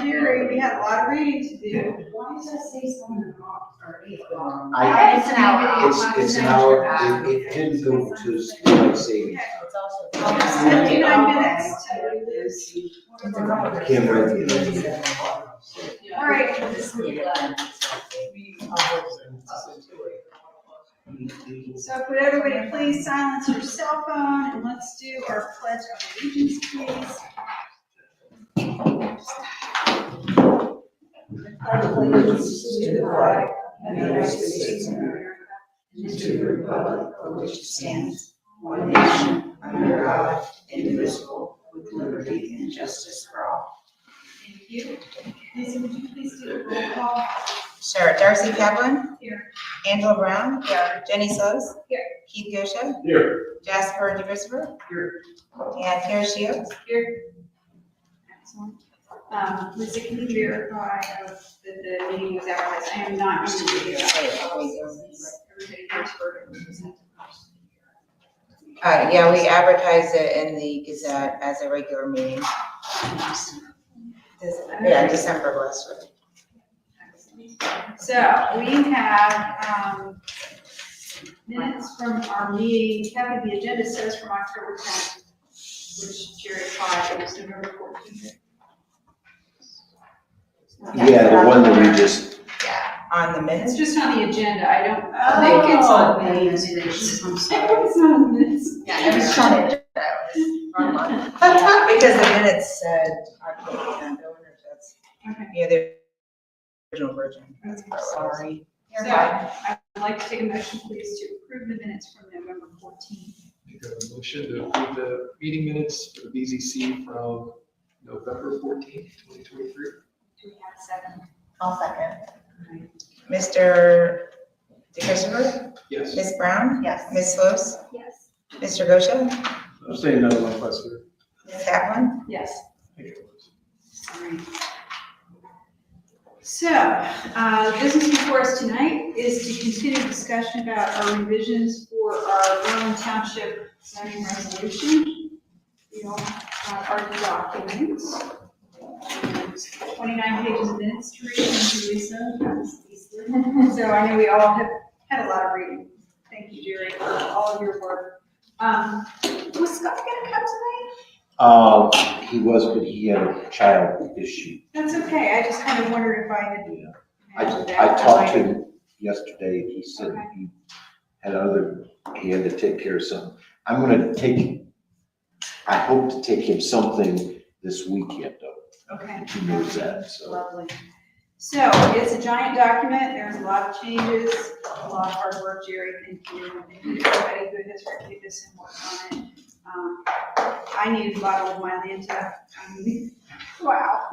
Jerry, we had a lot of reading to do. Why does that say 7 o'clock or 8 o'clock? It's an hour. It's an hour, it didn't go to daylight savings. It's also. 79 minutes to do this. I can't write the All right. So could everybody please silence your cell phone and let's do our pledge of allegiance, please. I pledge allegiance to the flag of the United States of America and to the republic for which it stands, one nation, under God, indivisible, with liberty and justice for all. Thank you. Lisa, would you please do the roll call? Sure. Darcy Kaplan. Here. Angela Brown. Here. Jenny Sos. Here. Keith Gosha. Here. Jasper DeChristopher. Here. And Kara Shields. Here. Excellent. Lisa, can you verify that the meeting was advertised? I am not in the video. Everybody here's heard it. Yeah, we advertised it in the Gazette as a regular meeting. Yeah, December of last year. So we have minutes from our meeting. Kathy, the agenda says from October 10th, which Jerry applied, it was November 14th. Yeah, the one that we just, Yeah, on the It's minutes. just on the agenda. I don't think it's on the minutes. It's not on the minutes. Yeah, I was trying to. Wrong one. Because the minutes said October 10th, that's, Okay. yeah, the original version. Sorry. So I would like to take a motion, please, to approve the minutes from November 14th. Make a motion to approve the meeting minutes for the BZC from November 14th, 2023. Do we have a second? I'll second. Mr. DeChristopher? Yes. Ms. Brown? Yes. Ms. Sos? Yes. Mr. Gosha? I'm saying no to my question. Ms. Kaplan? Yes. Thank you. All right. So, the business before us tonight is to continue discussion about our revisions for our Berlin Township zoning resolution. We all have our documents. And 29 pages of minutes to read, thank you, Lisa. So I know we all have had a lot of reading. Thank you, Jerry, for all of your work. Was Scott gonna come tonight? he was, but he had a child issue. That's okay, I just kind of wondered if I had. Yeah. I talked to him yesterday, he said he had to take care of something. I'm gonna I hope to take him something this weekend though. Okay. He knows that, so. Lovely. So it's a giant document, there's a lot of changes, a lot of hard work, Jerry, thank you. Thank you to everybody who has reviewed this and worked on it. I needed a bottle of my Lanta. Wow.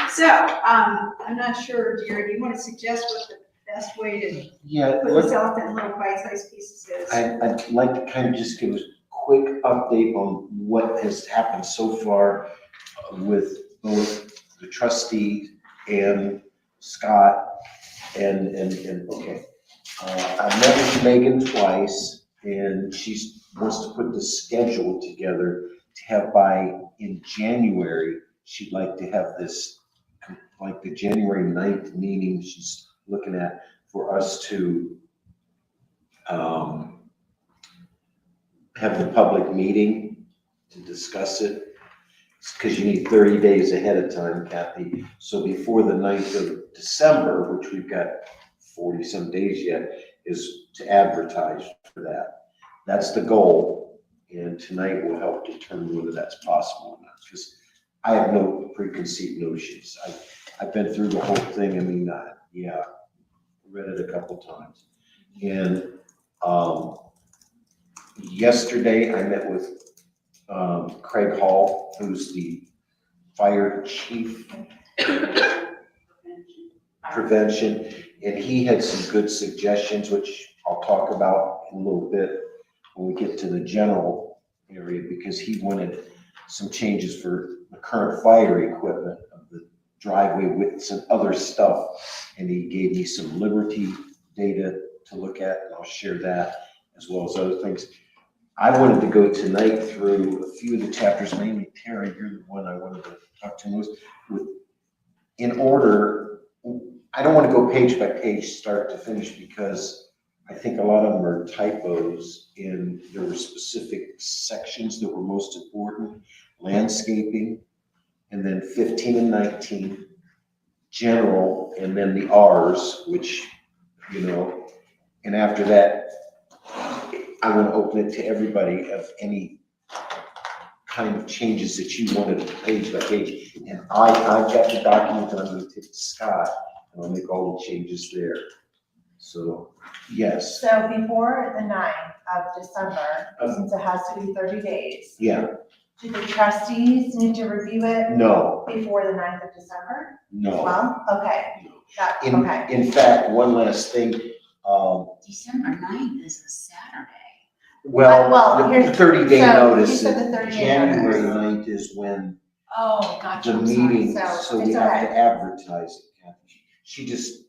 So, I'm not sure, Jerry, do you want to suggest what the best way to Yeah, put this elephant in little bite-sized pieces is? I'd like to kind of just give a quick update on what has happened so far with both the trustee and Scott and okay. I met with Megan twice and she wants to put the schedule together to have in January, she'd like to have this, like the January 9th meeting she's looking at for us to have the public meeting to discuss it. Because you need 30 days ahead of time, Kathy. So before the 9th of December, which we've got 40 some days yet, is to advertise for that. That's the goal. And tonight will help determine whether that's possible or not. Because I have no preconceived notions. I've been through the whole thing. I mean, yeah, read it a couple times. And yesterday I met with Craig Hall, who's the fire chief prevention, and he had some good suggestions, which I'll talk about in a little bit when we get to the general area, because he wanted some changes for the current fire equipment of the driveway with some other stuff, and he gave me some Liberty data to look at, and I'll share that as well as other things. I wanted to go tonight through a few of the chapters, mainly Terry, you're the one I wanted to talk to most, with in order, I don't want to go page by page, start to finish, because I think a lot of them are typos in, there were specific sections that were most important, landscaping, and then 15 and 19, general, and then the Rs, which, and after that, I want to open it to everybody of any kind of changes that you wanted page by page. And I've got the document that I'm going to take to Scott, and I'll make all the changes there. So, yes, So before the 9th of December, since it has to be 30 days, yeah, do the trustees need to review it no, before the 9th of December? no. Well, okay, In, okay. in fact, one last thing, December 9th is a Saturday. Well, the here's- 30-day so notice, you said the 30-day January notice. 9th is when Oh, gotcha, the I'm sorry. meeting, So, so we it's have okay. to advertise it, Kathy. She just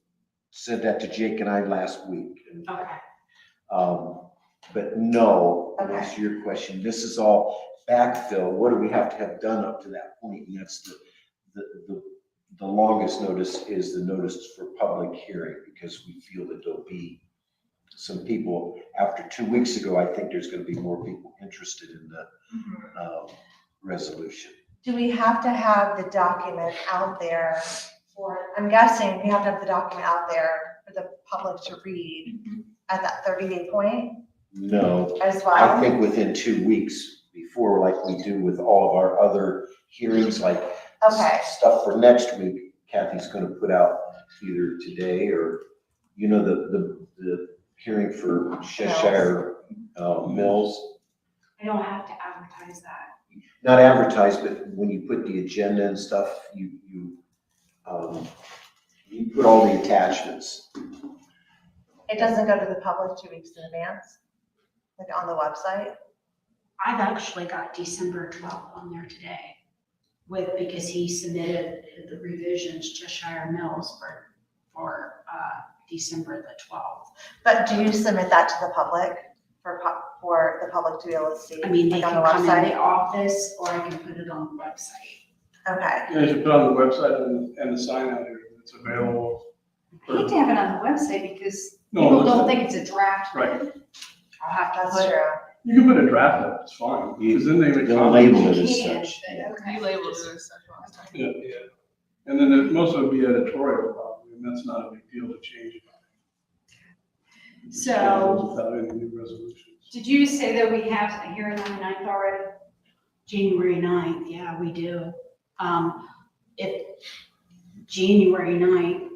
said that to Jake and I last week. And, Okay. But no, to Okay. answer your question, this is all backfill. What do we have to have done up to that point? And that's the longest notice is the notice for public hearing, because we feel that there'll be some people, after 2 weeks ago, I think there's gonna be more people interested in the, resolution. Do we have to have the document out there I'm guessing we have to have the document out there for the public to read at that 30-day point No, as well? I think within 2 weeks before, like we do with all of our other hearings, like Okay, stuff for next week, Kathy's gonna put out either today or, the hearing for Cheshire Mills. I don't have to advertise that. Not advertised, but when you put the agenda and stuff, you put all the attachments. it doesn't go to the public 2 weeks in advance, like on the website? I've actually got December 12th on there today because he submitted the revisions to Cheshire Mills for December the 12th. But do you submit that to the public for the public to be able to see? I mean, they like can on the come in website? the office or I can put it on the website. Okay, Yeah, you should put on the website and the sign out here, it's available. I hate to have it on the website because No, people that's- don't think it's a draft. Right. I'll have to that's put true. You can put a draft up, it's fine, because then they make They'll copies. label it as can, such. but okay. You labeled it as such last time. Yeah, yeah. And then most of it would be editorial probably, and that's not a big deal to change. So- Without any new resolutions. Did you say that we have a hearing on the 9th already? January 9th, yeah, we do. If January 9th,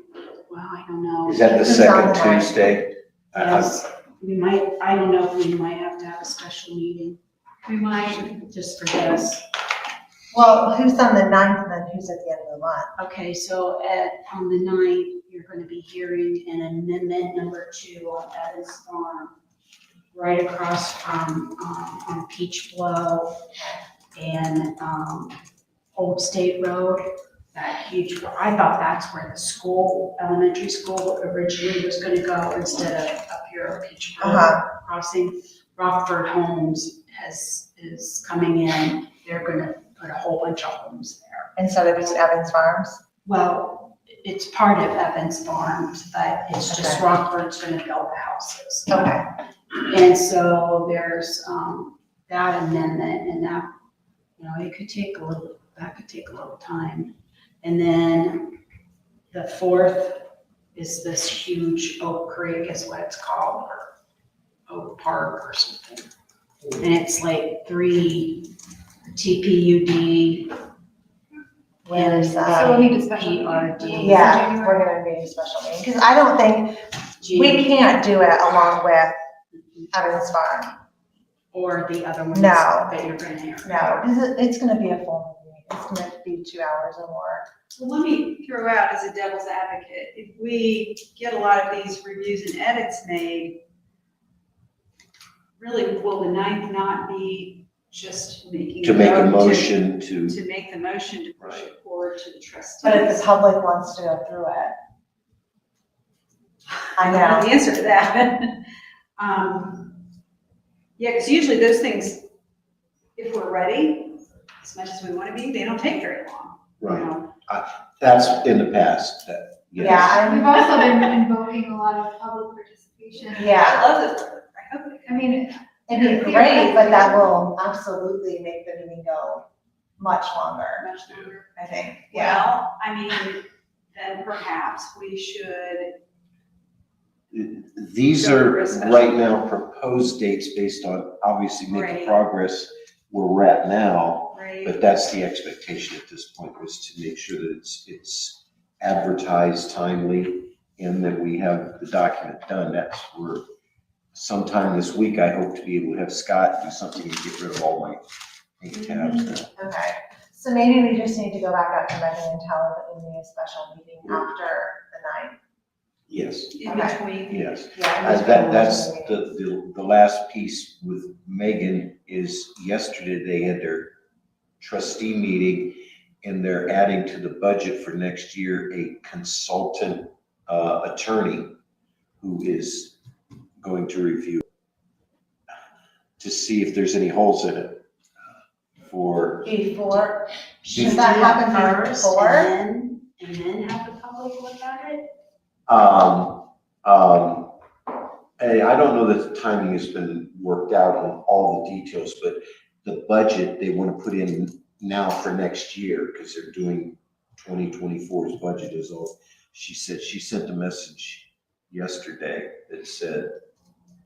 well, I don't know. Is that the It's on the second ninth. Tuesday? Yes, we might, I don't know if we might have to have a special meeting We might. just for this. Well, who's on the 9th and then who's at the end of the month? Okay, so on the 9th, you're gonna be hearing an amendment number 2 on Evans Farm, right across from, on Peach Blow and, Old State Road, that huge, I thought that's where the school, elementary school originally was gonna go instead of up here on Peach Blow crossing. Rockford Homes is coming in, they're gonna put a whole bunch of homes there. Instead of just Evans Farms? Well, it's part of Evans Farms, but it's just Okay. Rockford's gonna build the houses. Okay, And so there's, that amendment and that, it could take that could take a little time. And then the 4th is this huge Oak Creek is what it's called, or Oak Park or something. And it's like 3 TPUD. where is So that? we'll need a special meeting. PRD. Yeah, we're gonna need a special meeting, because I don't think, we can't do it along with Evans Farm. Or the other ones No. that you're gonna hear. No, it's gonna be a full meeting, it's gonna be 2 hours or more. Well, let me throw out as a devil's advocate, if we get a lot of these reviews and edits made, really, will the 9th not be just making? To make a vote motion to, To make the motion to push it forward to the trustees? But if the public wants to go through it, I don't know know, the answer to that. Yeah, because usually those things, if we're ready, as much as we want to be, they don't take very long. you right. know. That's in the past, that, yes. Yeah, We've also been invoking a lot of public participation. I yeah, love this. I hope it I mean, it'd be great, but that will absolutely make the meeting go much longer, much longer. I think, yeah. Well, I mean, then perhaps we should, These Go are for a special. right now proposed dates based on obviously making Right. progress where we're at now. right? But that's the expectation at this point, was to make sure that it's advertised timely and that we have the document done. That's where sometime this week, I hope to be able to have Scott do something and get rid of all my pink tabs now. Okay, so maybe we just need to go back out to Megan and tell her that we need a special meeting after the 9th. Yes, In Okay. between. yes. Yeah. That's the last piece with Megan is yesterday they had their trustee meeting and they're adding to the budget for next year a consultant attorney who is going to review to see if there's any holes in it for, Before, Should Does that do it happen first before? And then have the public look at it? and I don't know that the timing has been worked out on all the details, but the budget they want to put in now for next year, because they're doing 2024's budget is all. She said, she sent a message yesterday that said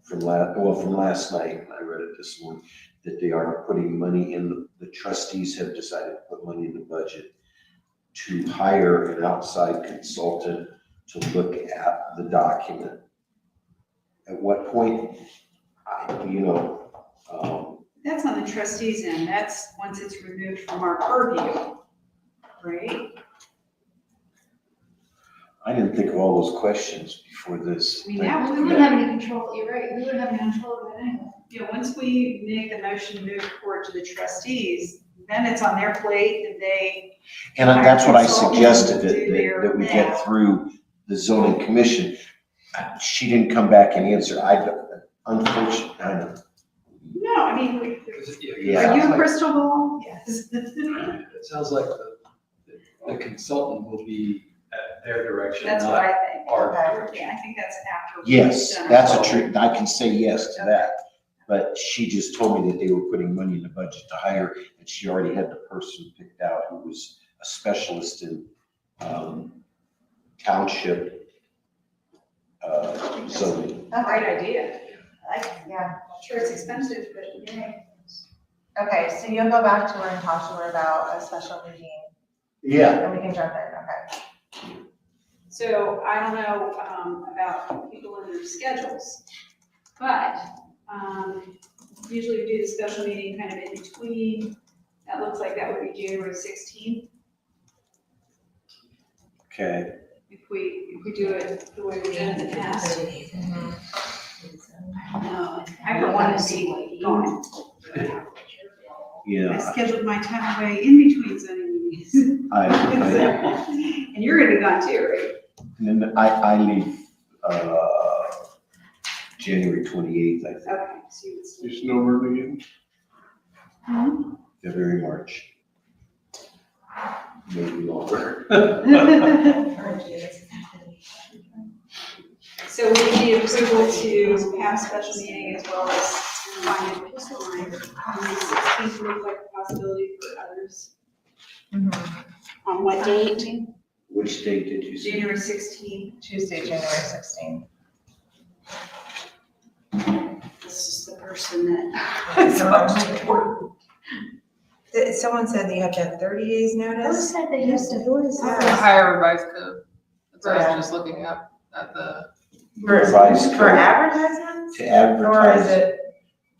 from last night, and I read it this morning, that they are putting money in, the trustees have decided to put money in the budget to hire an outside consultant to look at the document. At what point, That's on the trustees' end, that's once it's removed from our purview, right? I didn't think of all those questions before this. I mean, now, we wouldn't have any control, you're right, we wouldn't have any control of it anyway. you know, once we make the motion to move forward to the trustees, then it's on their plate and they, And that's what I Consultants suggested, do their that we thing. get through the zoning commission. She didn't come back and answer. Unfortunately, I know. no, I mean, Yeah. are you a crystal ball? Yes. It sounds like the consultant will be at their direction, That's what not I think. our Okay. direction. Yeah, I think that's after. we've Yes, done that's it. a truth. I can say yes to that. But she just told me that they were putting money in the budget to hire, and she already had the person picked out who was a specialist in township zoning. A great idea. I like it. Yeah, I'm sure it's expensive, but yeah. okay, so you'll go back to her and talk to her about a special meeting, Yeah. and we can jump in, okay? So I don't know, about people and their schedules, but, usually we do the special meeting kind of in between. That looks like that would be January 16th, Okay. if we do it the way we've done in the past. No. I for one is gone. I Yeah. scheduled my time away in between zoning meetings. I And you're gonna be gone too, right? and then I leave January 28th, I think, Okay, so you would still. You snowbird again? February, March. Maybe longer. So we need approval to have a special meeting as well as find it this time. And the 16th look like a possibility for others. On what date? Which date did you say? January 16th. Tuesday, January 16th. This is the person that. Someone said that you have to have 30 days Who notice. said they used to? Who is The Ohio Revised Code. That's what I Yeah. was just looking up at the, Revised For code advertisements? to Or is advertise. it,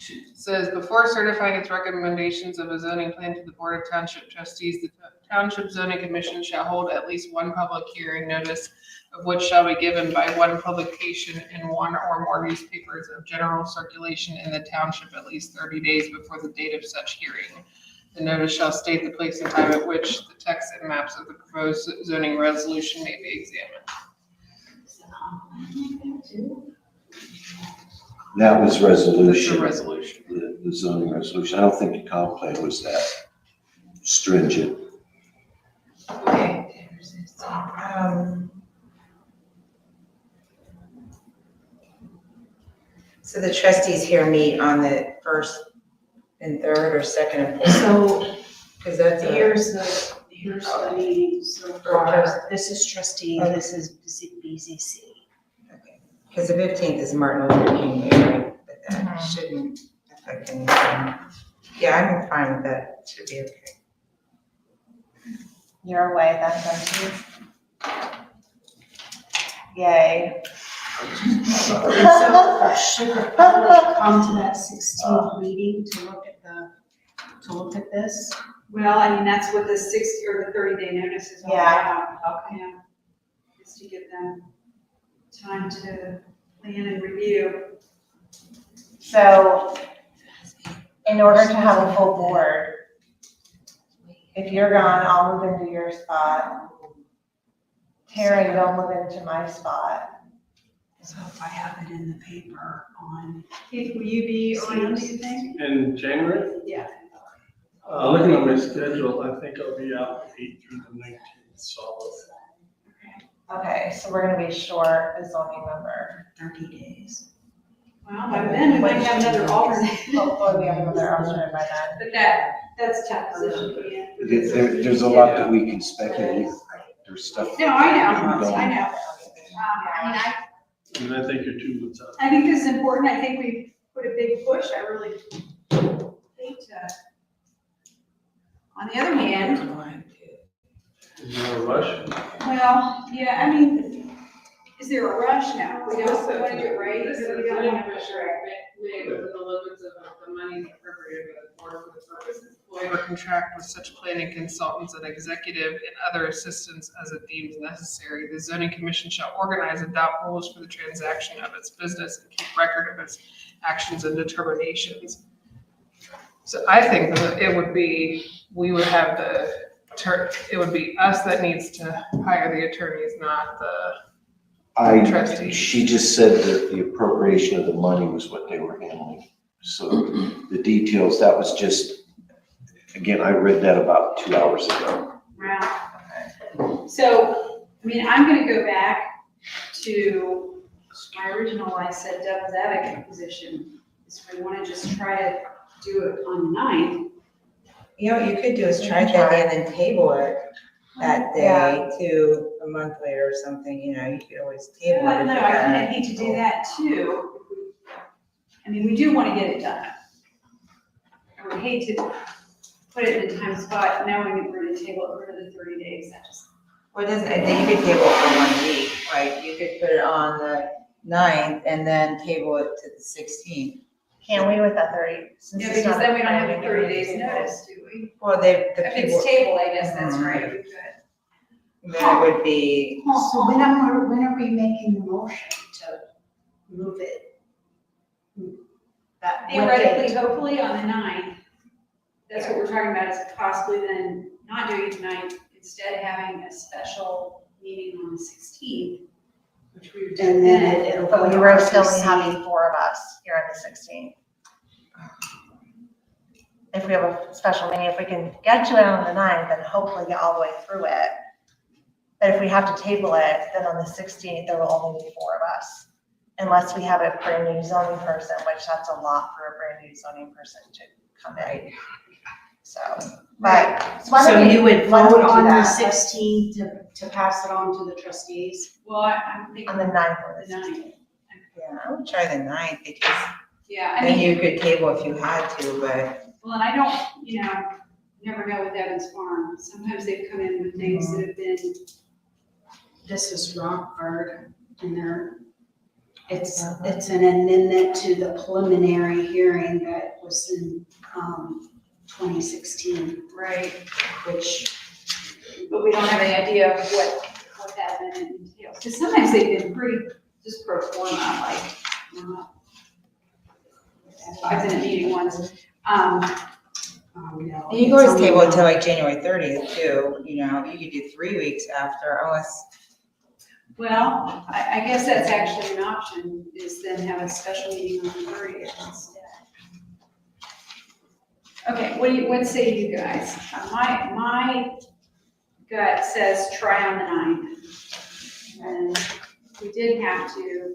it says, before certifying its recommendations of a zoning plan to the Board of Township Trustees, the Township Zoning Commission shall hold at least one public hearing notice of which shall be given by one publication in one or more newspapers of general circulation in the township at least 30 days before the date of such hearing. The notice shall state the place and time at which the text and maps of the proposed zoning resolution may be examined. That was That's the resolution, resolution. the zoning resolution. I don't think the comp plan was that stringent. Okay. So the trustees here meet on the first and third or second and fourth, So because that's a, here's the meeting so far. This is trustee, this is BZC. because the 15th is Martin Luther King Day, right? But that shouldn't affect anything. Yeah, I'm fine with that, it should be okay. You're away then, don't you? Yay. So should the public come to that 16th meeting to look at this? Well, I mean, that's what the 60 or the 30-day notice is all Yeah. about. Yeah. Is to give them time to plan and review. So in order to have a full board, if you're gone, I'll move into your spot. Terry, you'll move into my spot. So if I have it in the paper on. Keith, will you be around, do you think? In January, Yeah. looking at my schedule, I think I'll be out the 8th through the 19th, solid. Okay, so we're gonna be short a zoning member. 30 days. Well, by then we might have another alternate. Hopefully we have another alternate by then. But that's a tough position to be in. There's a lot that we can speculate. There's stuff. No, I know, that we don't- I know. I mean, And I think you're 2 months out. I think this is important. I think we put a big push. I really hate to. On the other hand, Is there a rush? well, yeah, I mean, is there a rush now? We don't want to do it right. This is We don't planning want to commission made within the limits of the money appropriated by the board for the purpose employed or contract with such planning consultants and executive and other assistants as it deems necessary. The zoning commission shall organize and adopt rules for the transaction of its business and keep record of its actions and determinations. So I think that it would be, we would have it would be us that needs to hire the attorneys, not the Trustees. She just said that the appropriation of the money was what they were handling. So the details, that was just, again, I read that about 2 hours ago. Wow. So, I mean, I'm gonna go back to my original, I said, devil's advocate position. Is we wanna just try to do it on the 9th. You know, what you could do is try that day and then table it that day to a month later or something, you know, you could always table it. Well, if no, you I had- kind of hate to do that too. I mean, we do want to get it done. I would hate to put it in a time spot knowing that we're going to table it for the 30 days. That just, Well, it doesn't, I think you could table it for 1 week, like you could put it on the 9th and then table it to the 16th. Can we with that 30? since yeah, it's because not then we don't have planning a 30 and days everything? notice, do we? Well, the If people, it's tabled, I guess that's Mhm. right, we could. then it would be, So when are we making the motion to move it? That what Theoretically, date? hopefully on the 9th, that's what we're talking about, is possibly then not doing it tonight, instead having a special meeting on the 16th, which we would do And then it'll. But we go were to still RTC. having 4 of us here on the 16th. If we have a special meeting, if we can get you out on the 9th, then hopefully get all the way through it. But if we have to table it, then on the 16th, there will only be 4 of us. Unless we have a brand new zoning person, which that's a lot for a brand new zoning person to come in. So, but. why So don't we- you would why don't vote we do on the that? 16th to pass it on to the trustees? Well, I'm thinking On the 9th or the the 16th. 9th. yeah, I would try the 9th because Yeah, I then mean, you could table if you had to, but well, and I don't, you know, never know with Evans Farm. Sometimes they've come in with things that have been, This is Rockford, and it's an amendment to the preliminary hearing that was in, 2016, right, which, but we don't have any idea of what that amendment entails. Because sometimes they've been pretty, just pro forma, like, I've been at meeting once. no. and you could always table it till like January 30th too, you know, you could do 3 weeks after unless, Well, I guess that's actually an option, is then have a special meeting on the 30th instead. Okay, what say you guys? My says try on the 9th. And we did have to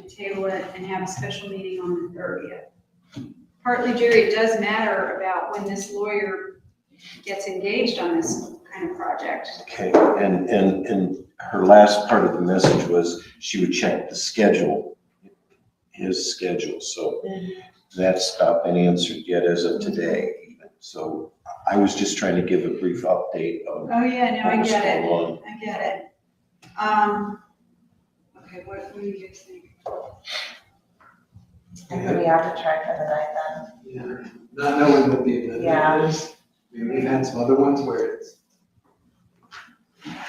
table it and have a special meeting on the 30th. Partly, Jerry, it does matter about when this lawyer gets engaged on this kind of project. Okay, and her last part of the message was she would check the schedule, his schedule, so that's not been answered yet as of today even. So I was just trying to give a brief update on Oh, yeah, no, what I was get it. going on. I get it. Okay, what do you guys think? I think we have to try for the 9th then. Yeah, not knowing what the amendment Yeah. is. I mean, we've had some other ones where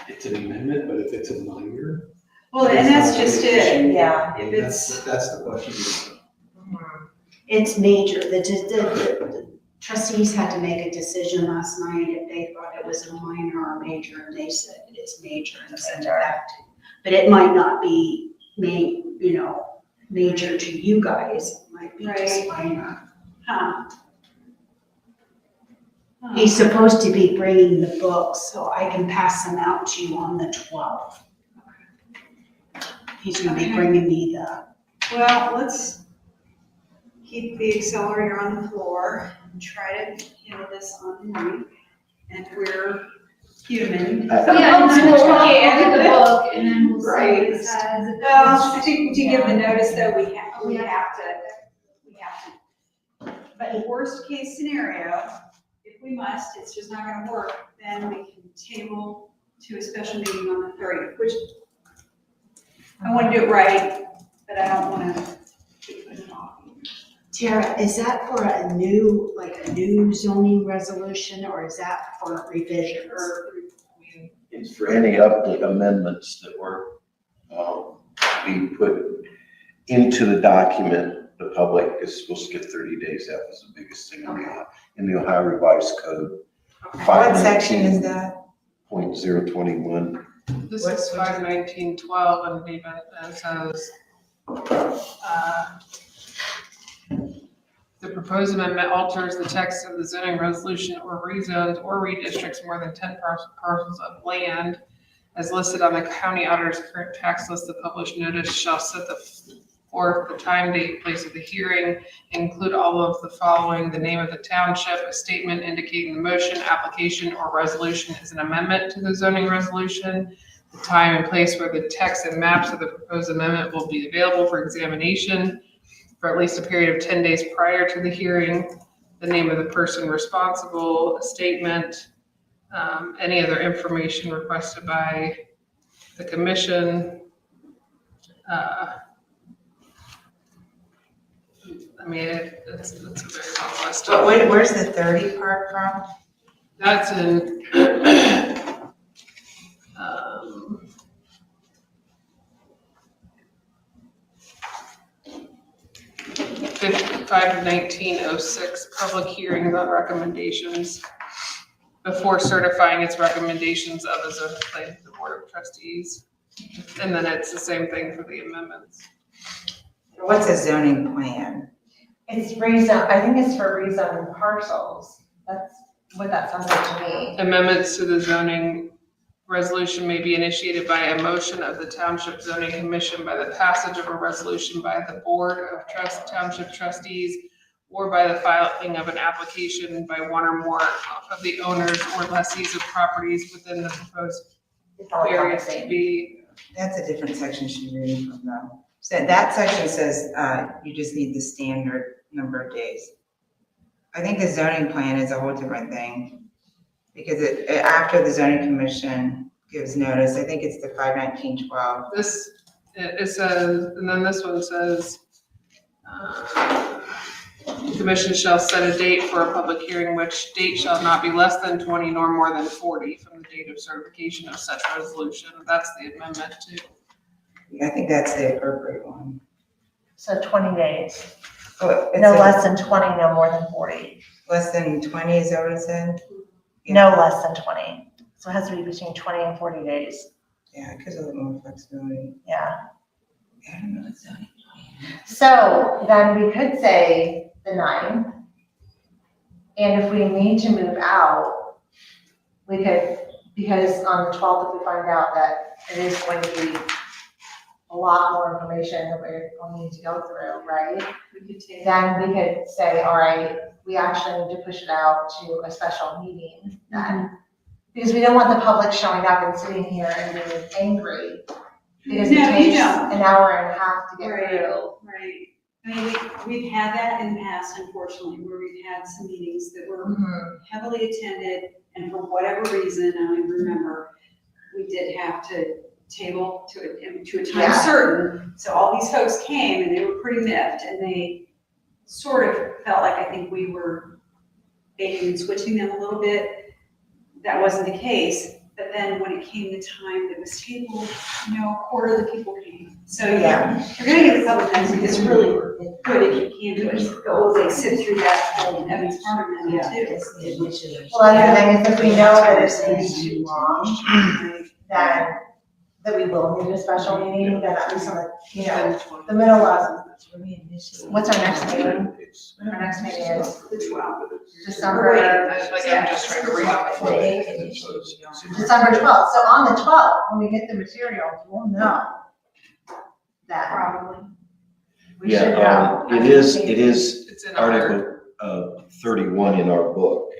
it's an amendment, but if it's a minor. Well, and that's just it. Yeah. If it's, That's the question. It's major. The trustees had to make a decision last night if they thought it was a minor or major, and they said it's major and sent it back to. But it might not be major to you guys, it might be just minor. huh? He's supposed to be bringing the books, so I can pass them out to you on the 12th. He's gonna be bringing me the, Well, let's keep the accelerator on the floor and try to handle this on the 9th. And we're human. Yeah, and then we'll get the book and then we'll see what Right. it says. If Well, it's- I think to give the notice though, we have to. But worst case scenario, if we must, it's just not gonna work, then we can table to a special meeting on the 30th, which I wanna do it right, but I don't wanna keep putting it off. Tara, is that for a new zoning resolution, or is that for revisions? It's for any update amendments that were, being put into the document. The public is supposed to get 30 days. That was the biggest thing in the Ohio Revised Code. What section is that? 519.021. This What- is 519.12 and even it says, the proposed amendment alters the text of the zoning resolution or rezones or redistricts more than 10 parcels of land as listed on the county auditor's current tax list. The published notice shall set forth the time, date, place of the hearing, include all of the following: the name of the township, a statement indicating the motion, application, or resolution is an amendment to the zoning resolution, the time and place where the text and maps of the proposed amendment will be available for examination for at least a period of 10 days prior to the hearing, the name of the person responsible, a statement, any other information requested by the commission. I mean, it's a very long list. But where's the 30 part from? That's in, 51906, public hearing about recommendations before certifying its recommendations of a zoning plan to the Board of Trustees. And then it's the same thing for the amendments. What's a zoning plan? It's rezone, I think it's for rezoning parcels. That's what that sounds like to me. Amendments to the zoning resolution may be initiated by a motion of the Township Zoning Commission, by the passage of a resolution by the Board of Township Trustees, or by the filing of an application by one or more of the owners or lessees of properties within the proposed It's all areas to same. be. That's a different section she's reading from though. So that section says, you just need the standard number of days. I think the zoning plan is a whole different thing. Because after the zoning commission gives notice, I think it's the 519.12. This, it says, and then this one says, the commission shall set a date for a public hearing, which date shall not be less than 20 nor more than 40 from the date of certification of such resolution. That's the amendment too. I think that's the appropriate one. So 20 days. Oh, it's No a- less than 20, no more than 40. Less than 20, is that what it said? No less than 20. So it has to be between 20 and 40 days. Yeah, it gives a little more flexibility. Yeah. I don't know, it's zoning. So then we could say the 9th. And if we need to move out, we could, because on the 12th, if we find out that it is going to be a lot more information that we're going to need to go through, right? We could take. Then we could say, all right, we actually need to push it out to a special meeting then. Because we don't want the public showing up and sitting here and being angry. Because it No, you takes don't. an hour and a half to get Right. through. Right. I mean, we've had that in the past, unfortunately, where we've had some meetings that were heavily attended, and for whatever reason, I don't even remember, we did have to table to a time Yeah. certain. So all these folks came and they were pretty miffed, and they sort of felt like, I think we were baiting and switching them a little bit. That wasn't the case, but then when it came the time that was tabled, a quarter of the people came. So Yeah. you're gonna get a couple times, it's really good if you can do it. Go, they sit through that whole Evans Farm amendment too. Well, that's the thing, is if we know that it's going to be too long, then, that we will need a special meeting, then at least on the, the middle of, what's our next meeting? Our next meeting is The 12th. December, I'm just trying to read off. December 12th. So on the 12th, when we get the materials, we'll know that Probably. we should know. Yeah, it is It's in our, Article 31 in our book,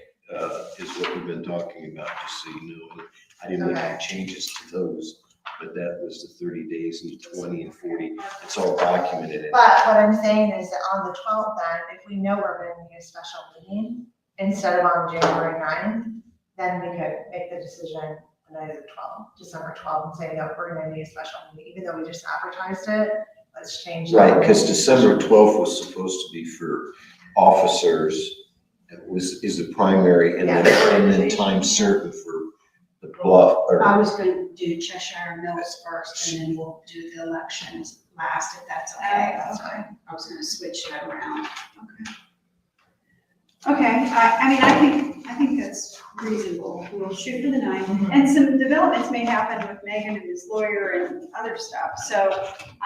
is what we've been talking about, just so you know. I didn't make any changes to those, but that was the 30 days and 20 and 40. It's all documented. But what I'm saying is that on the 12th then, if we know we're going to need a special meeting instead of on January 9th, then we could make the decision the night of the 12th, December 12th, and say, no, we're going to need a special meeting, even though we just advertised it, let's change that. Right, because December 12th was supposed to be for officers, is the primary, and then time certain for the bluff, or I was gonna do Cheshire Mills first, and then we'll do the elections last, if that's okay. That's fine. I was gonna switch that around. Okay, I think that's reasonable. We'll shoot for the 9th. And some developments may happen with Megan and his lawyer and other stuff. So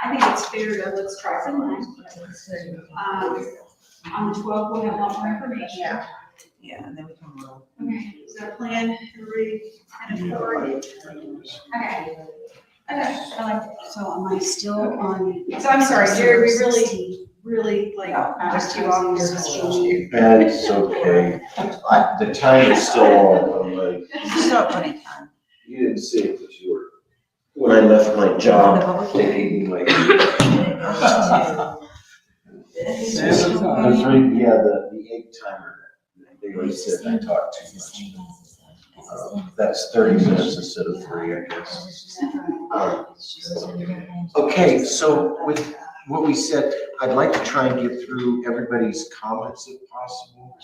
I think it's fair to, let's try for the 9th. On the 12th, we'll have a lot more information. Yeah. Yeah, and then we can roll. Okay, is that a plan? Everybody kind of forward? Okay. Okay, I like it. So am I still on? So I'm sorry, Jerry, we December really, 16th? really like No, pushed you off your advertising. that's okay. The time is still on, like, Still plenty of time. you didn't say it was your, when I left my job, they gave me my. That's right, yeah, the egg timer, they always said I talked too much. That's 30 minutes instead of 3, I guess. Okay, so with what we said, I'd like to try and get through everybody's comments if possible.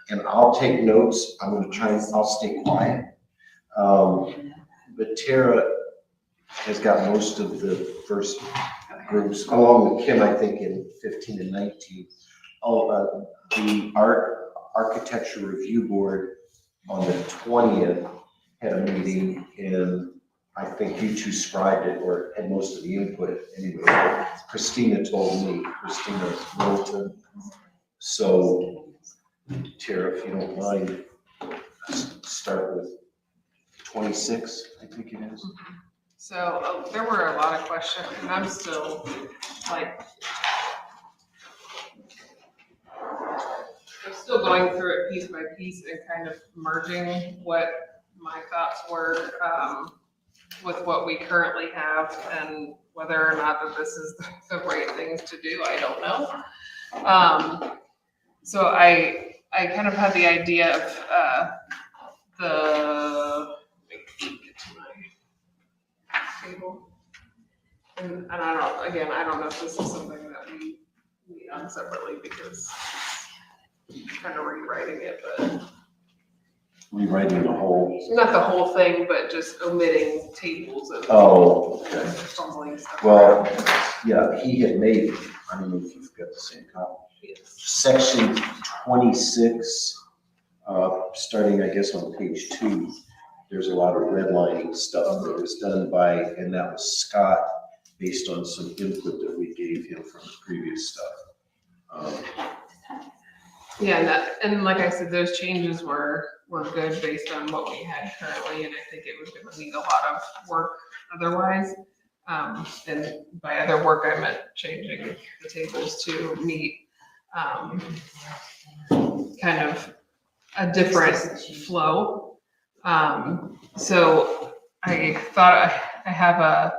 And I'll take notes, I'm gonna try and, I'll stay quiet. But Tara has got most of the first groups, along with Kim, I think, in 15 and 19. The Architecture Review Board on the 20th had a meeting, and I think you two scribed it or had most of the input anyway. Christina told me, Christina Middleton. So, Tara, if you don't mind, start with 26, I think it is. so there were a lot of questions, and I'm still like, I'm still going through it piece by piece and kind of merging what my thoughts were with what we currently have, and whether or not that this is the right things to do, I don't know. So I kind of had the idea of let me get to my table. And I don't know if this is something that we done separately, because I'm kind of rewriting it, but Rewriting the whole. not the whole thing, but just omitting tables and Oh, okay. fumbling stuff Well, around. yeah, he had made, I don't know if you've got the same copy. Yes. Section 26, starting, I guess, on page 2, there's a lot of redlining stuff that was done by, and that was Scott, based on some input that we gave him from the previous stuff. Yeah, and like I said, those changes were good based on what we had currently, and I think it was gonna need a lot of work otherwise. And by other work, I meant changing the tables to meet, kind of a different flow. So I thought I have a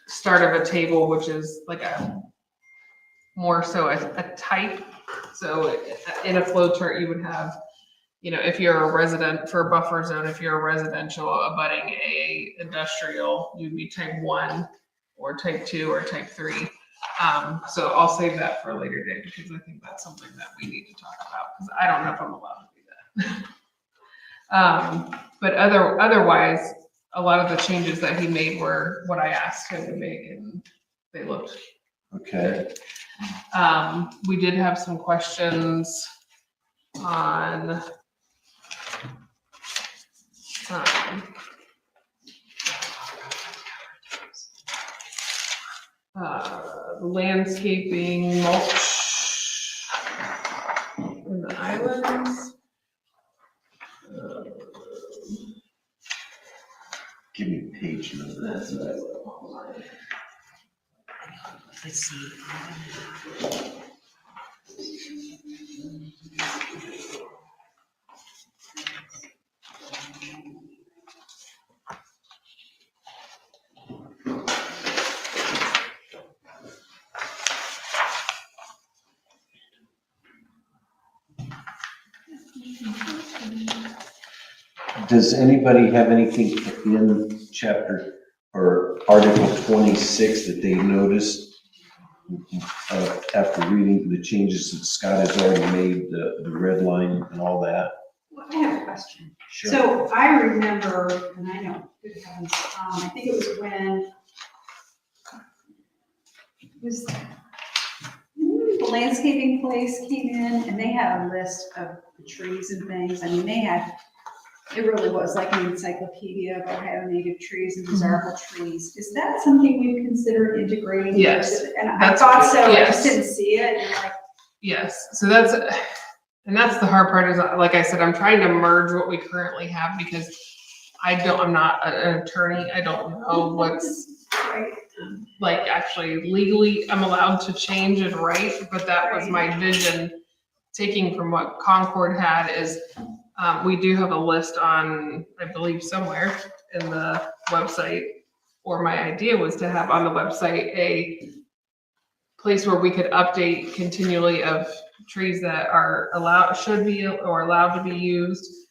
start of a table, which is like more so a type. So in a flow chart, you would have, if you're a resident for a buffer zone, if you're a residential abutting a industrial, you'd be type 1 or type 2 or type 3. So I'll save that for a later date because I think that's something that we need to talk about because I don't know if I'm allowed to do that. But otherwise, a lot of the changes that he made were what I asked him to make, and they looked Okay. we did have some questions on landscaping, mulch in the islands. Give me a page number. That's what I will. Hold on. Let's see. Does anybody have anything in chapter or article 26 that they noticed after reading the changes that Scott has already made, the red line and all that? Well, I have a question. Sure. So I remember, and I know, good heavens, I think it was when, the landscaping place came in and they had a list of the trees and things. I mean, it really was like an encyclopedia of Ohio native trees and desirable trees. Is that something we've considered integrating? Yes, And I that's thought good. so, I Yes. just didn't see it, and like, Yes, so that's the hard part is, like I said, I'm trying to merge what we currently have because I'm not an attorney. I don't know what's right, like actually legally I'm allowed to change and write, but that was my vision. Taking from what Concord had is, we do have a list on, I believe somewhere in the website, or my idea was to have on the website a place where we could update continually of trees that are should be or allowed to be used,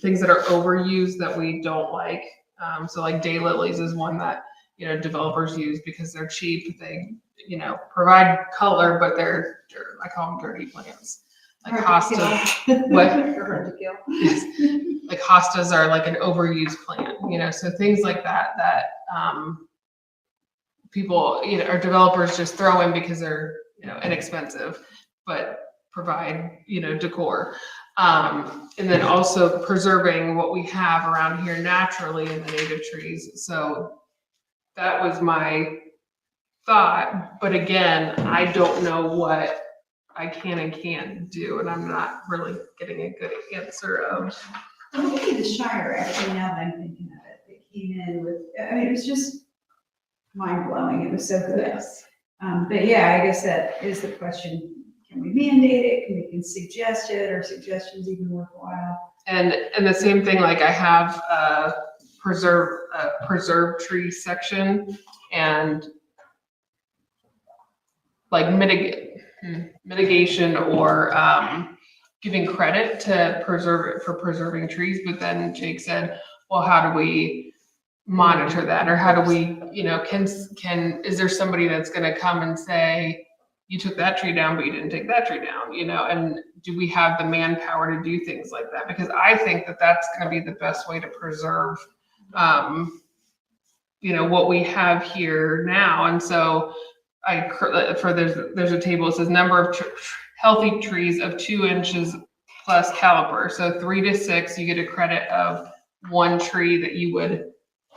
things that are overused that we don't like. So like daylilies is one that, developers use because they're cheap. They, provide color, but I call them dirty plants. Like hosta, what? hard to kill. Like hostas are like an overused plant, so things like that, people, or developers just throw in because they're, inexpensive, but provide, decor. And then also preserving what we have around here naturally in the native trees. So that was my thought, but again, I don't know what I can and can't do, and I'm not really getting a good answer of. Well, maybe the Shire, actually, now that I'm thinking of it, they came in with, I mean, it was just mind blowing. It was so good. Yes. But yeah, I guess that is the question. Can we mandate it? Can we suggest it? Are suggestions even worthwhile? And the same thing, like I have a preserve tree section and like mitigation or giving credit to preserving trees. But then Jake said, well, how do we monitor that? Or how do we, is there somebody that's gonna come and say, you took that tree down, but you didn't take that tree down, and do we have the manpower to do things like that? Because I think that that's gonna be the best way to preserve, what we have here now. And so there's a table, it says number of healthy trees of 2 inches plus caliper. So 3 to 6, you get a credit of 1 tree that you would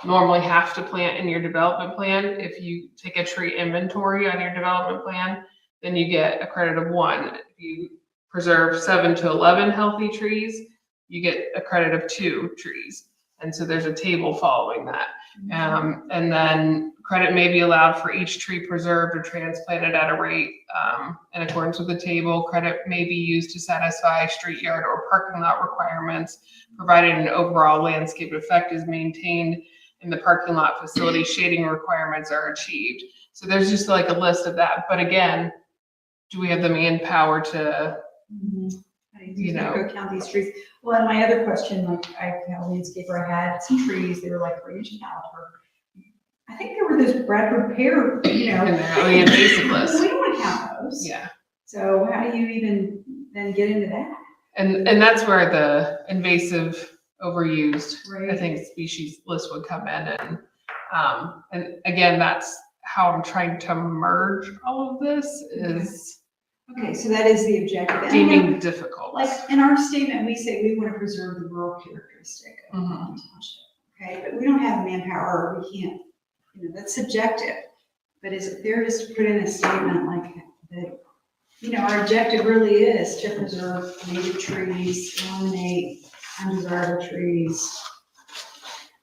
normally have to plant in your development plan. If you take a tree inventory on your development plan, then you get a credit of 1. If you preserve 7 to 11 healthy trees, you get a credit of 2 trees. And so there's a table following that. And then credit may be allowed for each tree preserved or transplanted at a rate in accordance with the table. Credit may be used to satisfy street yard or parking lot requirements, provided an overall landscape effect is maintained in the parking lot facility, shading requirements are achieved. So there's just like a list of that. But again, do we have the manpower to, you know? Go count these trees. Well, and my other question, like I had a landscaper, I had some trees, they were like 3-inch in caliber. I think there were those Bradford pear, you know. And they're on the invasive list. We don't want to count those. Yeah. So how do you even then get into that? And that's where the invasive, overused, I Right. think, species list would come in. And again, that's how I'm trying to merge all of this is Okay, so that is the objective. And deeming difficult. like in our statement, we say we want to preserve the rural characteristic of Mhm. Rutland Township. Okay, but we don't have manpower, or we can't, you know, that's subjective. But is it fair just to put in a statement like that, you know, our objective really is to preserve native trees, eliminate undesirable trees.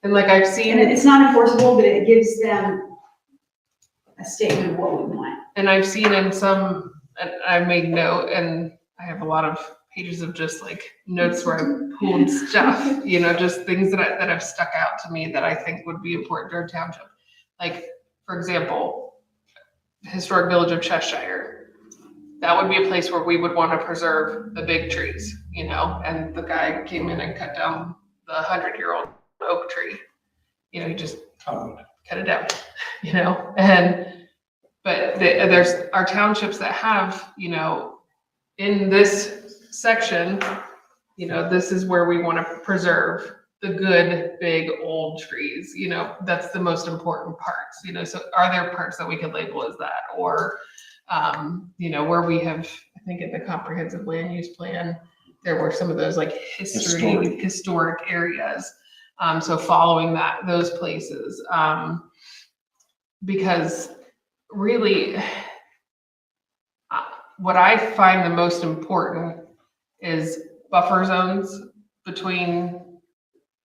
And like I've And seen, it's not enforceable, but it gives them a statement of what we want. and I've seen in some, and I made note, and I have a lot of pages of just like notes where I pulled stuff, you know, just things that have stuck out to me that I think would be important to our township. Like, for example, historic village of Cheshire. That would be a place where we would want to preserve the big trees, you know, and the guy came in and cut down the 100-year-old oak tree. You know, he just cut it down, you know, but there's our townships that have, you know, in this section, you know, this is where we want to preserve the good, big, old trees, you know, that's the most important parts, you know, so are there parts that we could label as that? Or, you know, where we have, I think in the comprehensive land use plan, there were some of those like historic areas. So following those places, because really, what I find the most important is buffer zones between,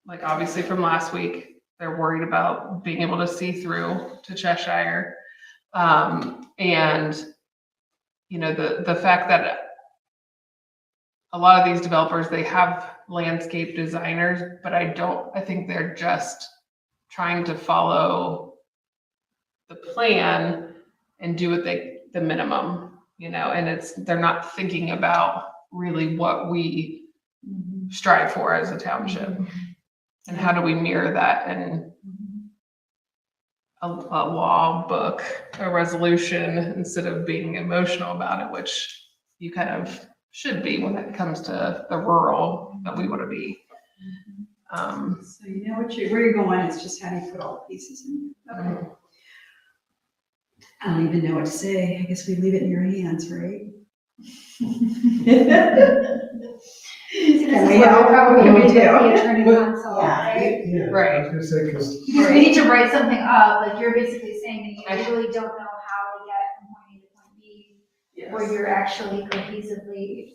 like obviously from last week, they're worried about being able to see through to Cheshire. And, you know, the fact that a lot of these developers, they have landscape designers, but I think they're just trying to follow the plan and do the minimum, you know, and they're not thinking about really what we strive for as a township and how do we mirror that in a law book, a resolution, instead of being emotional about it, which you kind of should be when it comes to the rural that we want to be. So you know where you're going, it's just how do you put all the pieces in. Okay. I don't even know what to say. I guess we leave it in your hands, right? This is what I'll probably Can we do with do? the attorney consult, right? Yeah, Right. I was gonna say, because Because we need to write something up, like you're basically saying that you really don't know how to get from point A to point B, where you're actually cohesively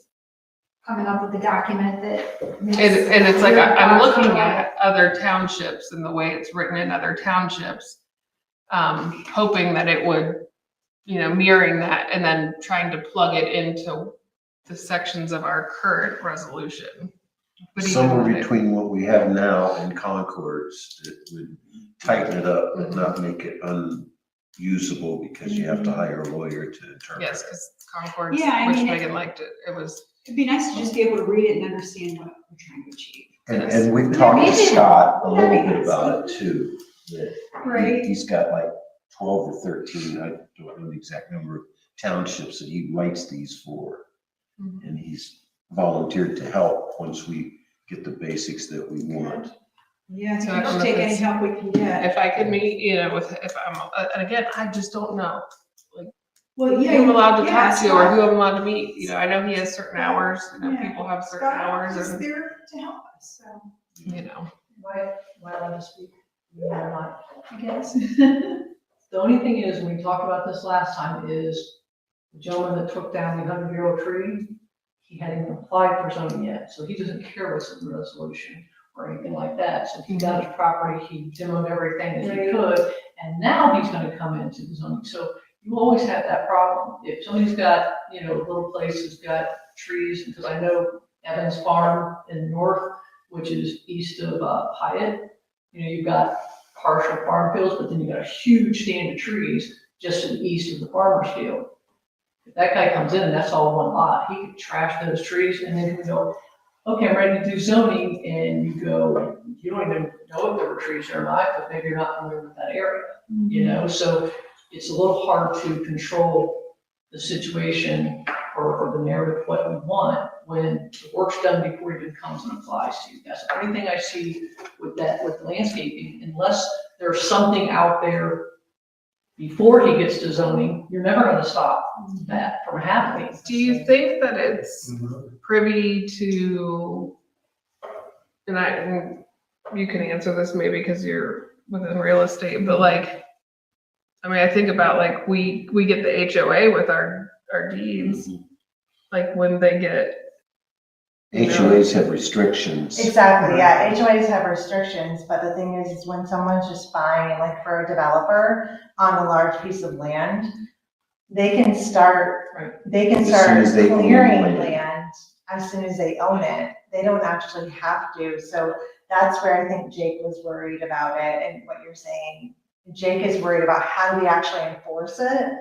coming up with a document that makes. And it's like, your I'm thoughts looking on at other townships and the way it's written in other townships, hoping that it would, you know, mirroring that and then trying to plug it into the sections of our current resolution. But even Somewhere when it- between what we have now and Concord's, it would tighten it up, but not make it unusable because you have to hire a lawyer to interpret. Yes, because Concord's, Yeah, I which mean, Megan liked it, it was, It'd be nice to just be able to read it and understand what we're trying to achieve. And we've talked to Scott a little bit about it too. that Right. He's got like 12 or 13, I don't know the exact number of townships that he writes these for. Mhm. And he's volunteered to help once we get the basics that we want. Yeah, So so I don't we know should take if any it's- help we can get. if I could meet, you know, if I'm, and again, I just don't know Well, who yeah. I'm allowed to yeah, talk to or Scott- who I'm allowed to meet. You know, I know he has certain hours, you know, Yeah. people have certain Scott hours is and, there to help us, so, you know. Why let us speak? You know, not. I guess. The only thing is, when we talked about this last time, is the gentleman that took down the 100-year-old tree, he hadn't even applied for zoning yet, so he doesn't care what's in the resolution or anything like that. So he got his property, he demoed everything that he could, and now he's gonna come into the zoning. So you always have that problem. If somebody's got, you know, a little place that's got trees, because I know Evans Farm in north, which is east of Hyatt, you know, you've got partial farm fields, but then you got a huge stand of trees just to the east of the farmer's field. If that guy comes in and that's all one lot, he could trash those trees and then he would go, okay, I'm ready to do zoning, and you go, you don't even know if there were trees there or not, but maybe you're not familiar with that area, you know? So it's a little hard to control the situation or the narrative, what we want, when the work's done before it even comes and applies to you. That's the only thing I see with that, with landscaping, unless there's something out there before he gets to zoning, you're never gonna stop that from happening. Do you think that it's privy to, and you can answer this maybe because you're within real estate, but like, I mean, I think about like, we get the HOA with our deeds, like when they get. you know, HOAs have restrictions. Exactly, yeah, HOAs have restrictions, but the thing is when someone's just buying, like for a developer on a large piece of land, they can start, they can As soon start as they own the clearing land. land as soon as they own it. They don't actually have to, so that's where I think Jake was worried about it and what you're saying. Jake is worried about how do we actually enforce it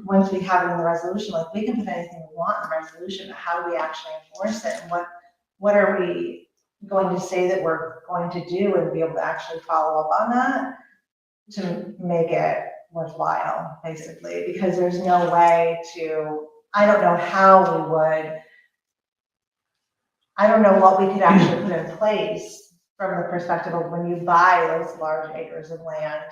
once we have it in the resolution. Like, we can put anything we want in the resolution, but how do we actually enforce it? And what are we going to say that we're going to do and be able to actually follow up on that to make it worthwhile, basically? Because there's no way to, I don't know how we would, I don't know what we could actually put in place from the perspective of when you buy those large acres of land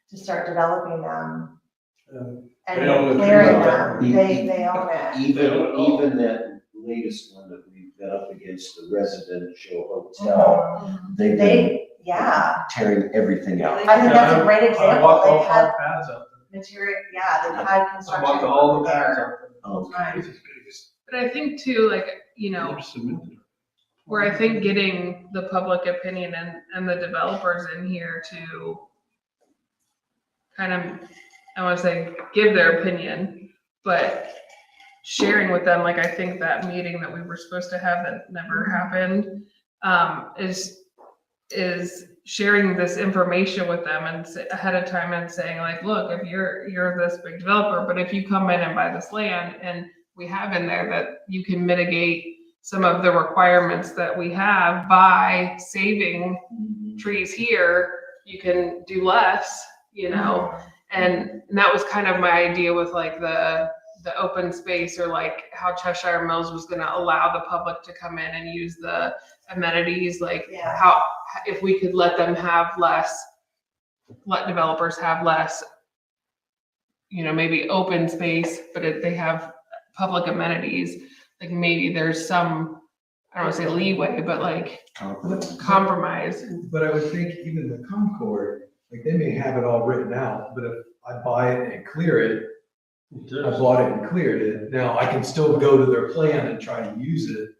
to start developing them and They own the clearing trees. them, they own it. Even that latest one that we've got up against the residential hotel, they've been They, yeah, tearing everything out. I think that's a great I example. walked all They've had five paths out material, yeah, they've had there. I construction walked all the paths there. out there. Oh, Right. But I think too, like, you know, They're cemented. where I think getting the public opinion and the developers in here to kind of, I want to say, give their opinion, but sharing with them, like, I think that meeting that we were supposed to have that never happened, is sharing this information with them and ahead of time and saying like, look, if you're this big developer, but if you come in and buy this land, and we have in there that you can mitigate some of the requirements that we have by saving trees here, you can do less, you know? And that was kind of my idea with like the open space, or like how Cheshire Mills was gonna allow the public to come in and use the amenities, like Yeah. how, if we could let them have less, let developers have less, you know, maybe open space, but if they have public amenities, like maybe there's some, I don't wanna say leeway, but like compromise. But I would think even the Concord, like they may have it all written out, but if I buy it and clear it, I bought it and cleared it. Now I can still go to their plan and try to use it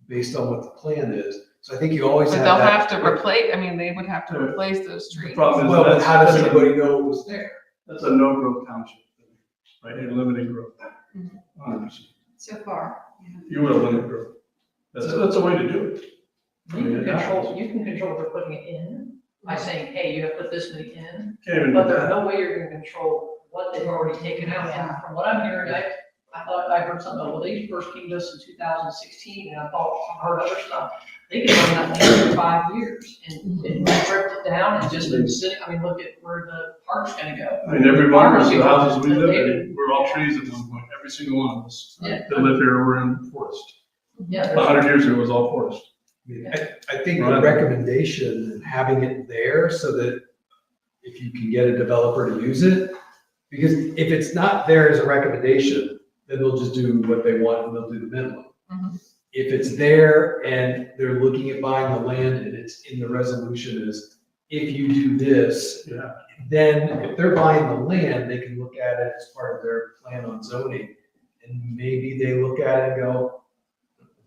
based on what the plan is. So I think you always But have they'll that. have to replace, I mean, they would have to replace those The trees. problem is Well, but how does that's- anybody know it was there? That's a no-growth township, right? You're limiting growth. 100%. So far. You would limit growth. That's a way to do it. You can control what they're putting it in by saying, hey, you have to put this many in, Can't even but do there's that. no way you're gonna control what they've already taken out. And from what I'm hearing, I thought I heard something, well, they first came to us in 2016, and I heard other stuff. They can run that land for 5 years and ripped it down and just been sitting, I mean, look at where the park's gonna go. I mean, every one of Farmers the go, houses we live they've in, we're all trees at one point, every single one of us. Yeah. That live here, we're in forest. Yeah, 100 years ago, it was all forest. I mean, I think the Right. recommendation, and having it there so that if you can get a developer to use it, because if it's not there as a recommendation, then they'll just do what they want and they'll do the minimum. Mhm. If it's there and they're looking at buying the land and it's in the resolution is, if you do this, Yeah. then if they're buying the land, they can look at it as part of their plan on zoning. And maybe they look at it and go,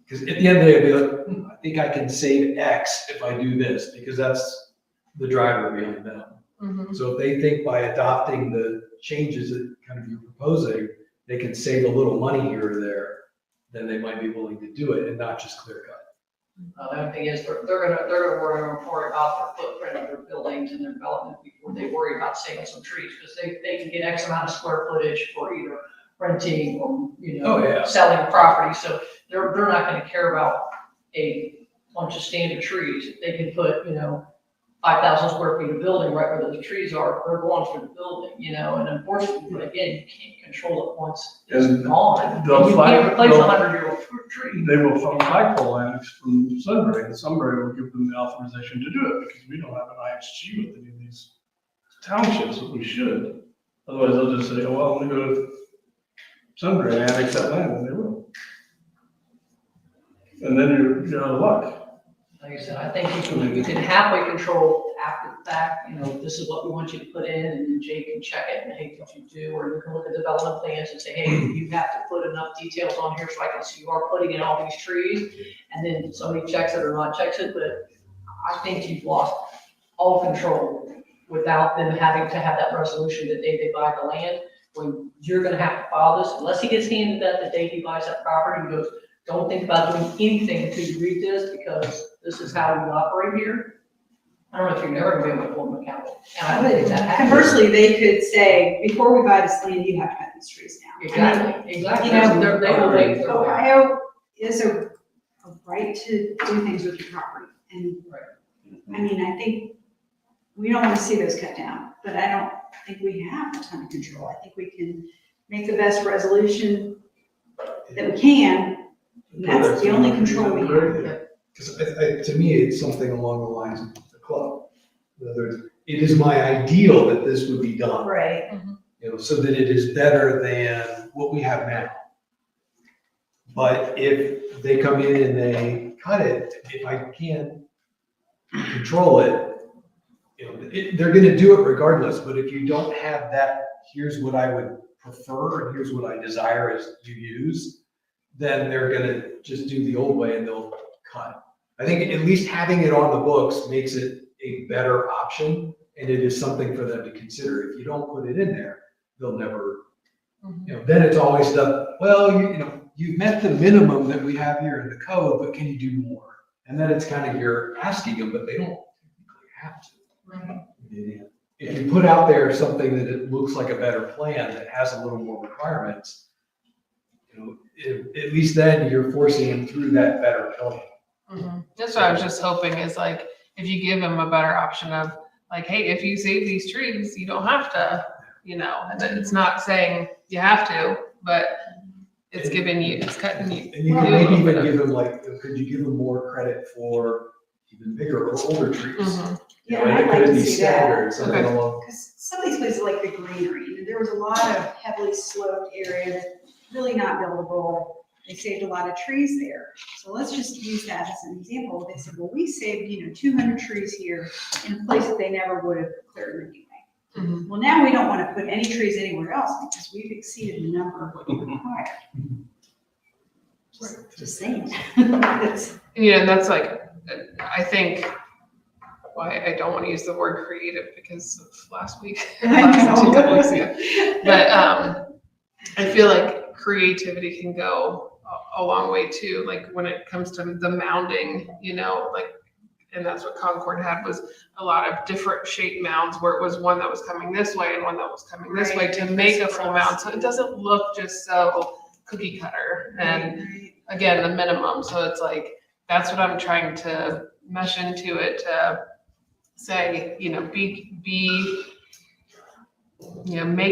Because at the end of the day, I'd be like, I think I can save X if I do this, because that's the driver behind them. Mhm. So if they think by adopting the changes that kind of you're proposing, they can save a little money here or there, then they might be willing to do it and not just clear cut. The only thing is, they're gonna worry about their footprint of their buildings and their development before they worry about saving some trees, because they can get X amount of square footage for either renting or, Oh, yeah. selling property, so they're not gonna care about a bunch of standard trees. If they can put, 5,000 square feet of building right where those trees are, they're going for the building, and unfortunately, again, you can't control it once it's And gone. they'll You fight- can't replace a they'll- 100-year-old tree. They will file flagpole annex from Sunbury, and Sunbury will give them the authorization to do it, because we don't have an IHG with any of these townships, but we should. Otherwise, they'll just say, oh, well, I'm gonna go to Sunbury and annex that land, and they will. And then you're out of luck. Like I said, I think you can halfway control after the fact, this is what we want you to put in, and then Jay can check it, and hey, did you do? Or you can look at development plans and say, hey, you have to put enough details on here so I can see you are putting in all these trees. And then somebody checks it or not checks it, but I think you've lost all control without them having to have that resolution the day they buy the land. When you're gonna have to file this, unless he gets handed that the day he buys that property, he goes, don't think about doing anything until you read this, because this is how we operate here. I don't know if you're never gonna be able to hold them accountable. And I don't think that happens. Conversely, they could say, before we buy this land, you have to cut these trees down. I mean, Exactly. You know, They will wait their way. Ohio is a right to do things with your property, and, I mean, I think we don't want to see those cut down, but I don't think we have a ton of control. I think we can make the best resolution that we can, and that's the only control we have. Because to me, it's something along the lines of the club. In other words, it is my ideal that this would be done, Right. so that it is better than what we have now. But if they come in and they cut it, if I can't control it, they're gonna do it regardless, but if you don't have that, here's what I would prefer, and here's what I desire as you use, then they're gonna just do the old way and they'll cut. I think at least having it on the books makes it a better option, and it is something for them to consider. If you don't put it in there, they'll never, then it's always stuff, well, you've met the minimum that we have here in the code, but can you do more? And then it's kind of, you're asking them, but they don't technically have to. Right. If you put out there something that it looks like a better plan that has a little more requirements, at least then you're forcing them through that better plan. Mhm. That's what I was just hoping is like, if you give them a better option of like, hey, if you save these trees, you don't have to, and it's not saying you have to, but it's giving you, it's cutting you. And you can maybe even give them could you give them more credit for even bigger or older trees? Mhm. Yeah, and I'd like to see that. Standard, something Okay. along. Because some of these places like the greenery, there was a lot of heavily sloped area that's really not buildable. They saved a lot of trees there. So let's just use that as an example. They said, well, we saved, 200 trees here in a place that they never would have cleared anyway. Mhm. Well, now we don't want to put any trees anywhere else because we've exceeded the number required. Just saying. It's- And that's like, I think, why I don't want to use the word creative because of last week. I know. 2 couple weeks ago. But I feel like creativity can go a long way too, like when it comes to the mounding, and that's what Concord had, was a lot of different shaped mounds where it was one that was coming this way and one that was coming this way to make a full mound. So it doesn't look just so cookie cutter. And again, the minimum. So it's like, that's what I'm trying to mesh into it to say, make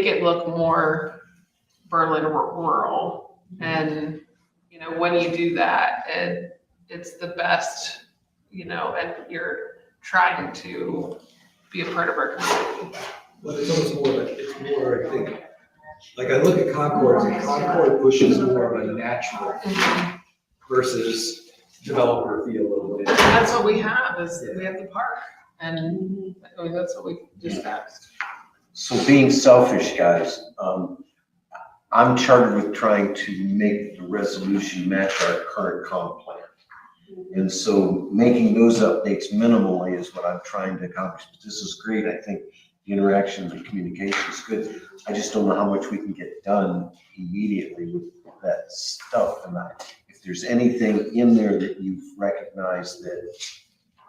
it look more Berlin rural. And, when you do that, it's the best, and you're trying to be a part of our community. But it's almost more, I think, like I look at Concord, and Concord pushes more of a natural versus developer feel of it. That's what we have, is we have the park, and that's what we discussed. So being selfish, guys, I'm chartered with trying to make the resolution match our current comp plan. And so making those updates minimally is what I'm trying to accomplish. But this is great. I think the interaction and the communication is good. I just don't know how much we can get done immediately with that stuff. And if there's anything in there that you've recognized that,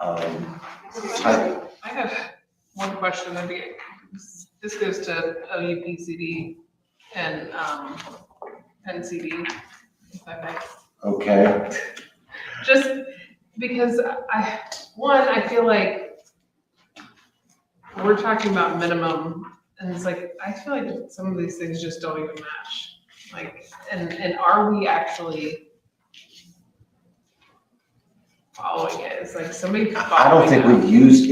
I have one question. This goes to OUPCD and NCD, if I may. okay, Just because I feel like we're talking about minimum, and it's like, I feel like some of these things just don't even match. Like, and are we actually following it? It's like somebody I don't following think it. we've used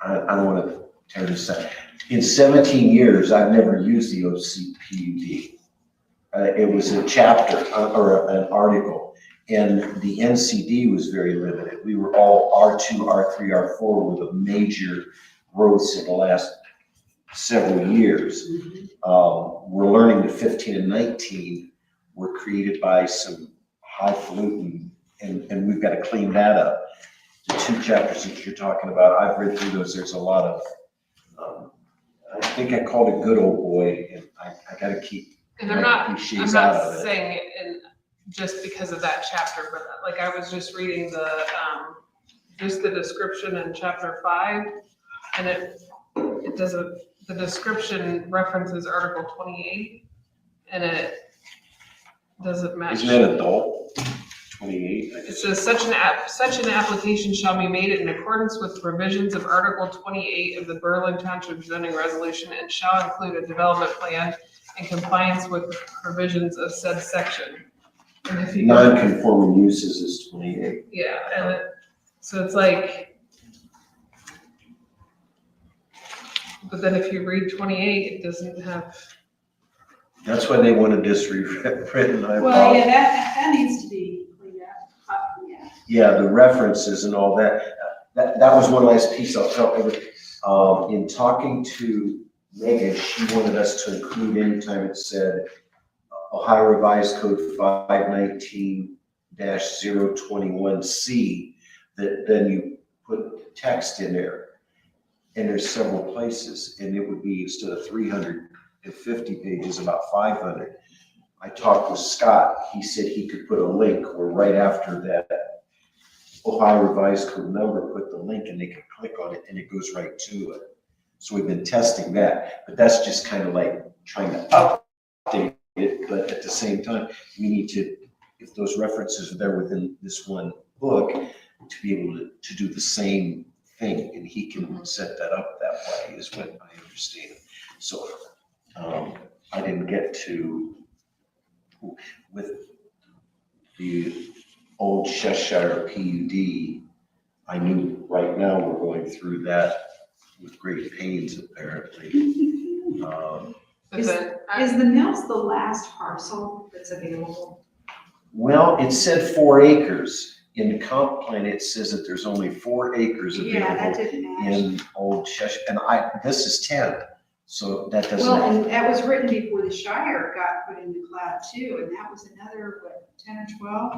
I don't want to tear this up. In 17 years, I've never used the OCPUD. It was a chapter or an article, and the NCD was very limited. We were all R2, R3, R4 were the major growths in the last several years. We're learning that 15 and 19 were created by some highfalutin, and we've got to clean that up. The two chapters that you're talking about, I've read through those. There's a lot of, I think I called it good old boy, and I got to keep And I'm not cliches out of it. saying it in just because of that chapter, but like I was just reading just the description in chapter 5, and it doesn't, the description references Article 28, and it doesn't match. Isn't that adult? 28? It says such an application shall be made in accordance with provisions of Article 28 of the Berlin Township zoning resolution and shall include a development plan in compliance with the provisions of said section. And if you go, Non-conforming uses is 28. yeah, and so it's like, but then if you read 28, it doesn't have. That's why they wanted this rewritten. Well, yeah, that needs to be cleaned up, yeah. Yeah, the references and all that. That was one last piece I'll tell everybody. In talking to Megan, she wanted us to include anytime it said Ohio Revised Code 519-021C, that then you put text in there. And there's several places, and it would be, instead of 350 pages, about 500. I talked with Scott. He said he could put a link where right after that Ohio Revised Code number, put the link and they can click on it and it goes right to it. So we've been testing that, but that's just kind of like trying to update it, but at the same time, we need to, if those references are there within this one book, to be able to do the same thing, and he can set that up that way, is what I understand. So, I didn't get to, with the old Cheshire PUD, I knew right now we're going through that with great pains, apparently. But Is- then, Is the Mills the last parcel that's available? Well, it said 4 acres. In the comp plan, it says that there's only 4 acres Yeah, that available didn't match. in Old Cheshire, and this is 10, so that doesn't. Well, and that was written before the Shire got put into cloud too, and that was another, what, 10 or 12?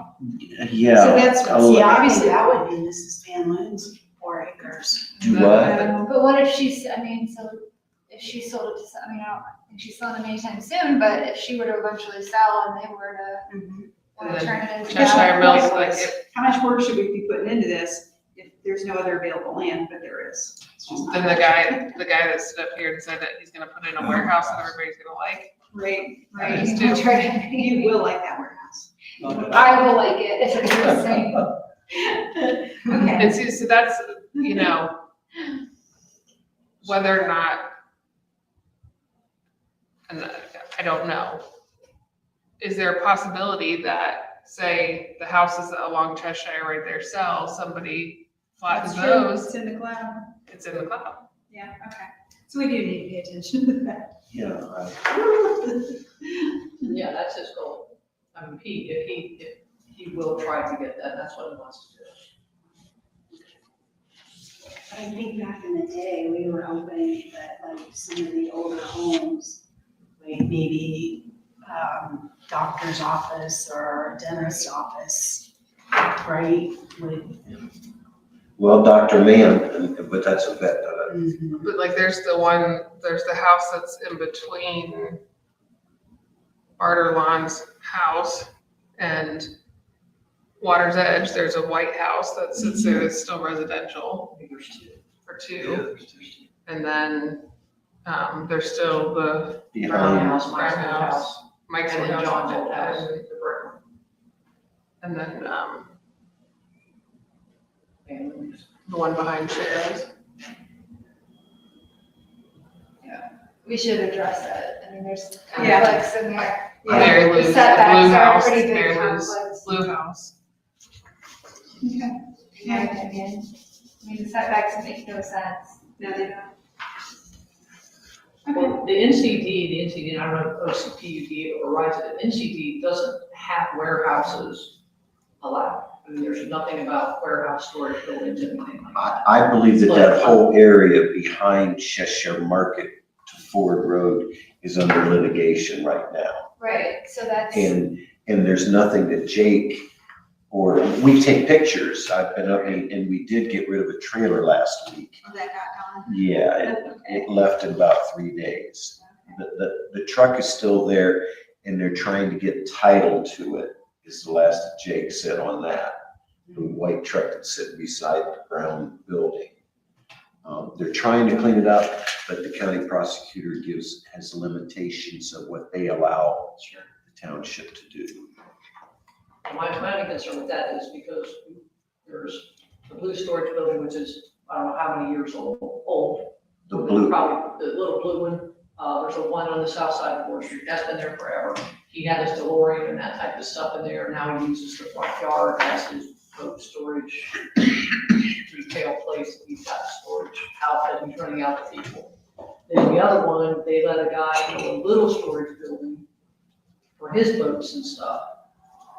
Yeah. So that's, I'll- see, obviously, that would be Mrs. Van Lynn's 4 acres. Do the- what? But what if she's, I mean, so if she sold it to, I mean, I don't think she's selling them anytime soon, but if she were to eventually sell and they were to want to turn it into. Cheshire Mills, Mills, like if how much work should we be putting into this if there's no other available land, but there is? It's just not then the much. guy that stood up here and said that he's gonna put in a warehouse that everybody's gonna like. Right, I right. just You do. try- You will like that warehouse. I will like it, if it's the same. Okay. And so that's, whether or not, and I don't know, is there a possibility that, say, the houses along Cheshire right there sell, somebody flattens That's true. those, It's in the cloud. it's in the cloud? Yeah, okay. So we do need to pay attention to that. Yeah, Yeah, that's his goal. I mean, if he will try to get that, that's what he wants to do. But I think back in the day, we were hoping that like some of the older homes, we maybe, doctor's office or dentist's office, right? Well, Dr. Mann, but that's a vet, Mhm. But like, there's the house that's in between Barterlon's house and Water's Edge. There's a white house that sits there that's still residential for two. And then, there's still the Brown behind, house, Mike's Brown old house. house, Mike's and then house. John's old house, and- the brick one. And then, And the one behind Cheryl's. We should address that. I mean, there's Yeah. conflicts in there. Mary The Lou's, setbacks Blue are House, pretty big Mary Lou's conflicts. Blue House. Okay. In my opinion, I mean, the setbacks make no sense. No, they don't. Well, the NCD, I don't know if OCPUD overrides it, NCD doesn't have warehouses allowed. I mean, there's nothing about warehouse storage buildings, anything like that. I believe that whole area behind Cheshire Market to Ford Road is under litigation right now. Right, so that's. And there's nothing that Jake, or we take pictures, I've been up, and we did get rid of a trailer last week. Oh, that got gone. Yeah, it left in about 3 days. The truck is still there, and they're trying to get title to it, is the last that Jake said on that. The white truck that's sitting beside the brown building. They're trying to clean it up, but the county prosecutor has limitations of what they allow the township to do. My only concern with that is because there's the blue storage building, which is, I don't know how many years old. The blue, Probably the little blue one, there's a one on the south side of Ford Street, that's been there forever. He had his DeLorean and that type of stuff in there, now he uses the front yard as his boat storage retail place, he's got a storage outlet, he's running out to people. Then the other one, they let a guy build a little storage building for his boats and stuff.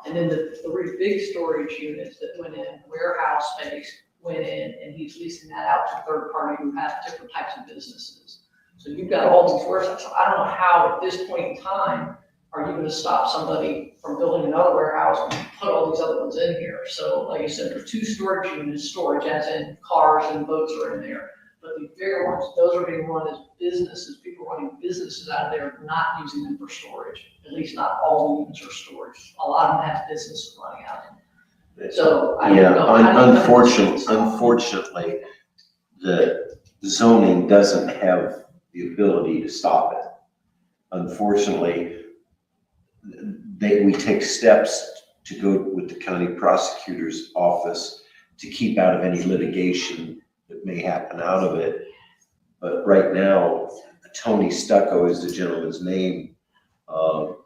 And then the 3 big storage units that went in, warehouse space went in, and he's leasing that out to third party who have different types of businesses. So you've got all these warehouses, so I don't know how at this point in time, are you gonna stop somebody from building another warehouse and put all these other ones in here? So like I said, there's 2 storage units, storage as in cars and boats are in there. But the bigger ones, those are being run as businesses, people running businesses out of there, not using them for storage. At least not all the units are storage. A lot of them have businesses running out of them. So I don't yeah, know. I don't know. unfortunately, the zoning doesn't have the ability to stop it. Unfortunately, we take steps to go with the county prosecutor's office to keep out of any litigation that may happen out of it. But right now, Tony Stucco is the gentleman's name.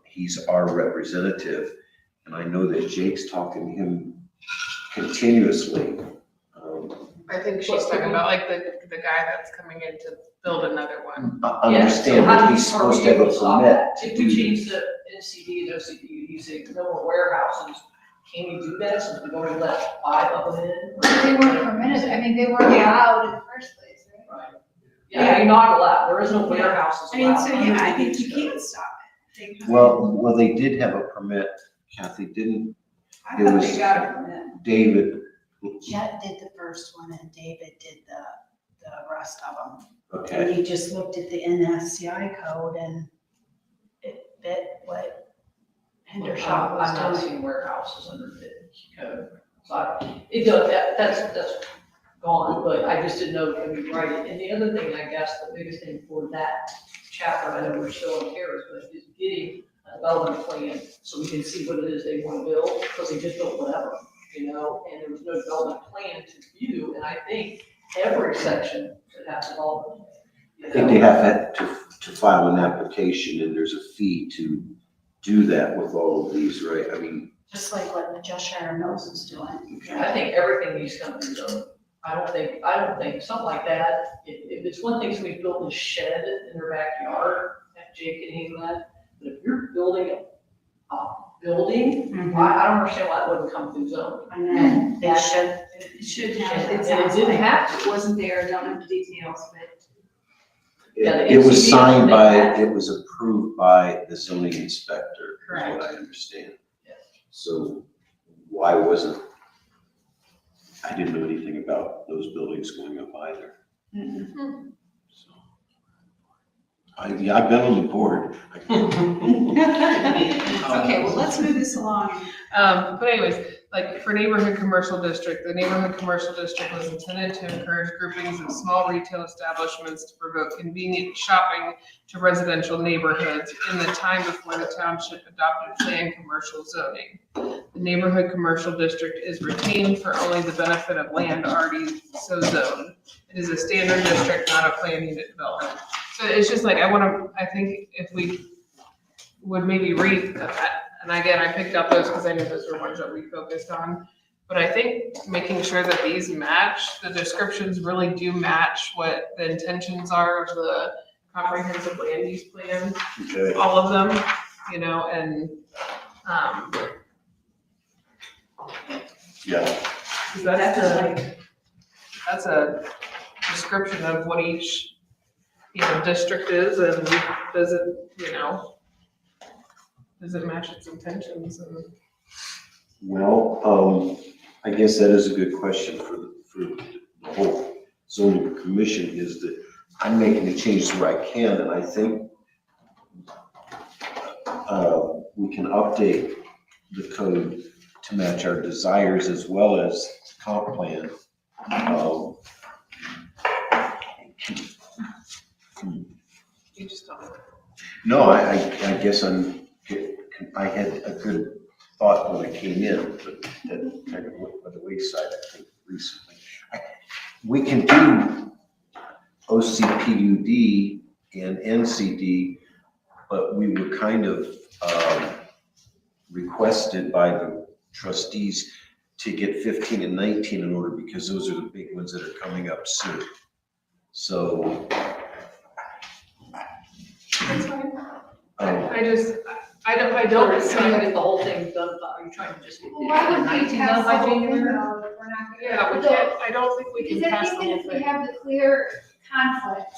He's our representative, and I know that Jake's talking to him continuously. I think she's talking about like the guy that's coming in to build another one. I understand that he's supposed to have a permit to If we do change the NCD and OCD, you say no more warehouses, can you do that since we've already let 5 of them in? They weren't permitted, I mean, they weren't allowed in the first place, right? Right. Yeah, you're not allowed, there is no warehouses I mean, allowed. so yeah, I think you can stop it. Well, they did have a permit, Kathy, didn't I it thought was- they got a permit. David? Jet did the first one and David did the rest of them. Okay, And he just looked at the NSCI code and it fit what Hendershot was I'm not doing. seeing warehouses under the code. So it does, that's gone, but I just didn't know if we write it. And the other thing, I guess, the biggest thing for that chapter, I know we're still in CARES, but is getting a development plan so we can see what it is they want to build, because they just built whatever, you know, and there was no development plan to view, and I think every section should have development. plan, you I think know? they have to file an application, and there's a fee to do that with all of these, right? I mean, Just like what Cheshire Mills is doing. I think everything needs to come through zoning. I don't think, something like that, if it's one thing, somebody's building a shed in their backyard, that Jake can handle that, but if you're building a building, I don't understand why it wouldn't come through zoning. I know, it should. It should have, And it it sounds didn't like have it wasn't there, don't know the details, but Yeah, the It was NCD signed will by, make that. it was approved by the zoning inspector, is Correct. what I understand. Yes. So why wasn't, I didn't know anything about those buildings going up either. So, yeah, I've been on the board. Okay, well, let's move this along. But anyways, like for neighborhood commercial district, the neighborhood commercial district was intended to encourage groupings of small retail establishments to promote convenient shopping to residential neighborhoods in the time before the township adopted planned commercial zoning. The neighborhood commercial district is retained for only the benefit of land already so zoned. It is a standard district, not a planned unit development. So it's just like, I think if we would maybe read that, and again, I picked up those because I knew those were ones that we focused on. But I think making sure that these match, the descriptions really do match what the intentions are of the comprehensive land use plan, Okay. all of them, you know, and, Yeah, 'cause that's a description of what each, you know, district is and does it, you know, does it match its intentions and. well, I guess that is a good question for the whole zoning commission, is that I'm making the changes where I can, and I think we can update the code to match our desires as well as the comp plan. You just don't. No, I guess I had a good thought when I came in, but that kind of went by the wayside, I think, recently. We can do OCPUD and NCD, but we were kind of requested by the trustees to get 15 and 19 in order, because those are the big ones that are coming up soon. So. That's fine. um, I don't Are you see trying to it. get the whole thing done, are you trying to just get Well, why would we 19 pass done the by whole thing January? though, if we're not gonna? Yeah, we can't, I don't think we can Because I pass the think that whole if we thing. have the clear conflict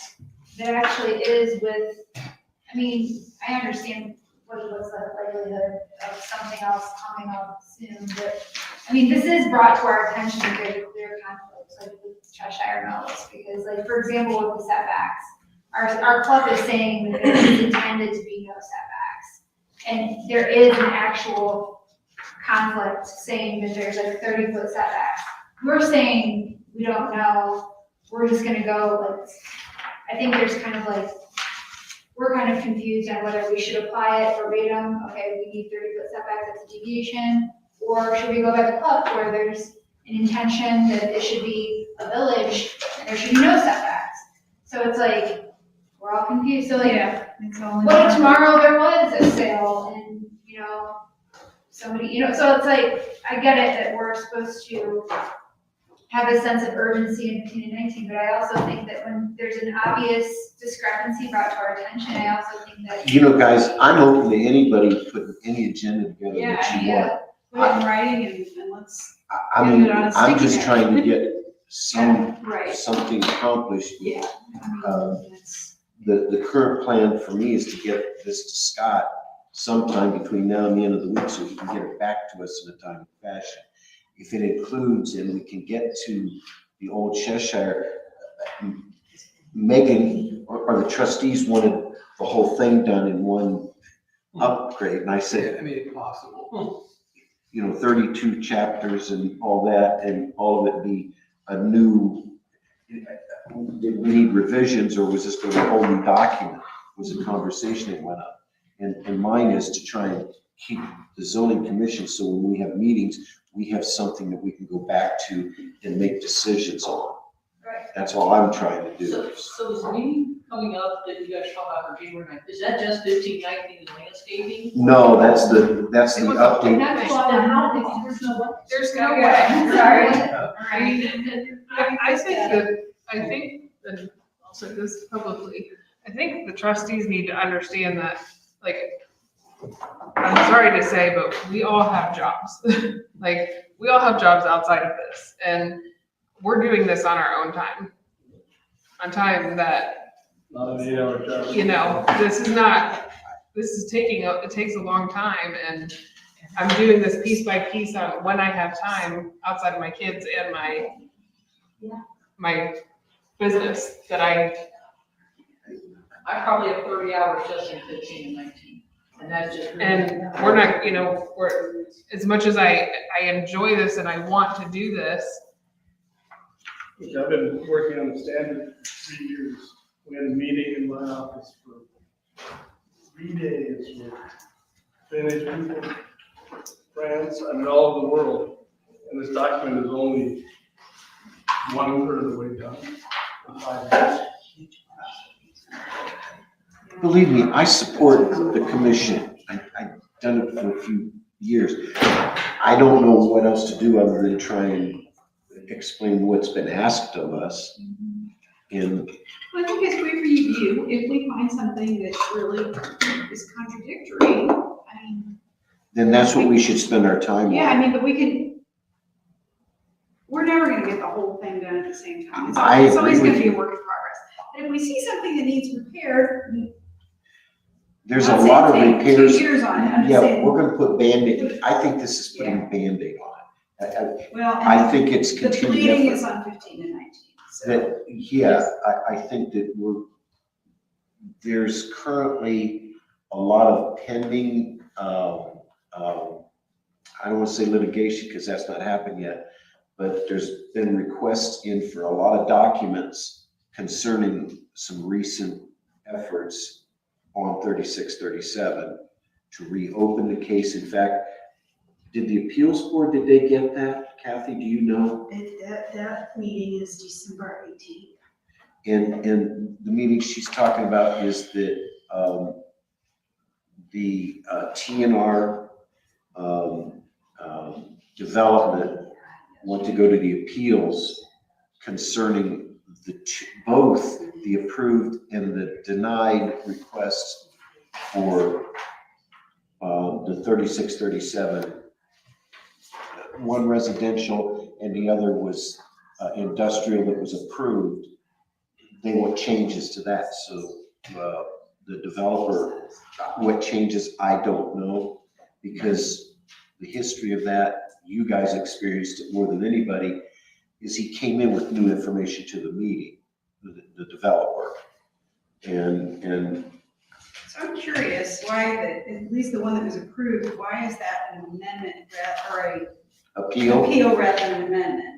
that actually is with, I mean, I understand what was the likelihood of something else coming up soon, but, I mean, this is brought to our attention that there's a clear conflict, like with Cheshire Mills, because like, for example, with the setbacks, our club is saying that there is intended to be no setbacks. And there is an actual conflict saying that there's like 30-foot setbacks. We're saying we don't know, we're just gonna go like, I think there's kind of like, we're kind of confused on whether we should apply it verbatim, okay, we need 30-foot setbacks, that's a deviation, or should we go by the club where there's an intention that it should be a village and there should be no setbacks. So it's like, we're all confused, so like, It's all in what if there. tomorrow there was a sale and, you know, somebody, you know, so it's like, I get it that we're supposed to have a sense of urgency in 15 and 19, but I also think that when there's an obvious discrepancy brought to our attention, I also think that. You know, guys, I'm open to anybody putting any agenda together Yeah, that you want. put it in writing and let's, I Get mean, it on a I'm sticky just note. trying to get right, something accomplished. yeah. It's- The current plan for me is to get this to Scott sometime between now and the end of the week, so he can get it back to us in a timely fashion. If it includes, and we can get to the old Cheshire, Megan, or the trustees wanted the whole thing done in one upgrade, and I said, I made it possible. 32 chapters and all that, and all of it be a new, did we need revisions, or was this going to be a whole new document? Was a conversation that went up. And mine is to try and keep the zoning commission, so when we have meetings, we have something that we can go back to and make decisions on. Right. That's all I'm trying to do. So is the meeting coming up that you guys talk about for January 9th, is that just 1519 and landscaping? No, that's the It was a- update. That's why I'm not, there's no what. There's no Okay, way. sorry. I mean, I think, and I'll say this publicly, I think the trustees need to understand that, like, I'm sorry to say, but we all have jobs. Like, we all have jobs outside of this, and we're doing this on our own time. On time that Not an 8-hour job. you know, this is it takes a long time, and I'm doing this piece by piece on when I have time outside of my kids and my business that I probably have 30 hours just in 15 and 19, and that's just. and we're not, you know, we're, as much as I enjoy this and I want to do this, I've been working on the standard for 3 years. We had a meeting in my office for 3 days with Finnish people, France, and all over the world. And this document is only 1/3 of the way done. in 5 years. Believe me, I support the commission. I've done it for a few years. I don't know what else to do other than try and explain what's been asked of us. And Well, I think it's great for you, if we find something that really is contradictory, I mean, then that's what we should spend our time yeah, I on. mean, but we're never gonna get the whole thing done at the same time. It's I always agree gonna with be a you. work in progress. And if we see something that needs repaired, There's I'm a not lot of saying take repairs. 2 years on it, I'm just Yeah, saying, we're gonna put Band-Aid, I think this is putting Band-Aid on it. well, I and think it's the continued bleeding effort. is on 15 and 19, so. That, yeah, I think that there's currently a lot of pending, I don't want to say litigation because that's not happened yet, but there's been requests in for a lot of documents concerning some recent efforts on 3637 to reopen the case. In fact, did the appeals board, did they get that? Kathy, do you know? That meeting is December 18th. And the meeting she's talking about is that the TNR development want to go to the appeals concerning both the approved and the denied requests for the 3637. One residential and the other was industrial that was approved. They want changes to that, so the developer, what changes, I don't know, because the history of that, you guys experienced it more than anybody, is he came in with new information to the meeting, the developer. And So I'm curious why at least the one that was approved, why is that an amendment or a appeal rather than an amendment?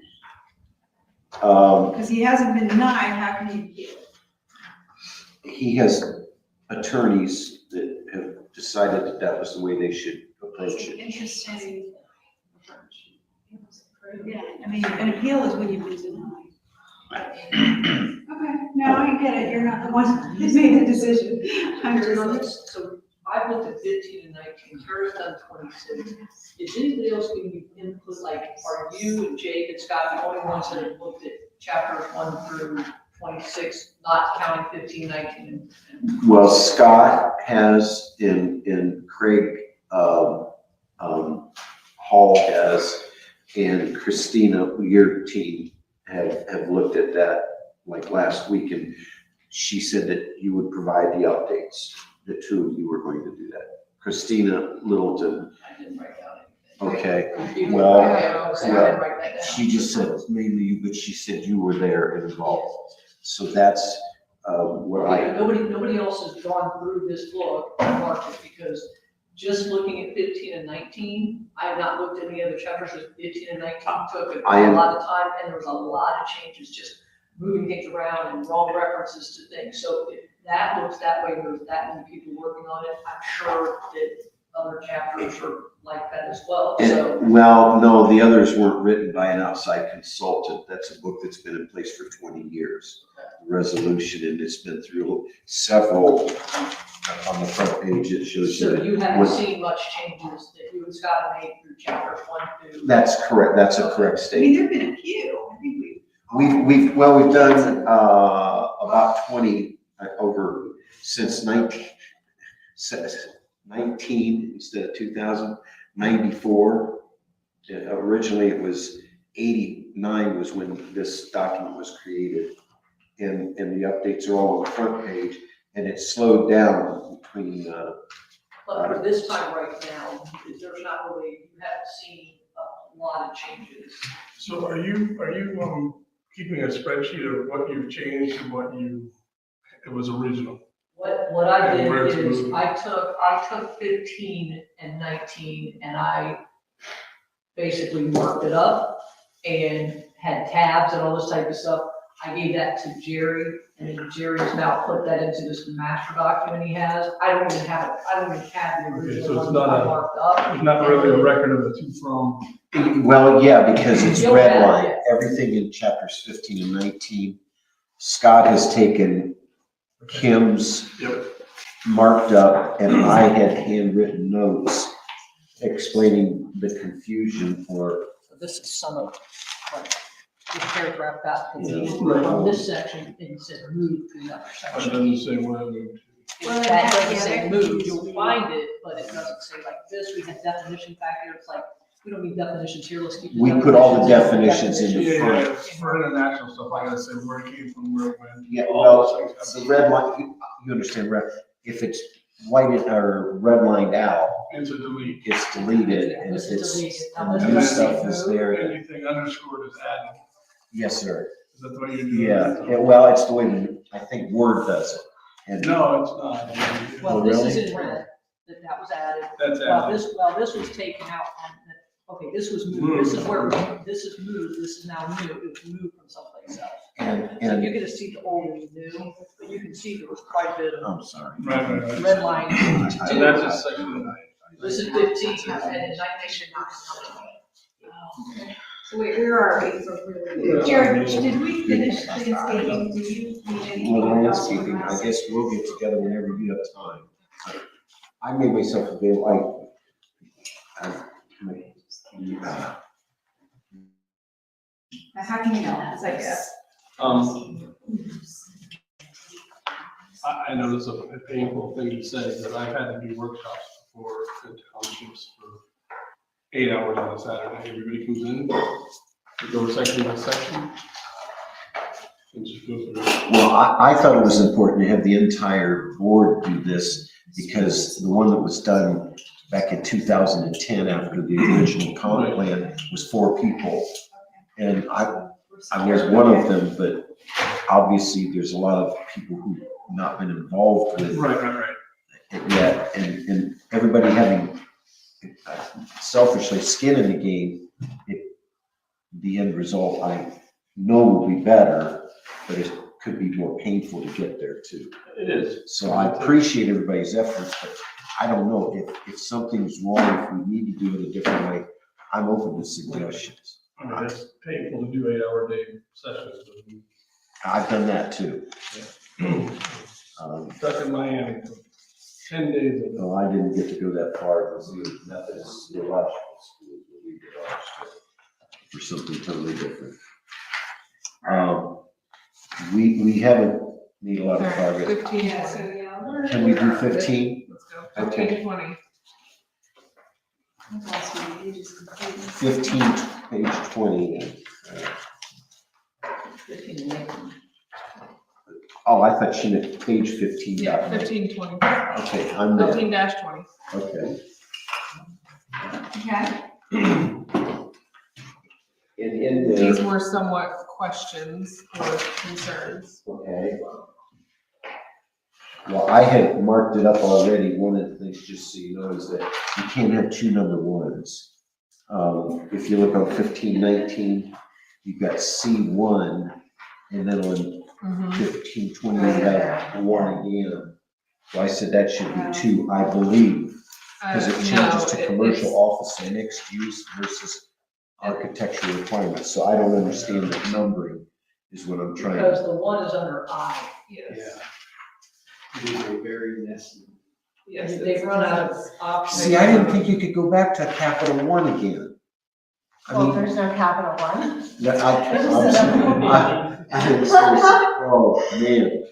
Because he hasn't been denied, how can he appeal it? he has attorneys that have decided that that was the way they should approach it. Interesting. Yeah, I mean, an appeal is when you've been denied. Okay, no, I get it, you're not the one that made the decision. I'm just, So I've looked at 15 and 19, Tara's done 26. Is anybody else giving you input, like, are you and Jake and Scott the only ones that have looked at chapters 1 through 26, not counting 15, 19? Well, Scott has, and Craig Hall has, and Christina, your team, have looked at that like last week, and she said that you would provide the updates. The two of you were going to do that. Christina Littleton, I didn't write down anything. okay, well, I didn't write that down. she just said mainly you, but she said you were there and involved. So that's what Nobody else has gone through this book and marked it, because just looking at 15 and 19, I have not looked at any other chapters. 15 and 19 took a lot of time, and there was a lot of changes, just moving things around and wrong references to things. So if that looks that way, there's that many people working on it, I'm sure that other chapters are like that as well, so. Well, no, the others weren't written by an outside consultant. That's a book that's been in place for 20 years. The resolution, and it's been through several, on the front page, it shows So that. you haven't seen much changes that you and Scott made through chapters 1 through. That's correct, that's a correct I mean, statement. there've been a few, I think We've done about 20 over since 19 instead of 2000, 94. Originally it was 89 was when this document was created. and the updates are all on the front page, and it's slowed down between, But for this time right now, there's not really, you haven't seen a lot of changes. So are you keeping a spreadsheet of what you've changed and it was original? What I And where it's did is, moving. I took 15 and 19 and I basically marked it up and had tabs and all this type of stuff. I gave that to Jerry, and then Jerry's now put that into this master document he has. I don't even have the Okay, so original it's one not I a- marked up. There's not really a record of the two from. well, yeah, because it's You'll have redlined, it. everything in chapters 15 and 19. Scott has taken Kim's Yep. marked up, and I had handwritten notes explaining the confusion for, So this is some of what the paragraph got Yeah. from this section, and said move to another It section. doesn't say where I moved to. Well, That doesn't yeah, say they're move, confused. you'll find it, but it doesn't say like this, we have definitions back here, it's like, we don't need definitions here, let's keep the we put all the definitions definitions in the Yeah, front. yeah, for international stuff, I gotta say where it came from, where it went. Yeah, All well, those things have the to- red line, you understand, if it's whited or redlined out, It's a delete. it's deleted, and if This is it's, deleted. and Now, the this new is stuff is move. there. Anything underscored is added. Yes, sir. Is that the way you do it? Yeah, well, it's the way, I think Word does it. And No, it's not. Well, Oh, this really? is in red, that was added. That's Well, added. this was taken out on, okay, this was moved, this is where, this is moved, this is now new, it was moved from someplace else. And, So and, you get to see the old and the new, but you can see there was quite a bit of I'm sorry. Right. red line. So that's a section. This is 15, and then 19. So wait, where are we? Jared, did we finish landscaping? Do you need anything Well, else from landscaping, I us? guess we'll get together whenever you have time. I made myself available, Now, how can you know? It's like a. I know it's a painful thing to say, but I've had to do workshops before in townships for 8 hours on a Saturday. Everybody comes in, we go section by section. And just go through it. well, I thought it was important to have the entire board do this because the one that was done back in 2010 after the original comp plan was 4 people. And I was one of them, but obviously there's a lot of people who've not been involved with Right. it yet. And everybody having selfishly skin in the game, the end result I know will be better, but it could be more painful to get there too. It is. So I appreciate everybody's efforts, but I don't know if something's wrong, if we need to do it a different way, I'm open to suggestions. I mean, it's painful to do 8-hour day sessions. I've done that too. Stuck in Miami for 10 days. of- No, I didn't get to go that far, it was the Methodist theological school where we did ours, but for something totally different. We haven't made a lot of progress. 15, Yeah, so, yeah. Can we do 15? let's go, Okay. 15, 20. I've lost my pages completely. 15, page 20. 15 and 19. Oh, I thought she meant page 15. Yeah, 15, 20. Okay, I'm there, 15-20. okay. Okay. And in These there, were somewhat questions or concerns. okay. Well, I had marked it up already. One of the things, just so you know, is that you can't have 2 number 1s. If you look on 1519, you've got C1, and then on Mhm. 1520, you have 1 again. So I said that should be 2, I believe, because it changes No, to commercial it's- office and mixed use versus architectural requirements. So I don't understand the numbering is what I'm trying. Because the one is under I. Yes. It is a very messy. Yes. They've run out of options. See, I didn't think you could go back to capital 1 again. I Well, mean, there's no capital one. that- oh, man.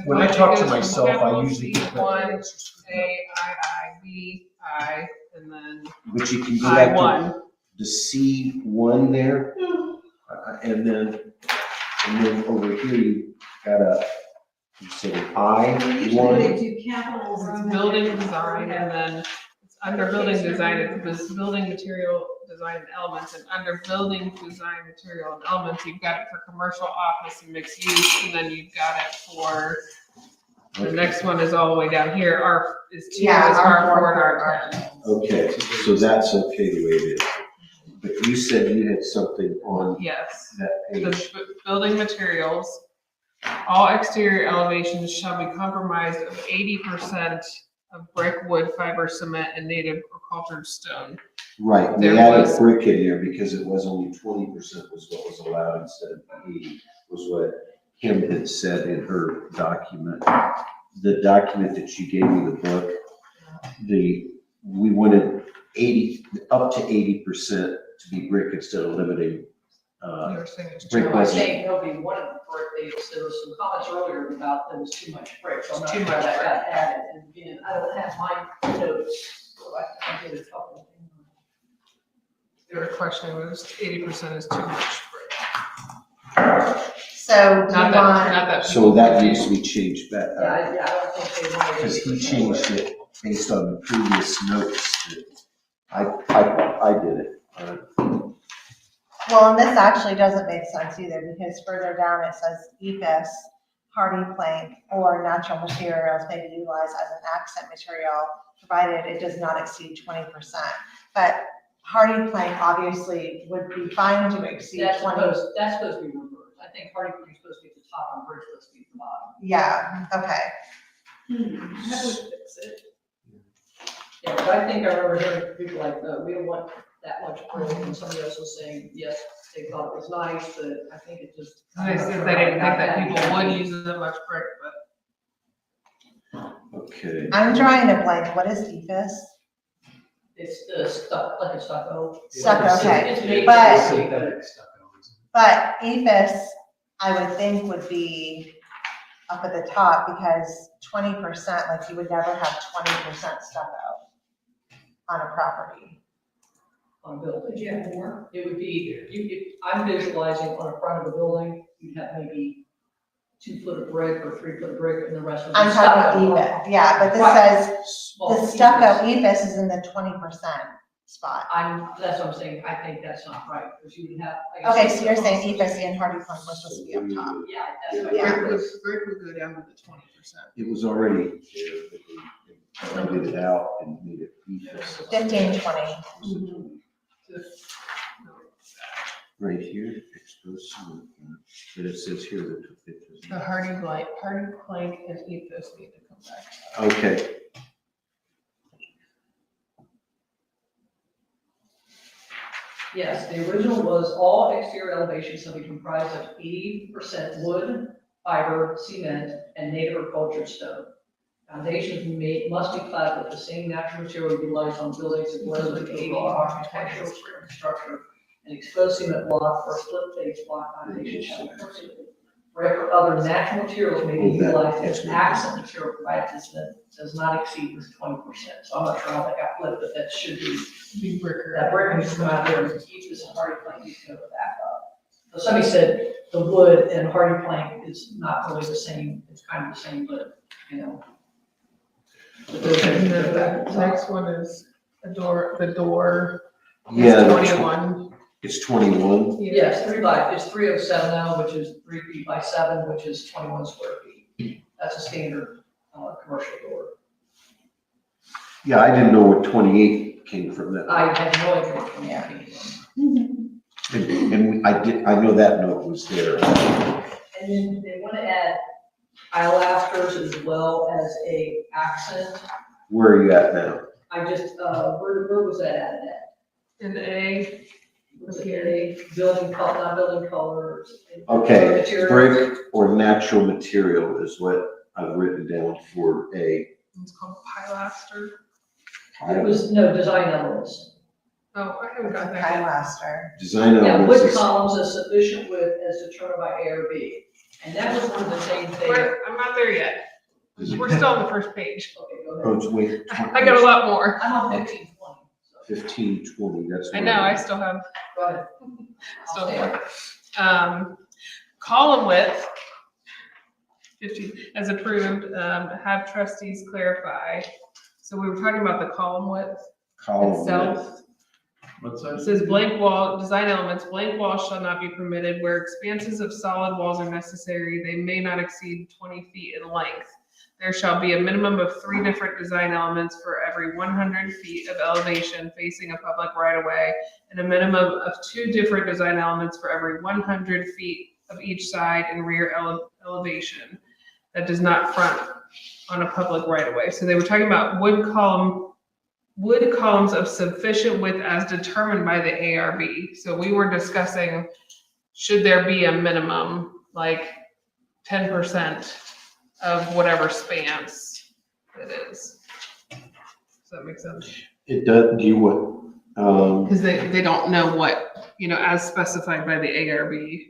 When I talk to myself, I usually get better One, answers. A, I, B, I, and then But you can go back to I1. the C1 there, and then And then over here, you got you said an I Usually one. they do capital Roman. Building design, and then it's under building design, it's this building material design and elements, and under building design material and elements, you've got it for commercial, office, and mixed use, and then you've got it for, the next one is all the way down here, R is two, is R4 and R10. Okay, so that's okay the way it is. But you said you had something on Yes, that the page. building materials, all exterior elevations shall be compromised of 80% of brick, wood, fiber, cement, and native or cultured stone. Right, we There added was- brick in there because it was only 20% was what was allowed instead of 80, was what Kim had said in her document. The document that she gave me, the book, we wanted 80, up to 80% to be brick instead of limiting. You were saying it's Brick too I was- much. think nobody wanted brick, there was some comments earlier about there was too much brick, so I'm not Too sure much that brick. got added. And again, I don't have my notes, so I did a couple. Their question was 80% is too much brick. So do you Not that, want, not that. So people that would needs be- to be changed back. Yeah, I don't think they wanted. Because he 80%. changed it based on the previous notes. I did it. well, and this actually doesn't make sense either, because further down it says EFS, hardy plank, or natural materials may be utilized as an accent material, provided it does not exceed 20%. But hardy plank obviously would be fine to exceed That's 20. that's supposed to be reversed. I think hardy plank is supposed to be at the top and brick supposed to be at the bottom. Yeah, okay. That would fix it. Yeah, but I think I remember hearing people like, no, we don't want that much brick, and somebody else was saying, yes, they thought it was nice, but I think it just. They said they didn't think that people would use that much brick, but Okay. I'm drawing a blank. What is EFS? It's the stuff, like a stucco. Stucco, okay. It's made. But- Synthetic stuff. But EFS, I would think would be up at the top, because 20%, like you would never have 20% stucco on a property. On a building. Yeah, more. It would be, I'm visualizing on the front of the building, you'd have maybe 2 foot of brick or 3 foot of brick, and the rest would be I'm talking stucco. about EFS, yeah, but this Right. says Small the pieces. stucco EFS is in the 20% spot. That's what I'm saying, I think that's not right, because you would have. I guess Okay, it's so you're saying also- EFS and hardy plank were supposed to be up top. Yeah, that's what Yeah. brick would go down to the 20%. It was already there, but they rounded it out and made it. 15, 20. Right here, exposed cement, but it says here that it The doesn't. hardy plank and ethos need to come back. Okay, Yes, the original was all exterior elevations shall be comprised of 80% wood, fiber, cement, and native or cultured stone. Foundations must be clad with the same natural material utilized on buildings as well as the overall architectural structure. An exposed cement block or split face block foundation shall be constructed. Brick or other natural materials may be Oh, that- utilized as that's what- accent material provided this does not exceed this 20%. So I'm not sure how that got flipped, but that should be. Be bricker. That brick needs to come out there and keep this hardy plank needs to go back up. So somebody said the wood and hardy plank is not really the same, it's kind of the same, but, you know. But those And are- then the next one is the door is yeah, 21. it's 21. Yes, it's 307 now, which is 3 feet by 7, which is 21 square feet. That's a standard, commercial door. Yeah, I didn't know where 28 came from that. I had no idea from that came from. And I know that note was there. And then they want to add pilasters as well as a accent. Where are you at now? I just, where was that added at? In A, Was it a building color, not building colors? Okay, Materials? brick or natural material is what I've written down for a. it's called pilaster. It was, no, design elements. Oh, I haven't got that yet. Pilaster. Design Yeah, elements wood is, columns of sufficient width as determined by A or B. And that was one of the same things. I'm not there yet. We're still on the first page. Okay, go oh, ahead. it's wait. I got a lot more. I'm on 1520. 1520, that's. I what know, I still have, Go ahead. still I'll stay. more. column width, 50, as approved, have trustees clarify. So we were talking about the column width Column itself. What's It that? says blank wall, design elements, blank walls shall not be permitted. Where expanses of solid walls are necessary, they may not exceed 20 feet in length. There shall be a minimum of 3 different design elements for every 100 feet of elevation facing a public right-of-way, and a minimum of 2 different design elements for every 100 feet of each side and rear elevation that does not front on a public right-of-way. So they were talking about wood columns of sufficient width as determined by the ARB. So we were discussing, should there be a minimum, like 10% of whatever spans it is? Does that make sense? It does, do you what, Because they don't know what, as specified by the ARB.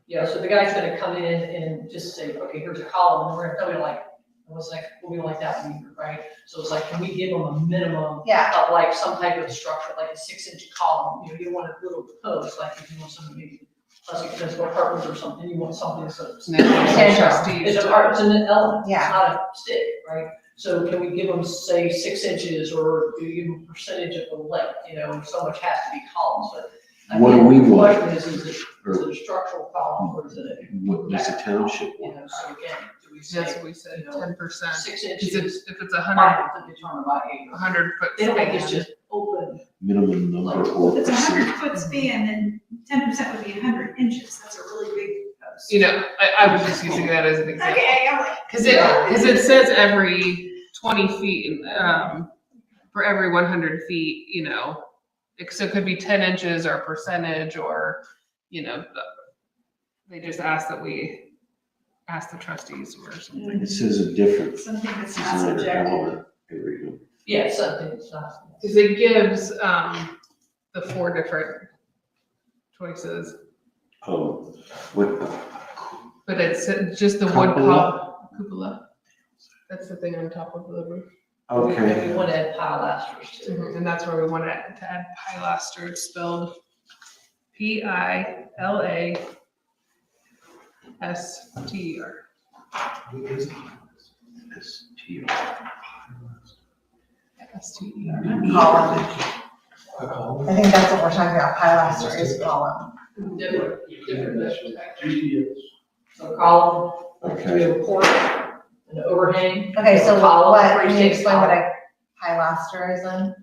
Yeah, so the guy's gonna come in and just say, okay, here's a column, and we're gonna tell you like, what's like, what we don't like that either, right? So it's like, can we give them a minimum Yeah, of like some type of structure, like a 6-inch column, you want a little post, like if you want something maybe less expensive apartments or something, you want something so it's. No, it's trustees. It's an element, it's Yeah. not a stick, right? So can we give them, say, 6 inches, or do you give them a percentage of the length, so much has to be columns, but. What do we again, want? The question is it a structural column, or is it a? what does the township want? So again, do we say, That's what we said, you know, 10%. 6 If inches, it's, if it's a 100, fine, to determine by acre. 100-foot They don't make this span. just open. Minimum number or If it's a percent? 100-foot span, then 10% would be 100 inches. That's a really big post. I was just using that as an example. Okay, I'm like, Because it says every 20 feet, for every 100 feet, so it could be 10 inches or percentage, or, they just ask that we ask the trustees or something. It says a different something that's not design or subjective. element. Here we go. Yeah, something that's not. Because it gives, the 4 different choices, Oh, what, but it's just the wood Cupola? cupola. That's the thing on top of the roof. okay. We want to add pilasters too. And that's where we want to add pilaster. It's spelled PILASTR. STER. column. A column? I think that's what we're talking about, pilaster is column. Different. GPS. So column, we Okay. have a port, an overhang. Okay, so column, what, can you freestanding explain what column. a pilaster is then?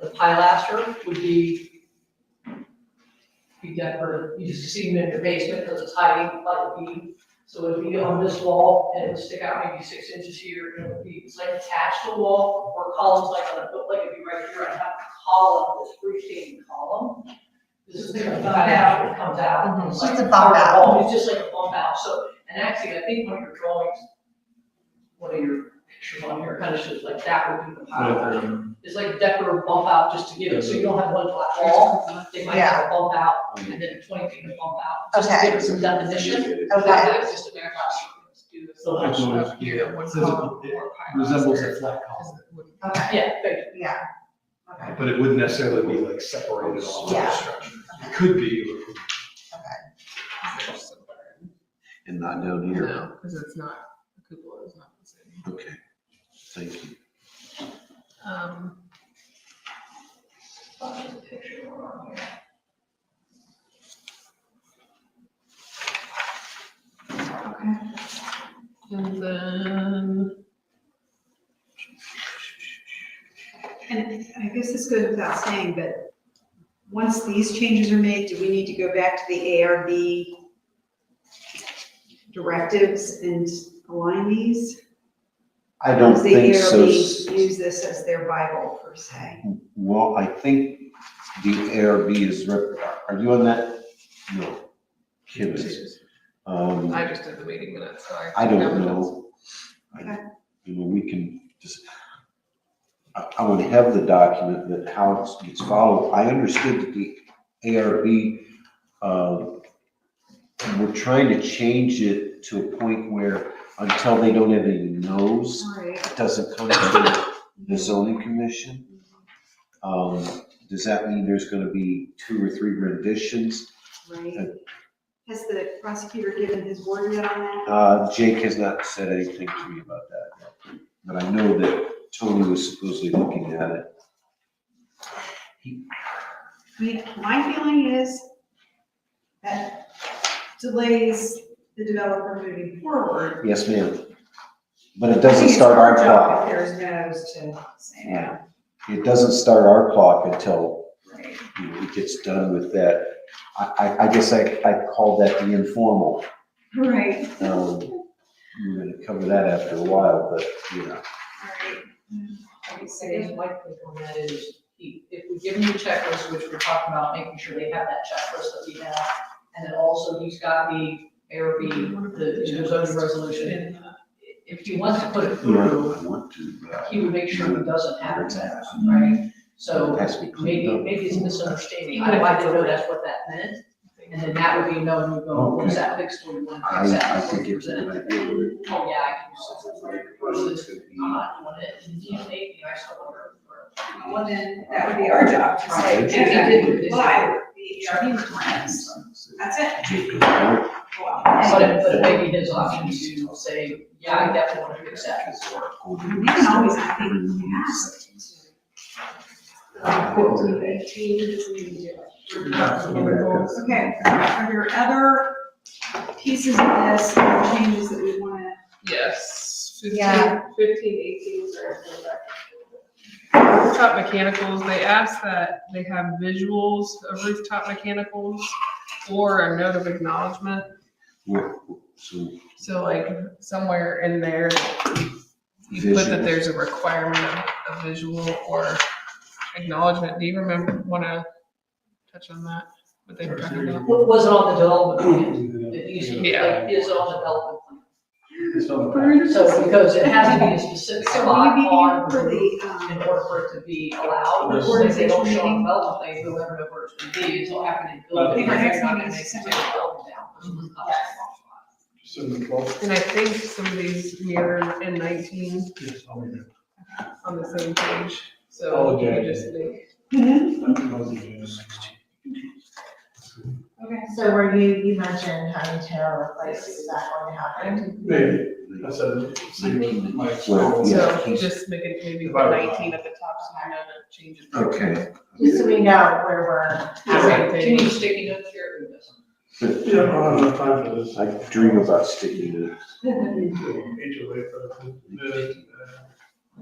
The pilaster would be decorative, you just see them in your basement because it's hiding like a beam. So it would be on this wall and it would stick out maybe 6 inches here, and it would be, it's like attached to the wall, or columns like on a, like it'd be right here, I'd have a column, this freestanding column. This is the kind of pilaster that comes out. It's like It's a bump out. wall, it's just like a bump out, so, and actually, I think one of your drawings, one of your pictures on here kind of shows like that would be the pilaster. It's like a decorative bump out just to give it, so you don't have one flat wall, they might have a bump out, and then 20 feet of bump out, just to Okay. give it some definition. Okay. That's just a pilaster. Do this So it's much going up here, wood Physical, column it or resembles pilaster. a flat column, Okay, Yeah, basically. yeah. Okay, but it wouldn't necessarily be like separated off the Yeah. structure. It could be, or it could And not down here. No, because it's not, the cupola is not the same. Okay, thank you. Find the picture on here. Okay. And then, And I guess this goes without saying, but once these changes are made, do we need to go back to the ARB directives and align these? I don't Does the think so. ARB use this as their Bible per se? Well, I think the ARB is, are you on that? No. Kim is. I just did the meeting minutes, so I don't haven't- know. Okay. We can just, I want to have the document that how it's followed. I understood that the ARB, we're trying to change it to a point where until they don't have any no's, All right. it doesn't come to the zoning commission. Does that mean there's gonna be 2 or 3 renditions? Right. Has the prosecutor given his word yet on that? Jake has not said anything to me about that yet, but I know that Tony was supposedly looking at it. I mean, my feeling is that delays the developer moving forward. Yes, ma'am. But it doesn't start our clock. If there's no's to say that. It doesn't start our clock until, Right. you know, it gets done with that. I guess I call that the informal. Right. We're gonna cover that after a while, but, you know. I guess my take on that is, if we give him the checklist, which we're talking about, making sure they have that checklist that we have, and then also he's got the ARB, the zoning resolution. If he wants to put it through, I want to, he would make sure he doesn't have that, right? So It has to be cleaned up. maybe it's a misunderstanding. I'd like to know that's what that meant. And then that would be no, and we go, was that fixed or one? I think it's a good idea. Oh, yeah, I can use it. Versus, I'm not doing it, and you maybe I still want to. Well, then that would be our job to say, Right. if he didn't comply with the ARB requirements, that's it. But it may be his option to say, yeah, I definitely want to fix that. We can always, I think, ask. Okay, are there other pieces of this, or changes that we want to? Yes, Yeah. 18, sorry. Rooftop mechanicals, they ask that they have visuals of rooftop mechanicals or a note of acknowledgement. So, So like somewhere in there, you put that there's a requirement of a visual or acknowledgement. Do you wanna touch on that? What they were talking about? Was it on the development plan? It needs to be, Yeah. like, is it on the development plan? It's on the back. So, because it has to be a specific So spot will you be on here for the roof the, in order for it to be allowed. Yes. If they don't show on the development plan, whoever knows where it's gonna be, until after they build it. I think our next they're not meeting gonna is make it December. take the building down, because of the cost. Just in the 12th. And I think some of these mirror N19 Yes, I'll be there. on the same page, so Oh, you okay. just make. I'll be there. okay, So were you mentioned having to replace, is that going to happen? Maybe, I said, see my. Well, yeah. So just make it maybe If I were- 19 at the top, so I know to change it. okay. Just so we know where we're at. Do you need sticky notes here? Yeah, I don't have enough time for this. I dream about sticking to HOA for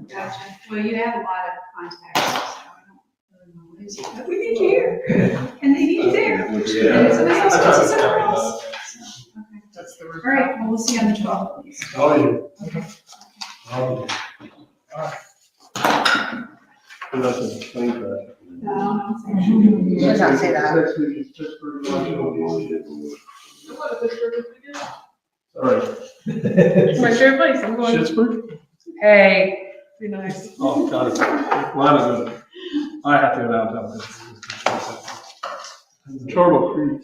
gotcha. Well, you have a lot of contacts, so I don't really know what is it, but we need you here, and they need you there. And it's somebody else wants to somewhere else. So, okay. That's the All roof. right, well, we'll see you on the 12th, please. Oh, yeah. Oh, yeah. And that's a plane crash. No, You should not say that. Next week is Pittsburgh, Washington. All right. It's my favorite place, I'm going. Pittsburgh? Hey, be nice. Oh, God, it's, mine is good. I have to go downtown. Turtle Creek.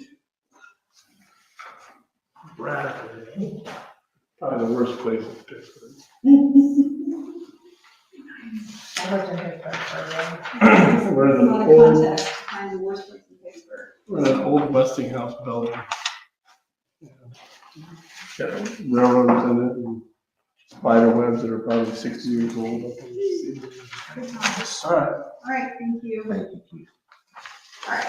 Radically. Probably the worst place in Pittsburgh. I lived in Pittsburgh for a year. We're a in lot an of old, contacts to find the worst place in Pittsburgh. we're in an old Westinghouse building. Got railroads in it and spider webs that are probably 60 years old. up on the ceiling. All right. All right, thank you. All right.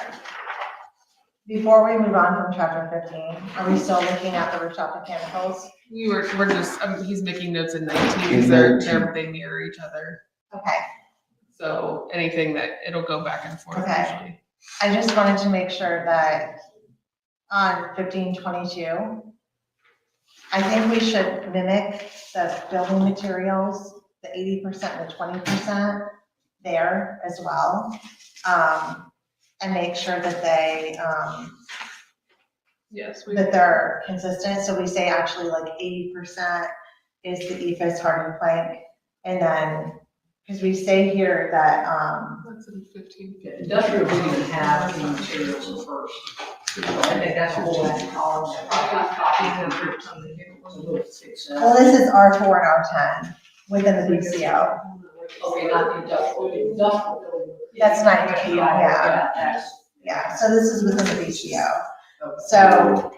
Before we move on from chapter 15, are we still looking at the rooftop mechanicals? We're just, he's making notes in 19, In because 19. they mirror each other. Okay, So anything that, it'll go back and forth Okay. usually. I just wanted to make sure that on 1522, I think we should mimic the building materials, the 80% and the 20% there as well. And make sure that Yes, that they're consistent, so we say actually like 80% is the EFS hardened plank, and then, because we say here that, That's in 15. Industrial didn't even have the materials first. So I think that's a whole other column. well, this is R4 and R10 within the BCO. Okay, not the industrial building. That's 19, yeah. That's. Yeah, so this is within the BCO. So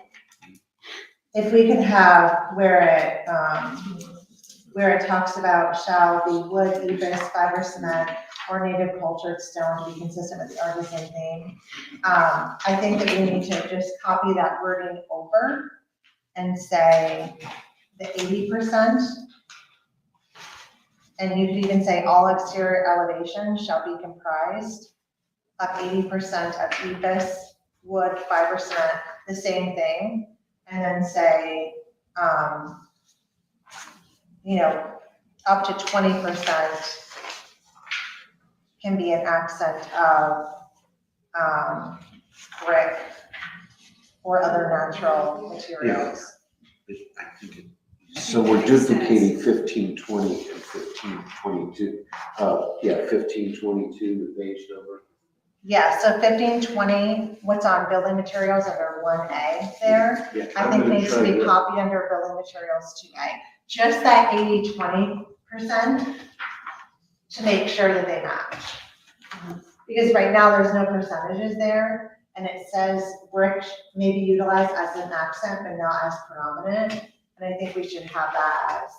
if we could have where it talks about shall be wood, EBIS, fiber cement, or native cultured stone to be consistent with the artisan theme. I think that we need to just copy that wording over and say the 80%. And you could even say all exterior elevations shall be comprised of 80% of EBIS, wood, fiber cement, the same thing. And then say, up to 20% can be an accent of brick or other natural materials. I think so we're duplicating 1520 and 1522. 1522, the page number. Yeah, so 1520, what's on building materials under 1A there, Yeah, I I'm think gonna needs to try be to- copied under building materials 2A. Just that 80-20% to make sure that they match. Because right now, there's no percentages there, and it says brick may be utilized as an accent, but not as predominant. And I think we should have that as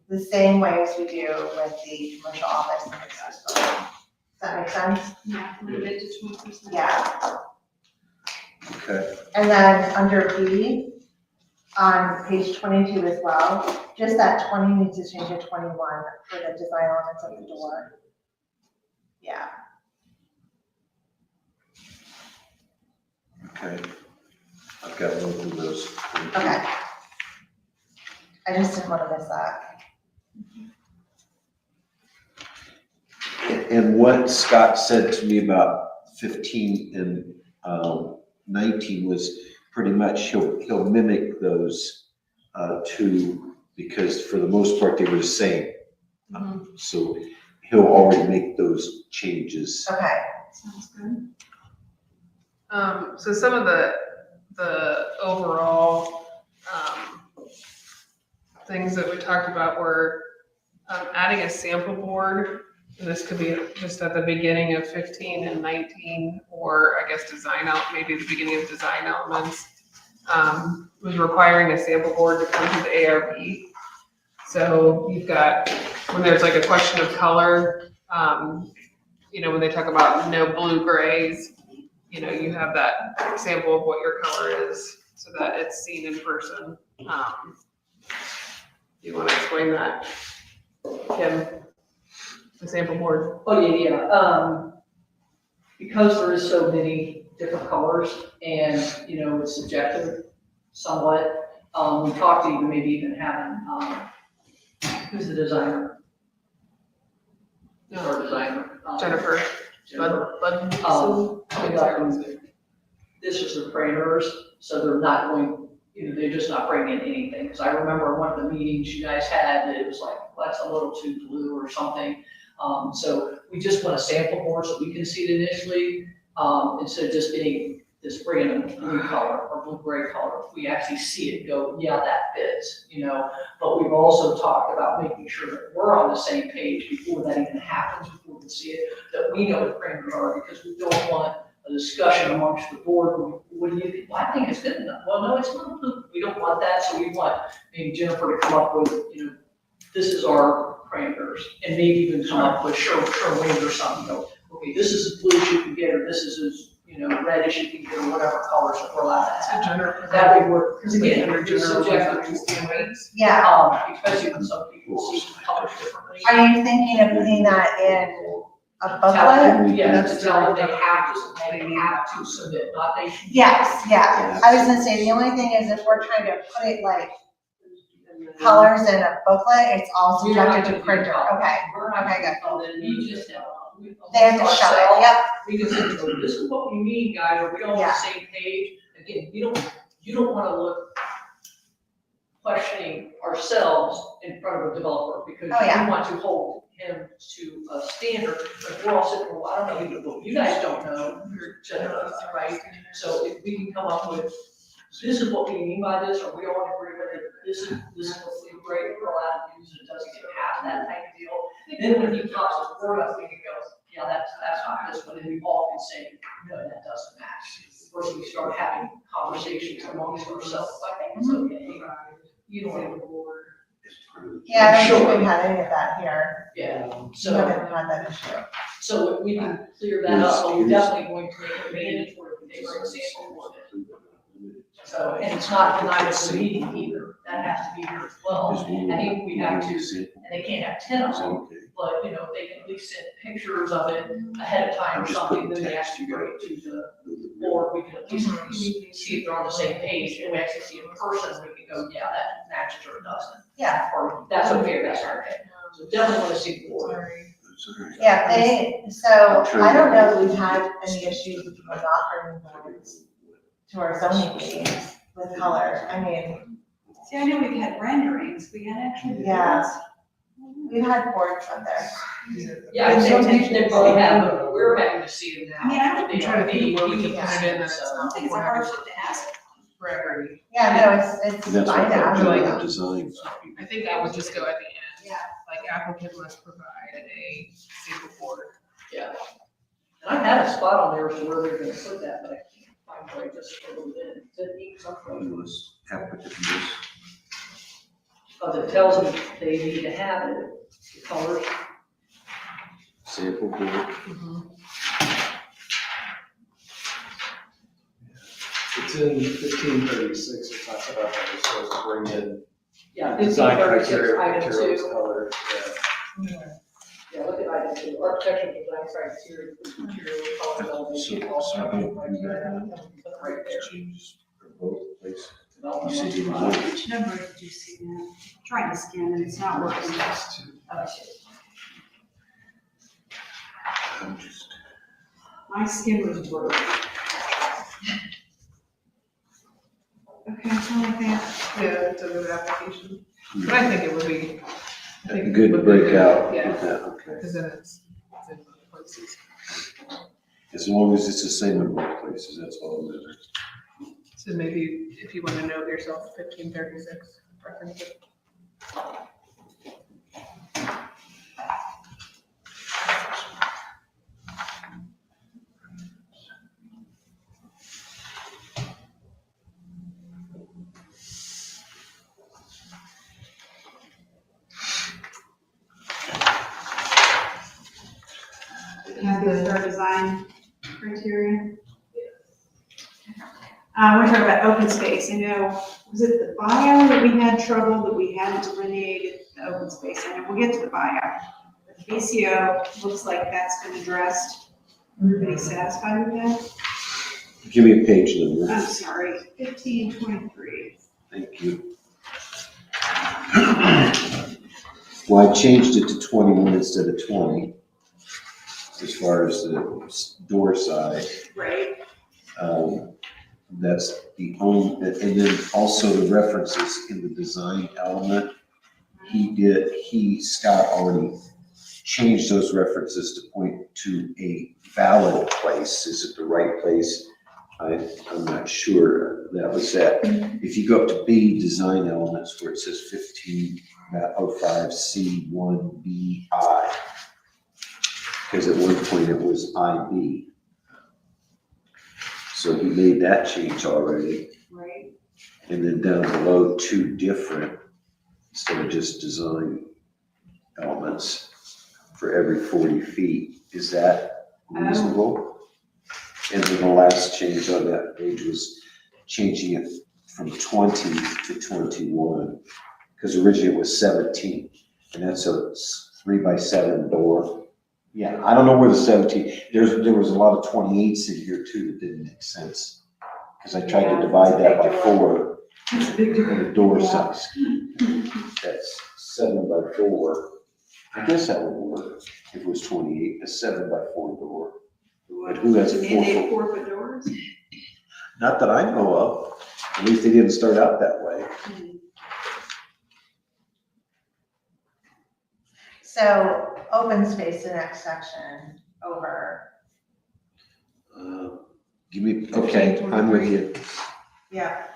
the same way as we do with the commercial office and accessory. Does that make sense? Yeah, limit it to 20%. Yeah. Okay, And then under B, on page 22 as well, just that 20 needs to change to 21 for the design elements of the door. Yeah. okay. I've got both of those. Okay. I just didn't want to miss that. And what Scott said to me about 15 and 19 was pretty much he'll mimic those two, because for the most part they were the same. So he'll already make those changes. Okay. Sounds good. So some of the overall, things that we talked about were, adding a sample board. And this could be just at the beginning of 15 and 19, or I guess maybe the beginning of design elements, was requiring a sample board to come to the ARB. So you've got, when there's like a question of color, when they talk about no blue grays, you have that sample of what your color is so that it's seen in person. You want to explain that, Kim? The sample board? Oh, yeah. Because there is so many different colors and, it's subjective somewhat, we talked to maybe even having, who's the designer? Our designer. Jennifer. Jennifer. Bud. This is the parameters, so they're not going, they're just not bringing in anything. Because I remember one of the meetings you guys had, that it was like, well, that's a little too blue or something. So we just want a sample board so we can see it initially, instead of just bringing a blue color or blue-gray color. We actually see it, go, yeah, that fits, But we've also talked about making sure that we're on the same page before that even happens, before we see it, that we know what the parameters are, because we don't want a discussion amongst the board. What do you think? Well, I think it's good enough. Well, no, it's not blue. We don't want that, so we want maybe Jennifer to come up with, this is our parameters, and maybe even come up with Sherwin or something, okay, this is as blue as you can get, or this is as, reddish you can get, or whatever colors that we're allowed to have. That would work, because again, it's subjective. Yeah. Especially when some people see colors differently. Are you thinking of putting that in a booklet? Yeah, to tell them they have to submit, not they. Yes, yeah. I was gonna say, the only thing is if we're trying to put it like colors in a booklet, it's all subjected to printer. Okay. Okay, good. Oh, then we just have. They have to show it, yep. We can say, oh, this is what we mean, guys, are we all on Yeah. the same page? Again, you don't wanna look questioning ourselves in front of a developer, because Oh, yeah. we want to hold him to a standard, but we're all sitting, well, I don't know, but you guys don't know, you're general, right? So if we can come up with, this is what we mean by this, or we all agree with it, this is what we great, we're allowed to use, it doesn't get past that type of deal. Then when he talks to the board, I think it goes, yeah, that's not this one, and we all can say, no, that doesn't match. Or we start having conversations amongst ourselves, I think it's okay. Yeah, I don't think Sure. we've had any of that here. Yeah, We so, haven't had that issue. so if we can clear that up, but we're definitely going to make it mandatory for neighboring sample board. So, and it's not denied at the meeting either, that has to be here as well. I think we have to, and they can't have 10 of them, but, you know, they can at least send pictures of it ahead of time or something, then they actually bring it to the board, we can at least see if they're on the same page, and we actually see it in person, we can go, yeah, that matches or it doesn't. Yeah. Or that's okay, that's okay. So definitely want to see the board. Yeah, so I don't know that we've had any issues with people not bringing boards to our zoning meetings with color. I mean, See, I know we've had renderings, we had actually. Yeah. we've had boards up there. Yeah, I think they probably have, but we're having to see them now. I mean, I don't They try to think where we can yeah, put it in that so- it's I don't think it's a hardship to ask. For every, Yeah, no, it's And that's fine what to ask like- them. design. I think that would just go at the end. Yeah. Like applicant must provide a sample board. Yeah. And I had a spot on there for where they're gonna put that, but I can't find where I just scribbled it in. Didn't need something, because it tells them they need to have it, the colors. Sample board. It's in 1536, it talks about how we're supposed to bring in Yeah, design 1536, criteria, item materials, 2. colors, Yeah, look at item 2, architectural design criteria, material, color, elevation, all So I that don't right do that. there. Right there. Changes for both places. Development You said you design. would. Which number did you see that? Trying to scan and it's not working. I'm just. My skin was blurry. Okay, so I think, Yeah, it's a good application. But I think it would be. I think it Good would be breakout. Yeah, Okay. because then it's in both places. As long as it's the same in both places, that's all that matters. So maybe if you want to note yourself 1536, reference it. happy with our design criteria. We're talking about open space. I know, was it the bio that we had trouble that we hadn't delineated the open space? I know we'll get to the bio. But the BCO looks like that's been addressed. Everybody satisfied with that? Give me a page number. I'm sorry, 1523. Thank you. Well, I changed it to 21 instead of 20, as far as the door size. Right. That's the only, and then also the references in the design element. Scott already changed those references to point to a valid place. Is it the right place? I'm not sure. That was that. If you go up to B, design elements, where it says 15.05 C1BI, because at one point it was IB. So he made that change already. Right. And then down below, 2 different, instead of just design elements for every 40 feet. Is that reasonable? And then the last change on that page was changing it from 20 to 21, because originally it was 17, and that's a 3x7 door. Yeah, I don't know where the 17, there was a lot of 28s in here too that didn't make sense, because I tried to divide that by 4, It's a big and the door size. That's 7x4. I guess that would work if it was 28, a 7x4 door. But who has a 4 Mandate foot? 4-foot doors? Not that I know of. At least they didn't start out that way. So open space, the next section over. Give me, okay, I'm with you. Yeah.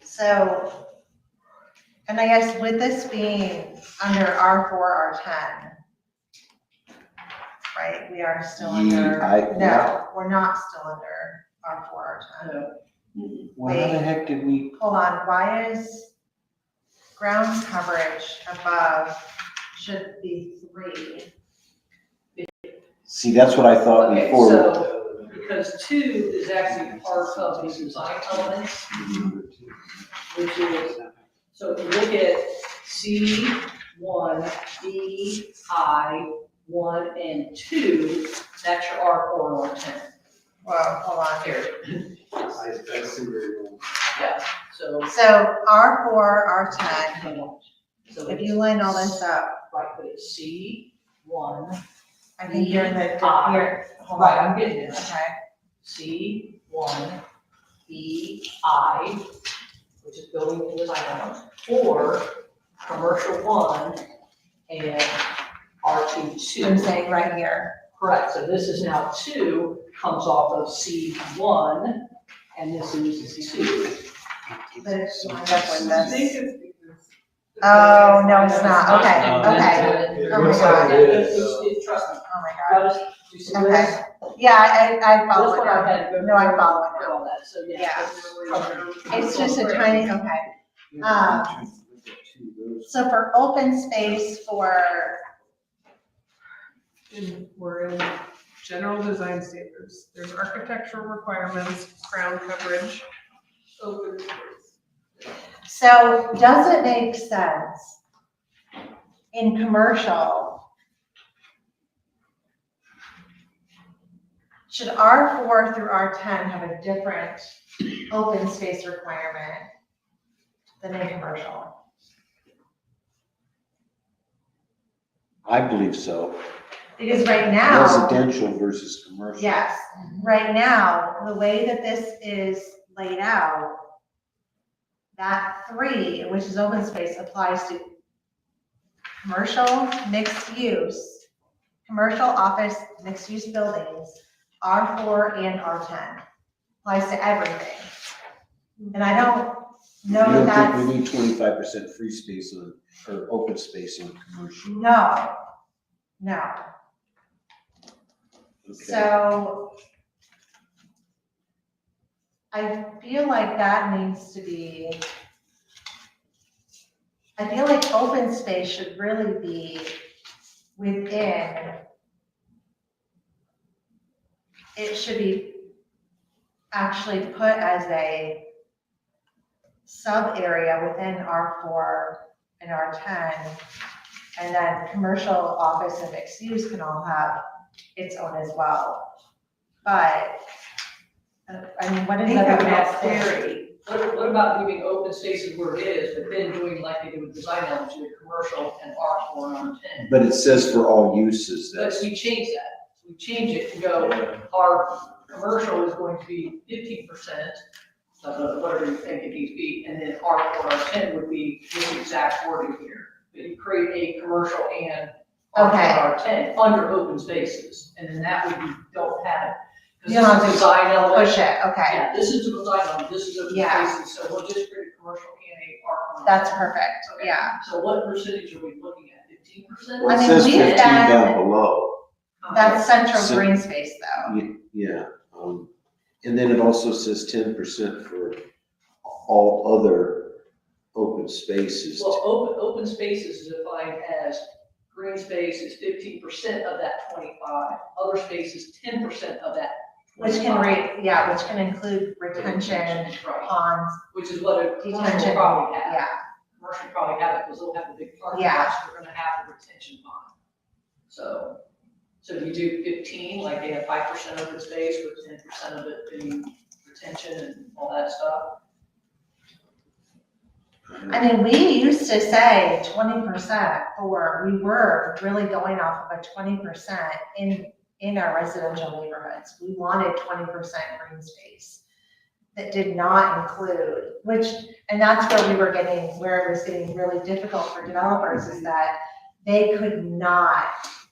So, and I guess with this being under R4, R10, right, we are still Yeah, under, yeah. no, we're not still under R4, R10. No. Well, how the heck did we, Hold on, why is ground coverage above should be 3? see, that's what I thought Okay, before. so, because 2 is actually part of the design elements, which is, so if you look at C1, D, I, 1, and 2, that's your R4 and R10. Well, hold on. Here, I see where you're going. yeah, so. So R4, R10, So if you line all this up, right, but it's C1, I think you're in the, I. you're, hold right, on. I'm getting it. Okay, C1, EI, which is building and design element, or commercial 1 and R2, I'm 2. saying right here. Correct, so this is now 2, comes off of C1, and this is 2. But it's lined up with I think this. it's because. Oh, no, it's not. Okay, No, okay. It Oh my looks God. like it is, though. Trust me, Oh my God. you see this? Okay. Yeah, I That's follow it what I now. had to go. No, I follow it through now. all that, so yeah. Yeah. It's just a tiny, okay. So for open space for, We're in general design standards. There's architectural requirements, ground coverage, open space. so does it make sense in commercial? Should R4 through R10 have a different open space requirement than in commercial? I believe so. Because right now. Residential versus commercial. Yes, right now, the way that this is laid out, that 3, which is open space, applies to commercial mixed use, commercial office mixed use buildings, R4 and R10. Applies to everything. And I don't know You don't that think we that's, need 25% free space on, or open space on commercial? no, no. Okay. So I feel like that needs to be, I feel like open space should really be within, it should be actually put as a sub area within R4 and R10. And then commercial office and mixed use can all have its own as well. But, I mean, what does everyone else think? What about leaving open spaces where it is, but then doing like they do with design elements, with commercial and R4 and R10? But it says for all uses, But that's, we change that, we change it to go, our commercial is going to be 15%, whatever you think it needs to be, and then R4, R10 would be this exact wording here. But you create a commercial and Okay. R4, R10 under open spaces, and then that way you don't have it. Because You don't have this to is design element. Push it, okay, Yeah, this is the design element, this is open Yeah. spaces, so we'll just create a commercial and a R4. that's perfect, Okay. yeah. So what percentage are we looking at, 15%? well, I it mean, says we've 15 done- down below. That's central So- green space though. Yeah, and then it also says 10% for all other open spaces. Well, open spaces is defined as green space is 15% of that 25, other space is 10% of that Which 25. can which can include retention, Right, ponds, which is what a commercial detention, probably have. yeah. Commercial probably have it because they'll have a big parking Yeah. lot, so they're gonna have a retention pond. So if you do 15, like they have 5% open space with 10% of it being retention and all that stuff. I mean, we used to say 20% we were really going off of a 20% in our residential neighborhoods. We wanted 20% green space. That did not include, and that's where where it was getting really difficult for developers is that they could not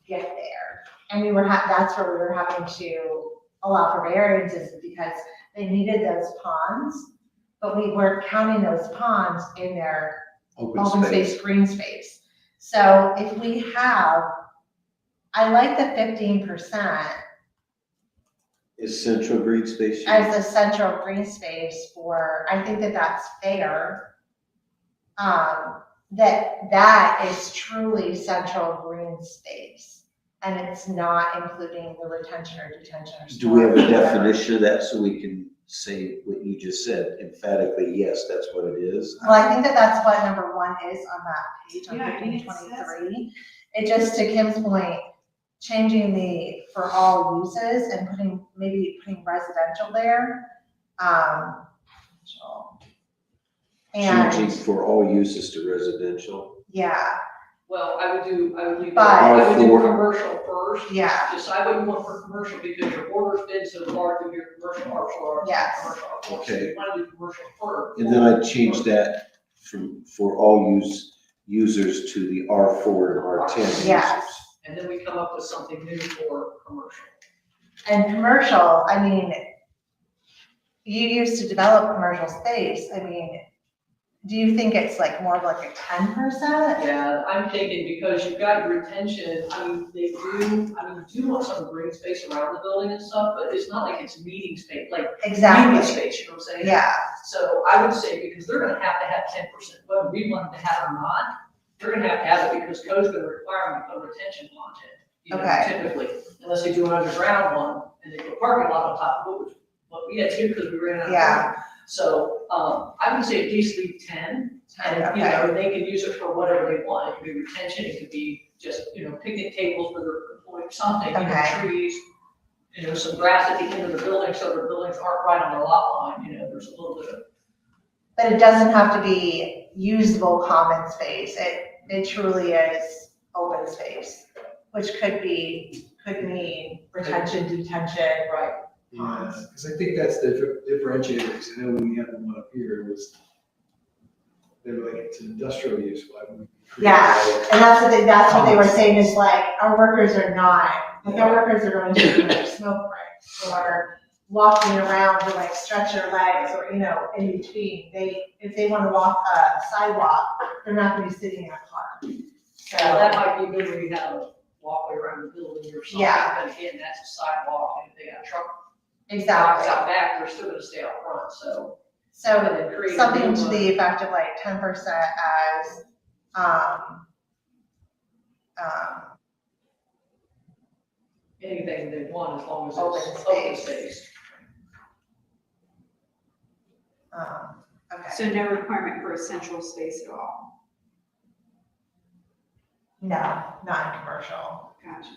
get there. And that's where we were having to allow for variances because they needed those ponds, but we weren't counting those ponds in their open space, green space. So if we have, I like the 15%, Is Central Green Space? as a central green space for, I think that that's fair. That is truly central green space, and it's not including the retention or detention or Do we have a storage, whatever. definition of that so we can say what you just said emphatically, yes, that's what it is? Well, I think that that's what number 1 is on that page on Yeah, I think it 1523. It just, to Kim's point, changing the for all uses and putting residential there. Changing And, for all uses to residential. yeah, Well, I would leave, But- I would do R4. commercial first. yeah, Just, I wouldn't want for commercial because your border's been so far through your commercial or Yes. commercial. So Okay. you want to do commercial first. And then I'd change that from, for all users to the R4 and R10 users. Yes. And then we come up with something new for commercial. and commercial, I mean, you used to develop commercial space, I mean, do you think it's like more of like a 10%? Yeah, I'm thinking because you've got your retention, you do want some green space around the building and stuff, but it's not like it's meeting space, like meeting Exactly, space, you know what I'm saying? yeah, So I would say, because they're gonna have to have 10%, whether we want them to have it or not, they're gonna have it because code's gonna require them to put retention content. You know, Okay. typically, unless they do an underground one, and they put a parking lot on top of it, which, what we had to, because we ran out of Yeah. room. So, I would say at least leave 10, and, you okay, know, they can use it for whatever they want, it could be retention, it could be just, you know, picnic tables for their employees, something, you know, Okay. trees, you know, some grass at the end of the building, so the buildings aren't right on their lot line, you know, there's a little bit of. but it doesn't have to be usable common space, it truly is open space, which could mean retention, detention. Right. Yeah, because I think that's the differentiator, because I know when we had the one up here, it was, they were like, it's an industrial use, why would we? create Yeah, all- and that's what they were saying, is like, our workers are not, like, our workers are going to like smoke breaks, or walking around to like stretch their legs, or, you know, in between, if they wanna walk a sidewalk, they're not gonna be sitting in a car. So, That might be good when you have a walkway around the building or something, Yeah. but again, that's a sidewalk, and if they got truck parks exactly, out back, they're still gonna stay out front, so. so, and then create a something new to one. the effect of like 10% as, Anything they want, as long as Open it's open space. space. okay, So no requirement for a central space at all. no, not in commercial. Gotcha.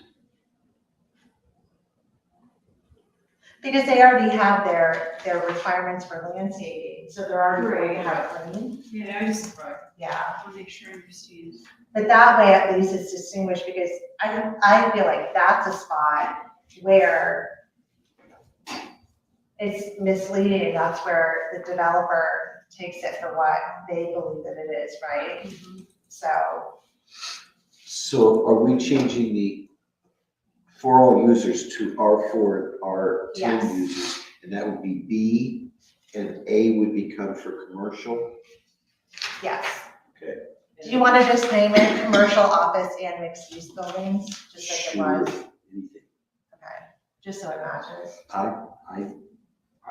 Because they already have their requirements for landscaping, so they're already going to have green, Yeah, I just yeah. want to make sure I understand. But that way at least it's distinguished, because I feel like that's a spot where it's misleading, that's where the developer takes it for what they believe that it is, right? So, So are we changing the for all users to R4 and R10 Yes. users? And that would be B, and A would become for commercial? yes. Okay. Do you want to just name it commercial, office, and mixed-use buildings, just like it Sure. was? Anything. Okay, just so it matches.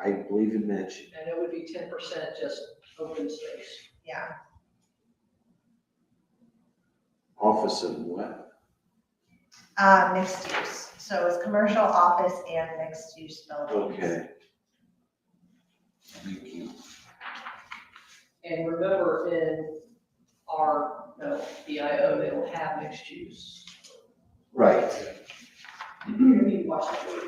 I believe in matching. And it would be 10% just open space. Yeah, Office and what? mixed use, so it's commercial, office, and mixed-use buildings. Okay. Thank you. And remember, in our, BIO, they don't have mixed use. Right. You need to watch that.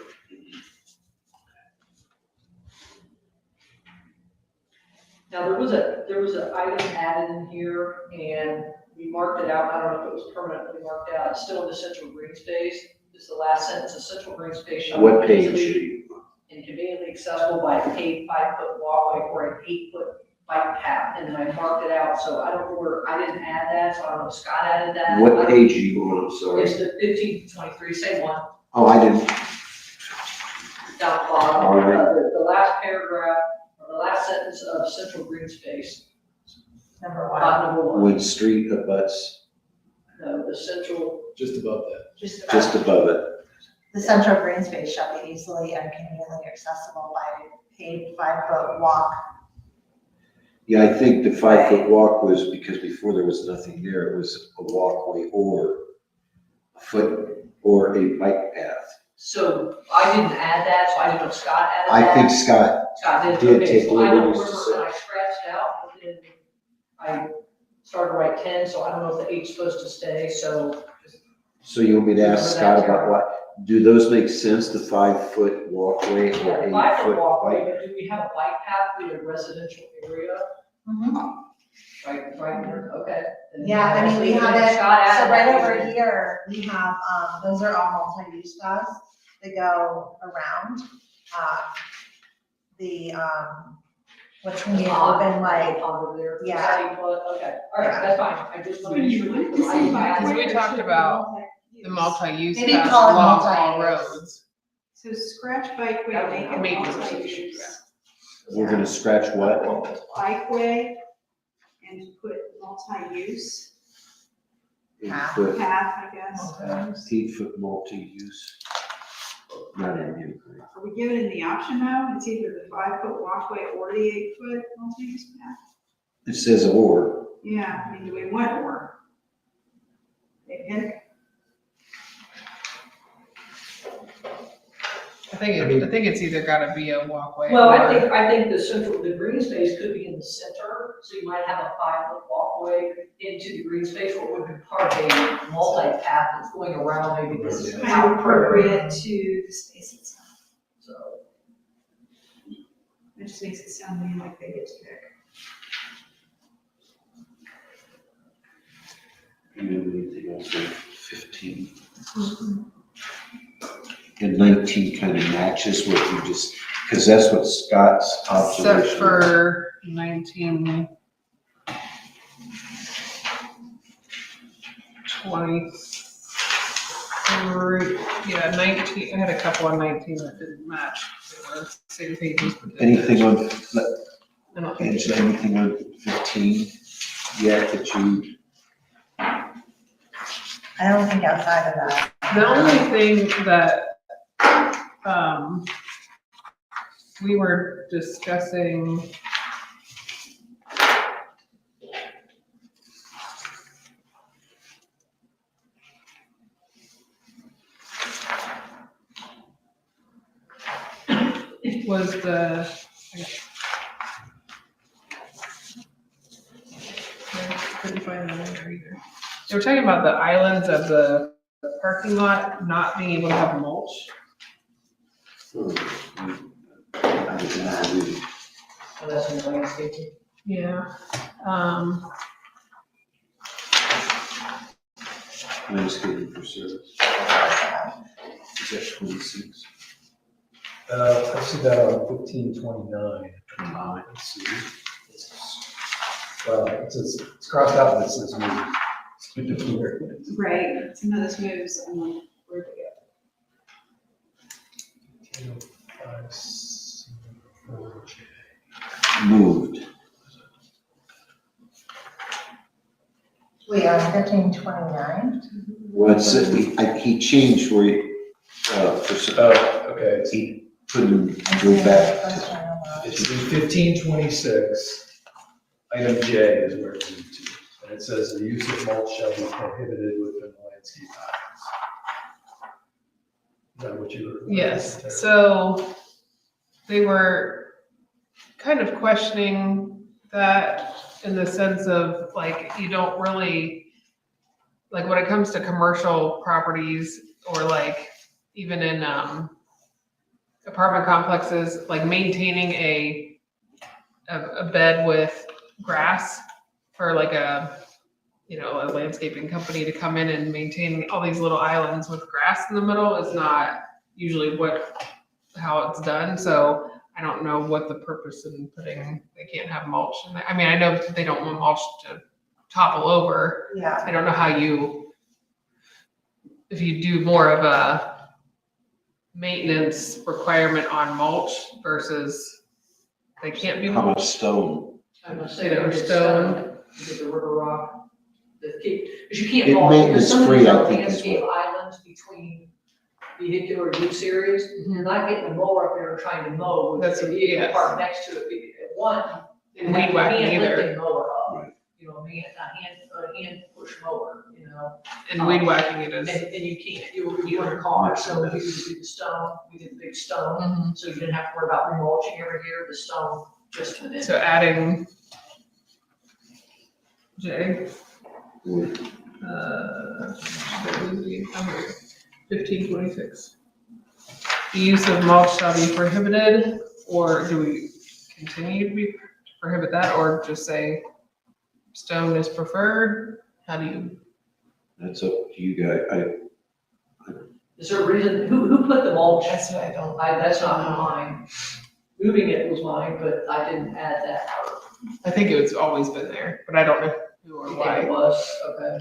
Now, there was an item added in here, and we marked it out, I don't know if it was permanently marked out, it's still in the central green space. It's the last sentence, the central green space shall be What page? easily and conveniently accessible by a paved 5-foot walkway or an 8-foot bike path, and then I marked it out, so I don't know where, I didn't add that, so I don't know if Scott added that. What page are you on, I'm sorry? It's the 15 to 23, same one, Oh, I didn't, down the bottom. All right. The last paragraph, or the last sentence of central green space, Number one, number one. when street abuts No, the central, Just above that. just just about, above it. The central green space shall be easily and conveniently accessible by paved 5-foot walk. Yeah, I think the 5-foot walk was because before there was nothing there, it was a walkway or a foot or a bike path. So I didn't add that, so I didn't know if Scott added that. I think Scott, Scott did okay, take so I don't liberties to remember, and I scratched it out, but then I started to write 10, so I don't know if the 8's supposed to stay, so. so you want me to ask Scott about what, do those make sense, the 5-foot walkway or Yeah, a 5-foot 8-foot walkway, bike? but do we have a bike path through a residential area? Right, there, okay. Then Yeah, I mean, we have it, Scott added so right that. over here, we have, those are all multi-use paths that go around, the, what's when you open like, Over there. Yeah. 8 foot, okay, all right, that's fine, I just want to make sure. that the bike path- Because we talked about the multi-use They didn't paths call it along all multi-use. roads. So scratch bikeway, make it Maintenance multi-use. issues, We're gonna scratch what? Bikeway and put multi-use Path. 8-foot, path, I guess. Okay. 8-foot multi-use. Not in here, right? Are we giving it the option now? It's either the 5-foot walkway or the 8-foot multi-use path? It says or. Yeah, I mean, do we want or? They pick. I think it's either gotta be a walkway. Well, or- I think the green space could be in the center, so you might have a 5-foot walkway into the green space, or it would be part of a multi-path that's going around maybe this is Kind of appropriate to the space itself. So, It just makes it sound to me like they get to pick. Anything else like 15? And 19 kind of matches what you just, because that's what Scott's observation. Except for 19. 23, yeah, 19, I had a couple on 19 that didn't match. They were same pages, but didn't Anything on, I don't think Angela, anything on 15 yet that you, I don't think outside of that. The only thing that, we were discussing. Was the. I couldn't find the number either. They were talking about the islands of the parking lot not being able to have mulch. I was not reading. so that's in the landscaping. Yeah. Landscaping for service. Is that 26? I see that on 1529. 29. Let's see. Well, it's crossed out, but it says move. It's good to clear. Right, some of those moves, I'm like, where'd they go? Moved. We are 1529. What's it, he changed where he, Okay, he couldn't go back to. it's in 1526, item J is where it moved to. And it says the use of mulch shall be prohibited within landscape islands. Is that what you were? Yes, so they were kind of questioning that in the sense of like, you don't really, like when it comes to commercial properties or like even in apartment complexes, like maintaining a bed with grass for like a landscaping company to come in and maintain all these little islands with grass in the middle is not usually how it's done. So I don't know what the purpose in putting, they can't have mulch. And I mean, I know they don't want mulch to topple over. Yeah. I don't know how if you do more of a maintenance requirement on mulch versus they can't be How much mulched. stone? I'm gonna say You know, that it's stone. stone, you get the river rock, because you can't It mulch, because some of maintenance-free, these I are think, is landscape islands between vehicular use areas. You're not getting a mower up there trying to mow with That's- the vehicle yes. parked next to it. One, you And have weed a whacking hand either. lifting mower up. Right. You know, a hand push mower, you know? And weed whacking it And is. you can't, you were in a car, so we used to do the stone, we did the big stone, so you didn't have to worry about remulching every year, the stone just went in. So adding J. 1526. The use of mulch shall be prohibited, or do we continue to prohibit that, or just say stone is preferred? How do you? That's up to you guys. Is there a reason, who put the mulch? That's what I don't. That's not mine. Moving it was mine, but I didn't add that. I think it's always been there, but I don't know who or I think why. it was, okay.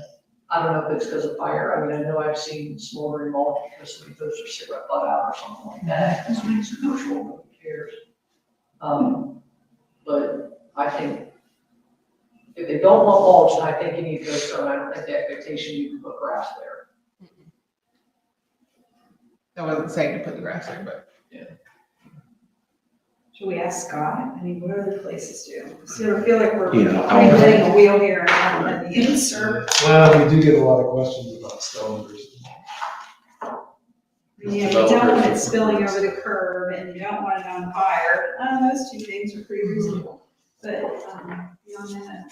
I don't know if it's because of fire. I mean, I know I've seen smoldering mulch because somebody throws their cigarette butt out or something like that. That's when it's negotiable, nobody cares. But I think if they don't want mulch, then I think you need to go stone. I don't think the expectation you can put grass there. I wasn't saying to put the grass there, but Should we ask Scott? I mean, what other places do? So I feel like we're Yeah, reinventing a wheel here and I don't know the answer. Well, we do get a lot of questions about stone versus. Yeah, you don't want it spilling over the curb and you don't want it on fire. Those two things are pretty reasonable. But, beyond that.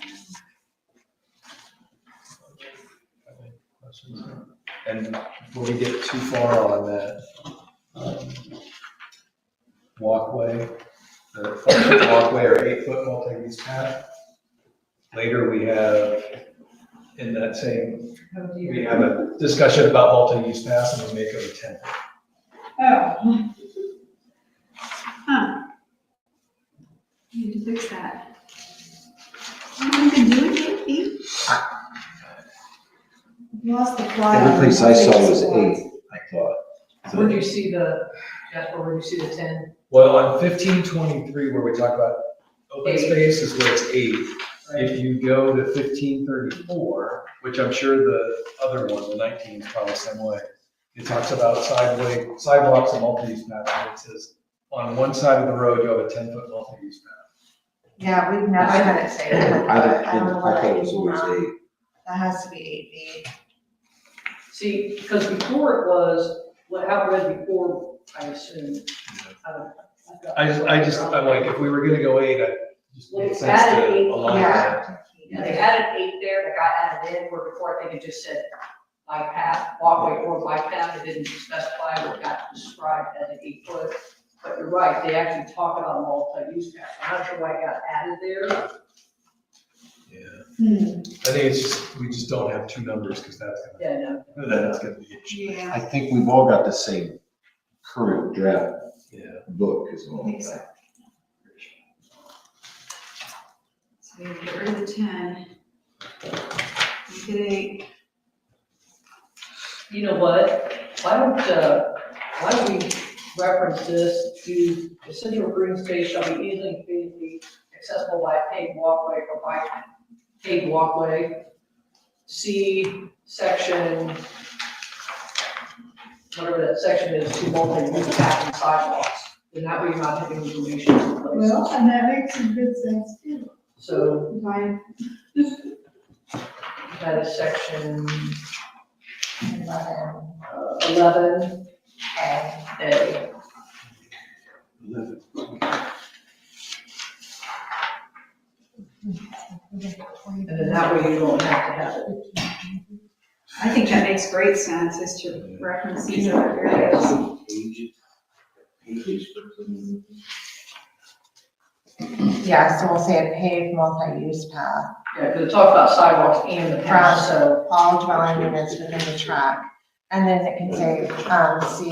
And before we get too far on that, walkway, the 4-foot walkway or 8-foot multi-use path. Later, we have, in that same, we have a discussion about multi-use paths and we make it a 10. Oh. Huh. Need to fix that. What have you been doing lately? You lost the fly. Every place I saw was 8, I thought. Where'd you see Jasper, where'd you see the 10? Well, on 1523, where we talk about open 8. space is where it's 8. If you go to 1534, which I'm sure the other one, the 19 is probably the same way, it talks about sidewalks and multi-use paths, and it says, on one side of the road, you have a 10-foot multi-use path. Yeah, we've never had it say that. I don't know what thought it that was means. always 8. That has to be 8 feet. See, because before it was, how it read before, I assume. I'm like, if we were gonna go 8, I just Well, made it's sense added to 8, align yeah. that. Yeah, they added 8 there, that got added in, where before I think it just said bike path, walkway or bike path, it didn't specify what got described as an 8-foot. But you're right, they actually talk about a multi-use path, I'm not sure why it got added there. Yeah. I think it's just, we just don't have 2 numbers, because that's Yeah, no. gonna be an issue. Yeah, I think we've all got the same current draft Yeah. book as I well. think so. So we get rid of the 10. Make it 8. You know what, why don't we reference this to the central green space shall be easily and feasibly accessible by a paved walkway or by paved walkway. See section, whatever that section is, to multi-use paths and sidewalks. Then that way you're not having information in place. Well, and that makes some good sense too. So Fine. that is section 11. 11 Okay. A. And then that way you don't have to have it. I think that makes great sense, is to reference these other areas. Yeah, so we'll say a paved multi-use path. Yeah, because it talks about sidewalks and the From path, so. all dwelling units within the tract. And then it can say, see,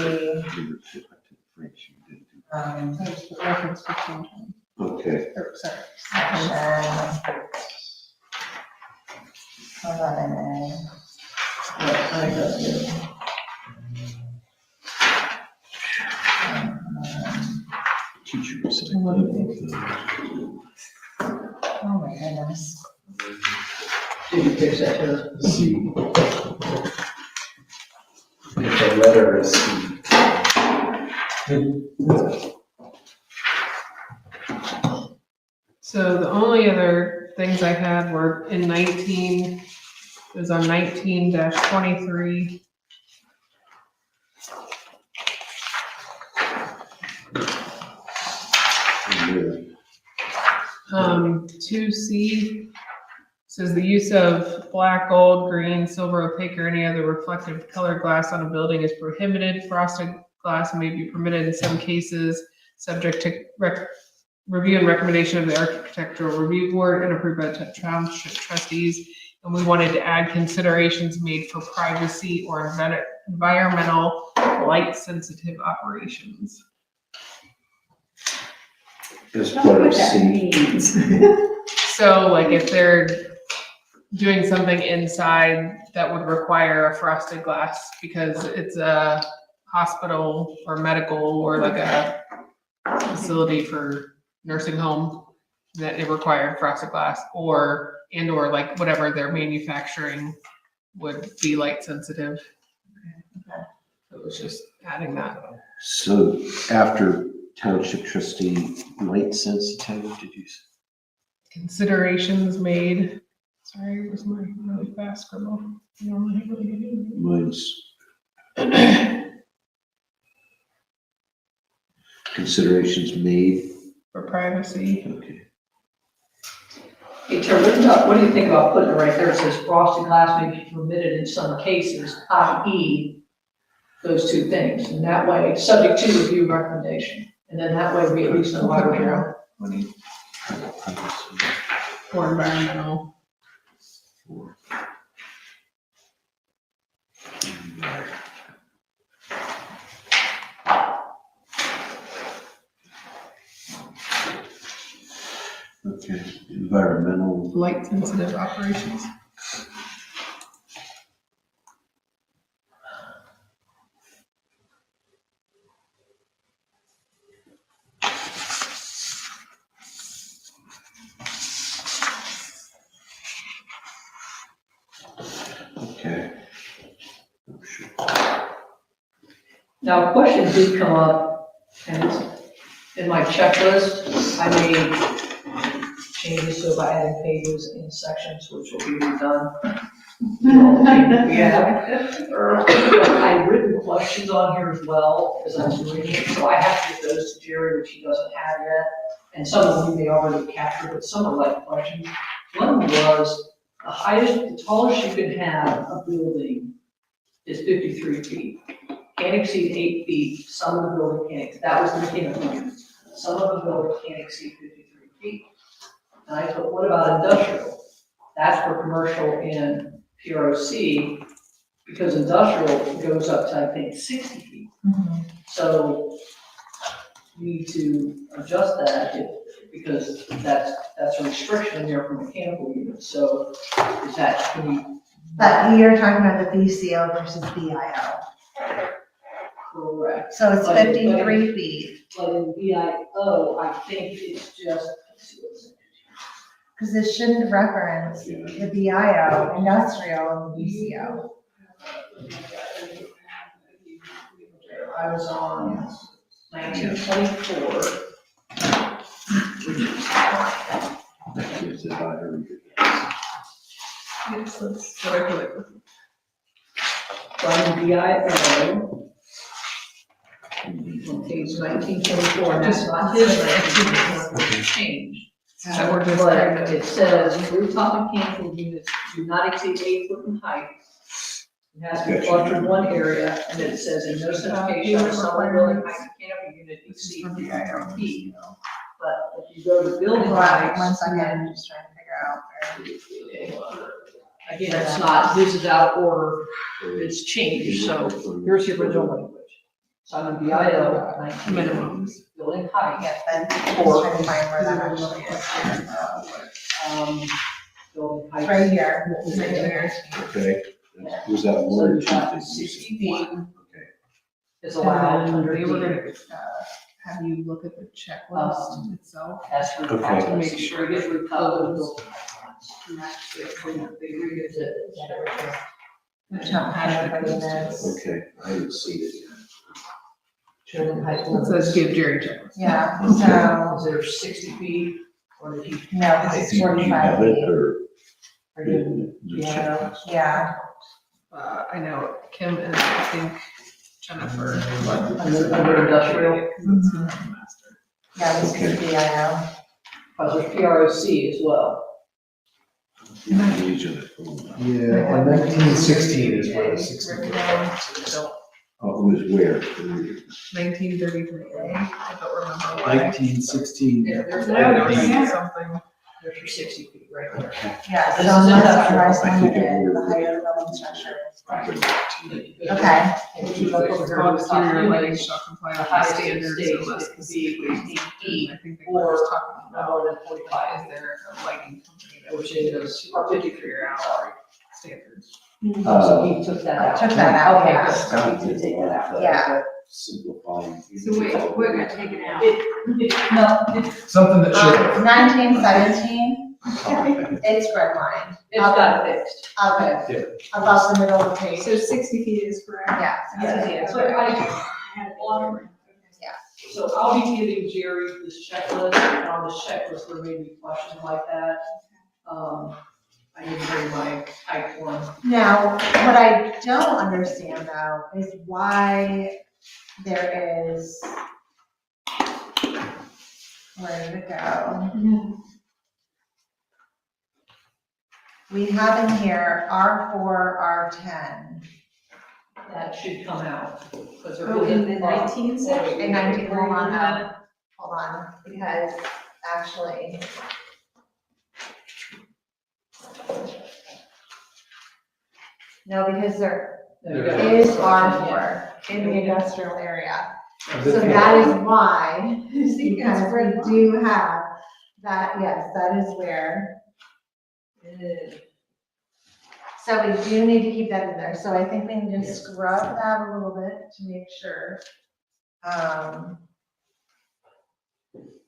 reference 15. Okay. Sorry, section 11A. Yeah, I think that's good. Teacher was Oh my goodness. Did you fix that too? C. If the letter is C. So the only other things I had were in 19, it was on 19-23. Yeah. 2C says the use of black, gold, green, silver, opaque, or any other reflective colored glass on a building is prohibited. Frosted glass may be permitted in some cases, subject to review and recommendation of the architectural review board and approved by the township trustees. And we wanted to add considerations made for privacy or environmental light sensitive operations. As part of C. So like if they're doing something inside that would require a frosted glass because it's a hospital or medical or like a facility for nursing home, that it required frosted glass or like whatever they're manufacturing would be light sensitive. It was just adding that. So after township trustee, light sensitive, did you say? Considerations made. Sorry, it was my really fast scribble. I normally have really good. Mine's considerations made. For privacy. Okay. Hey, Terry, what do you think about putting it right there? It says frosted glass may be permitted in some cases, i.e. those two things. And that way, subject to review recommendation. And then that way we at least know why we're here. Or environmental. Okay, environmental. Light sensitive operations. Okay. Oh, sure. Now, a question did come up, and it's in my checklist, I made changes to it by adding pages and sections, which will be redone. I've written questions on here as well, as I was reading it, so I have to get those to Jerry, which he doesn't have yet. And some of them they already captured, but some are like questions. One was, the tallest you can have a building is 53 feet. Can't exceed 8 feet, some of the building can't, that was the mechanical unit. Some of the building can't exceed 53 feet. And I thought, what about industrial? That's for commercial in PROC, because industrial goes up to, I think, 60 feet. So we need to adjust that because that's a restriction there for mechanical units. So is that, can we? But you're talking about the BCO versus BIO. Correct. So it's But- 53 feet, But in BIO, I think it's just, let's see what's in it. because it shouldn't reference the BIO, industrial, and the BCO. I was on 1924. Is it by her? Yes, that's what I feel like. From BIO. On page 1924, and that's not his change. That we're just But it says rooftop mechanical units do not exceed 8 foot in height. It has to be clustered in one area, and then it says in no such case shall a solid building height mechanical unit exceed 50 feet. But if you go to building heights. One second, I'm just trying to figure out where. Again, it's not, this is out of order, it's changed, so here's the original language. So I'm in BIO, 19 Minimums. building height. Yeah, then I'm just trying to find where that actually is. Building height. Right here, right here. Okay, was that So one or you've two got things? 60 feet Okay. is allowed And under they were the, gonna, have you look at the checklist itself. that's for the Okay. to Make sure get it rooftop of the goes. building. And actually, they revisit it. Which not had everybody knows. Okay, I didn't see it yet. Chairman height It limits. says give Jerry checklist. Yeah, so, Is there 60 feet or did he? no, this is 45 feet. Or did he- Yeah, I know Kim and I think Jennifer. Under industrial, yeah, this could be, I know. because there's PROC as well. Yeah, on 1916 is where the 60. Oh, it was where? 1933, I don't remember why. 1916. Yeah, there's I know, there's I see something. there's your 60 feet right there. Yeah, This so is unless industrial. otherwise I think it limited, the would- height of the building structure. Okay. Okay, If you look over It's here, called it's not exterior lighting units, shall comply the with the highest it standards states unless it can be specifically 18 stated. feet I think they were just talking no about, more than 45. is there a lighting company that Which would is, or 53 hour hours. standards? So he took that out. Took that out, Okay, yeah. good. Scott He did did take that out. Yeah. Simplifying. So wait, we're gonna take it out. No, Something that should, 1917, it's red line. it's got fixed. Okay, about the middle of the page. So 60 feet is correct? Yeah. Yeah, so Okay. I, had it all right. so I'll be giving Jerry this checklist, and on this checklist, there may be questions like that. I didn't bring my type one. Now, what I don't understand though is why there is, where did it go? We have in here R4, R10, That should come out. Because there Oh, in isn't- the 19 section? and 19, hold on, because actually. No, because there There you go. is R4 in the industrial area. So This- that is why, See, that's because red we line. do have that, yes, that is where. So we do need to keep that in there, so I think we need to scrub that a little bit to make sure.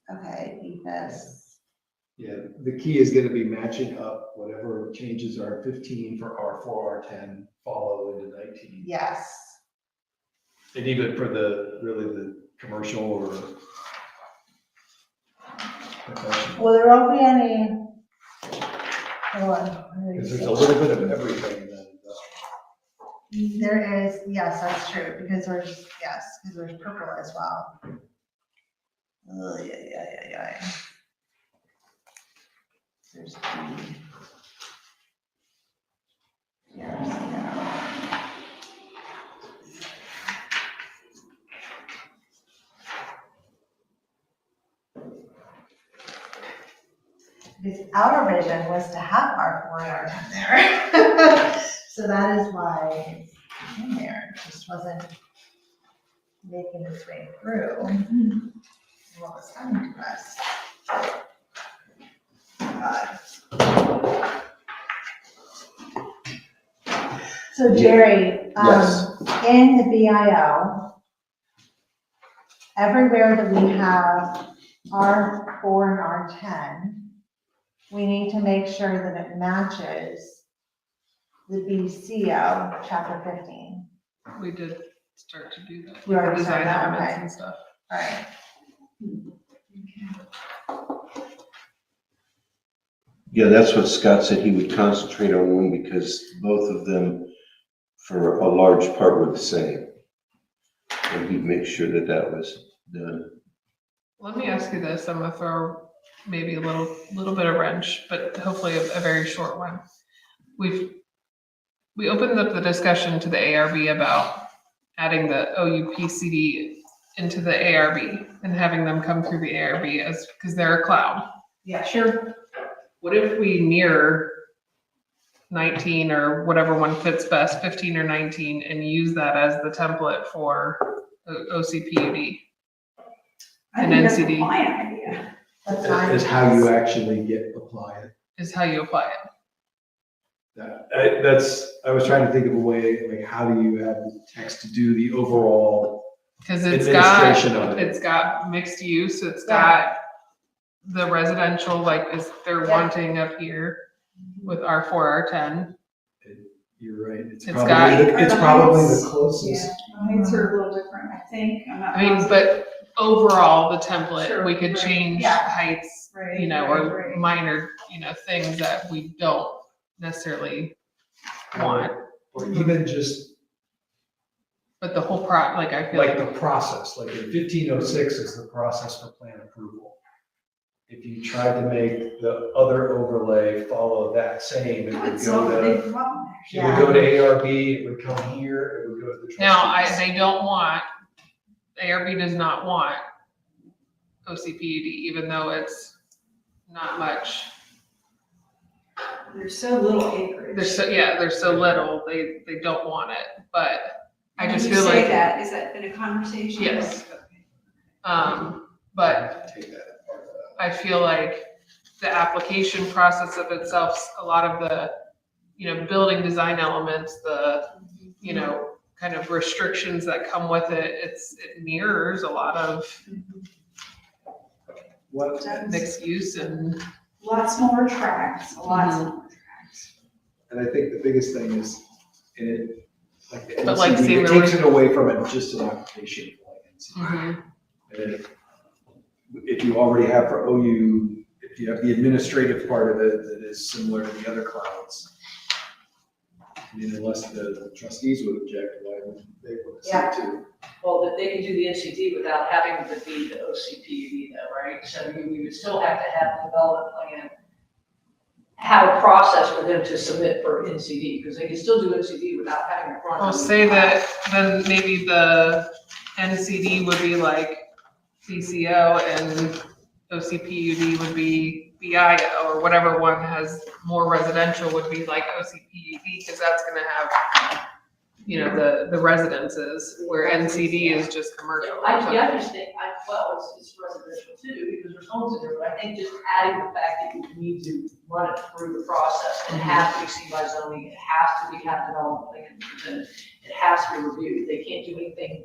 Okay, eat this. yeah, the key is gonna be matching up whatever changes are 15 for R4, R10, follow into 19. Yes, And even for the, really the commercial or professional. will there won't be any, hold on. Because there's a little bit of everything in that industrial. There is, yes, that's true, because there's, yes, because there's purple as well. Oh, yeah. There's D. Here's, yeah. Because our vision was to have R4 and R10 there. So that is why it's in there, it just wasn't making its way through what was coming to us. So Jerry, Yes. in the BIO, everywhere that we have R4 and R10, we need to make sure that it matches the BCO, chapter 15. We did start to do that. We already Design started that, elements okay. and stuff. All right. Yeah, that's what Scott said, he would concentrate on one because both of them, for a large part, were the same. And he'd make sure that that was done. Let me ask you this, I'm gonna throw maybe a little bit of wrench, but hopefully a very short one. We opened up the discussion to the ARB about adding the OUPCD into the ARB and having them come through the ARB because they're a cloud. Yeah, sure. What if we mirror 19 or whatever one fits best, 15 or 19, and use that as the template for OCPUD? I An think that's a NCD. fine idea. That's fine. Is how you actually apply it. Is how you apply it. I was trying to think of a way, like, how do you have the text to do the overall Because it's administration of got, it? it's got mixed use, it's Yeah. got the residential, like, is they're Yeah. wanting up here with R4, R10. You're right. It's It's probably, got- it's probably the closest. The heights are a little different, I think. I'm not I mean, positive. but overall, the template, Sure, we could right. change Yeah. heights, Right, you know, right, or right. minor, you know, things that we don't necessarily want. Or even just But the whole like, I feel like like, the process, like in 1506 is the process for plan approval. If you tried to make the other overlay follow that same, it would It's go not a to, big problem, actually. it would go to ARB, it would come here, it would go to the trustees. now, they don't want, ARB does not want OCPUD, even though it's not much. There's so little acreage. There's so little, they don't want it, but I just feel When you say like, that, is that been a conversation? Yes. Okay. but Take that part out. I feel like the application process of itself, a lot of the, you know, building design elements, the, you know, kind of restrictions that come with it, it mirrors a lot of What, mixed use and, Lots more tracks, lots more tracks. and I think the biggest thing is, in it, like the But like NCD, same it takes it away from it just an application for like NCD. And if you already have for OU, if you have the administrative part of it that is similar to the other clouds, I mean, unless the trustees would object, why would they want to see it too? Well, that they can do the NCD without having to be the OCPUD though, right? So we would still have to have the development plan, have a process for them to submit for NCD, because they can still do NCD without having to run. I'll say that then maybe the NCD would be like BCO and OCPUD would be BIO, or whatever one has more residential would be like OCPUD, because that's gonna have, you know, the residences, where NCD is just commercial. I just think, well, it's residential too, because there's homes in there, but I think just adding the fact that you need to run it through the process, and it has to be seen by zoning, it has to be have development plan presented, it has to be reviewed, they can't do anything,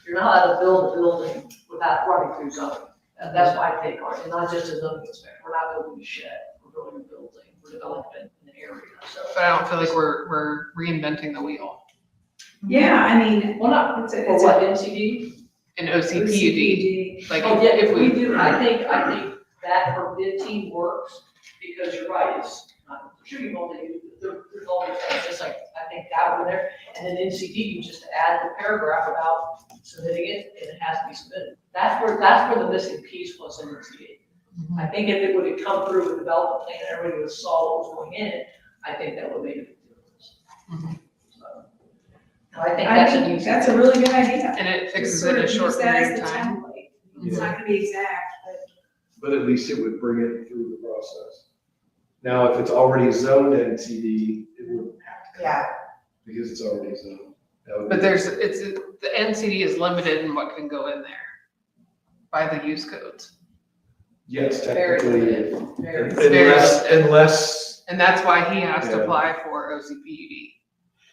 you're not allowed to build a building without running through zoning. And that's my take on it, and not just a zoning inspector, we're not building a shed, we're building a building, we're developing an area, so. But I don't feel like we're reinventing the wheel Yeah, I mean, Well, not, it's a, for it's what, a. NCD? in OCPUD. Like, Oh, yeah, if we do, I think that for 15 works, because you're right, it's, I'm sure you've only, there's all these things, just like, I think that one there, and then NCD, you just add the paragraph about submitting it, and it has to be submitted. That's where the missing piece was in NCD. I think if it would have come through with development plan, and everybody would have saw what was going in it, I think that would make a big difference. Mhm. So, I think that's an easy. That's a really good idea. and it fixes Just it in a sort of short use that period as of the time. template. It's not gonna be exact, but. But at least it would bring it through the process. Now, if it's already zoned NCD, it wouldn't have to come. Yeah. Because it's already zoned. That would But be- the NCD is limited in what can go in there by the use codes. Yes, Very technically. limited, very. Unless, And that's why he has to Yeah. apply for OCPUD.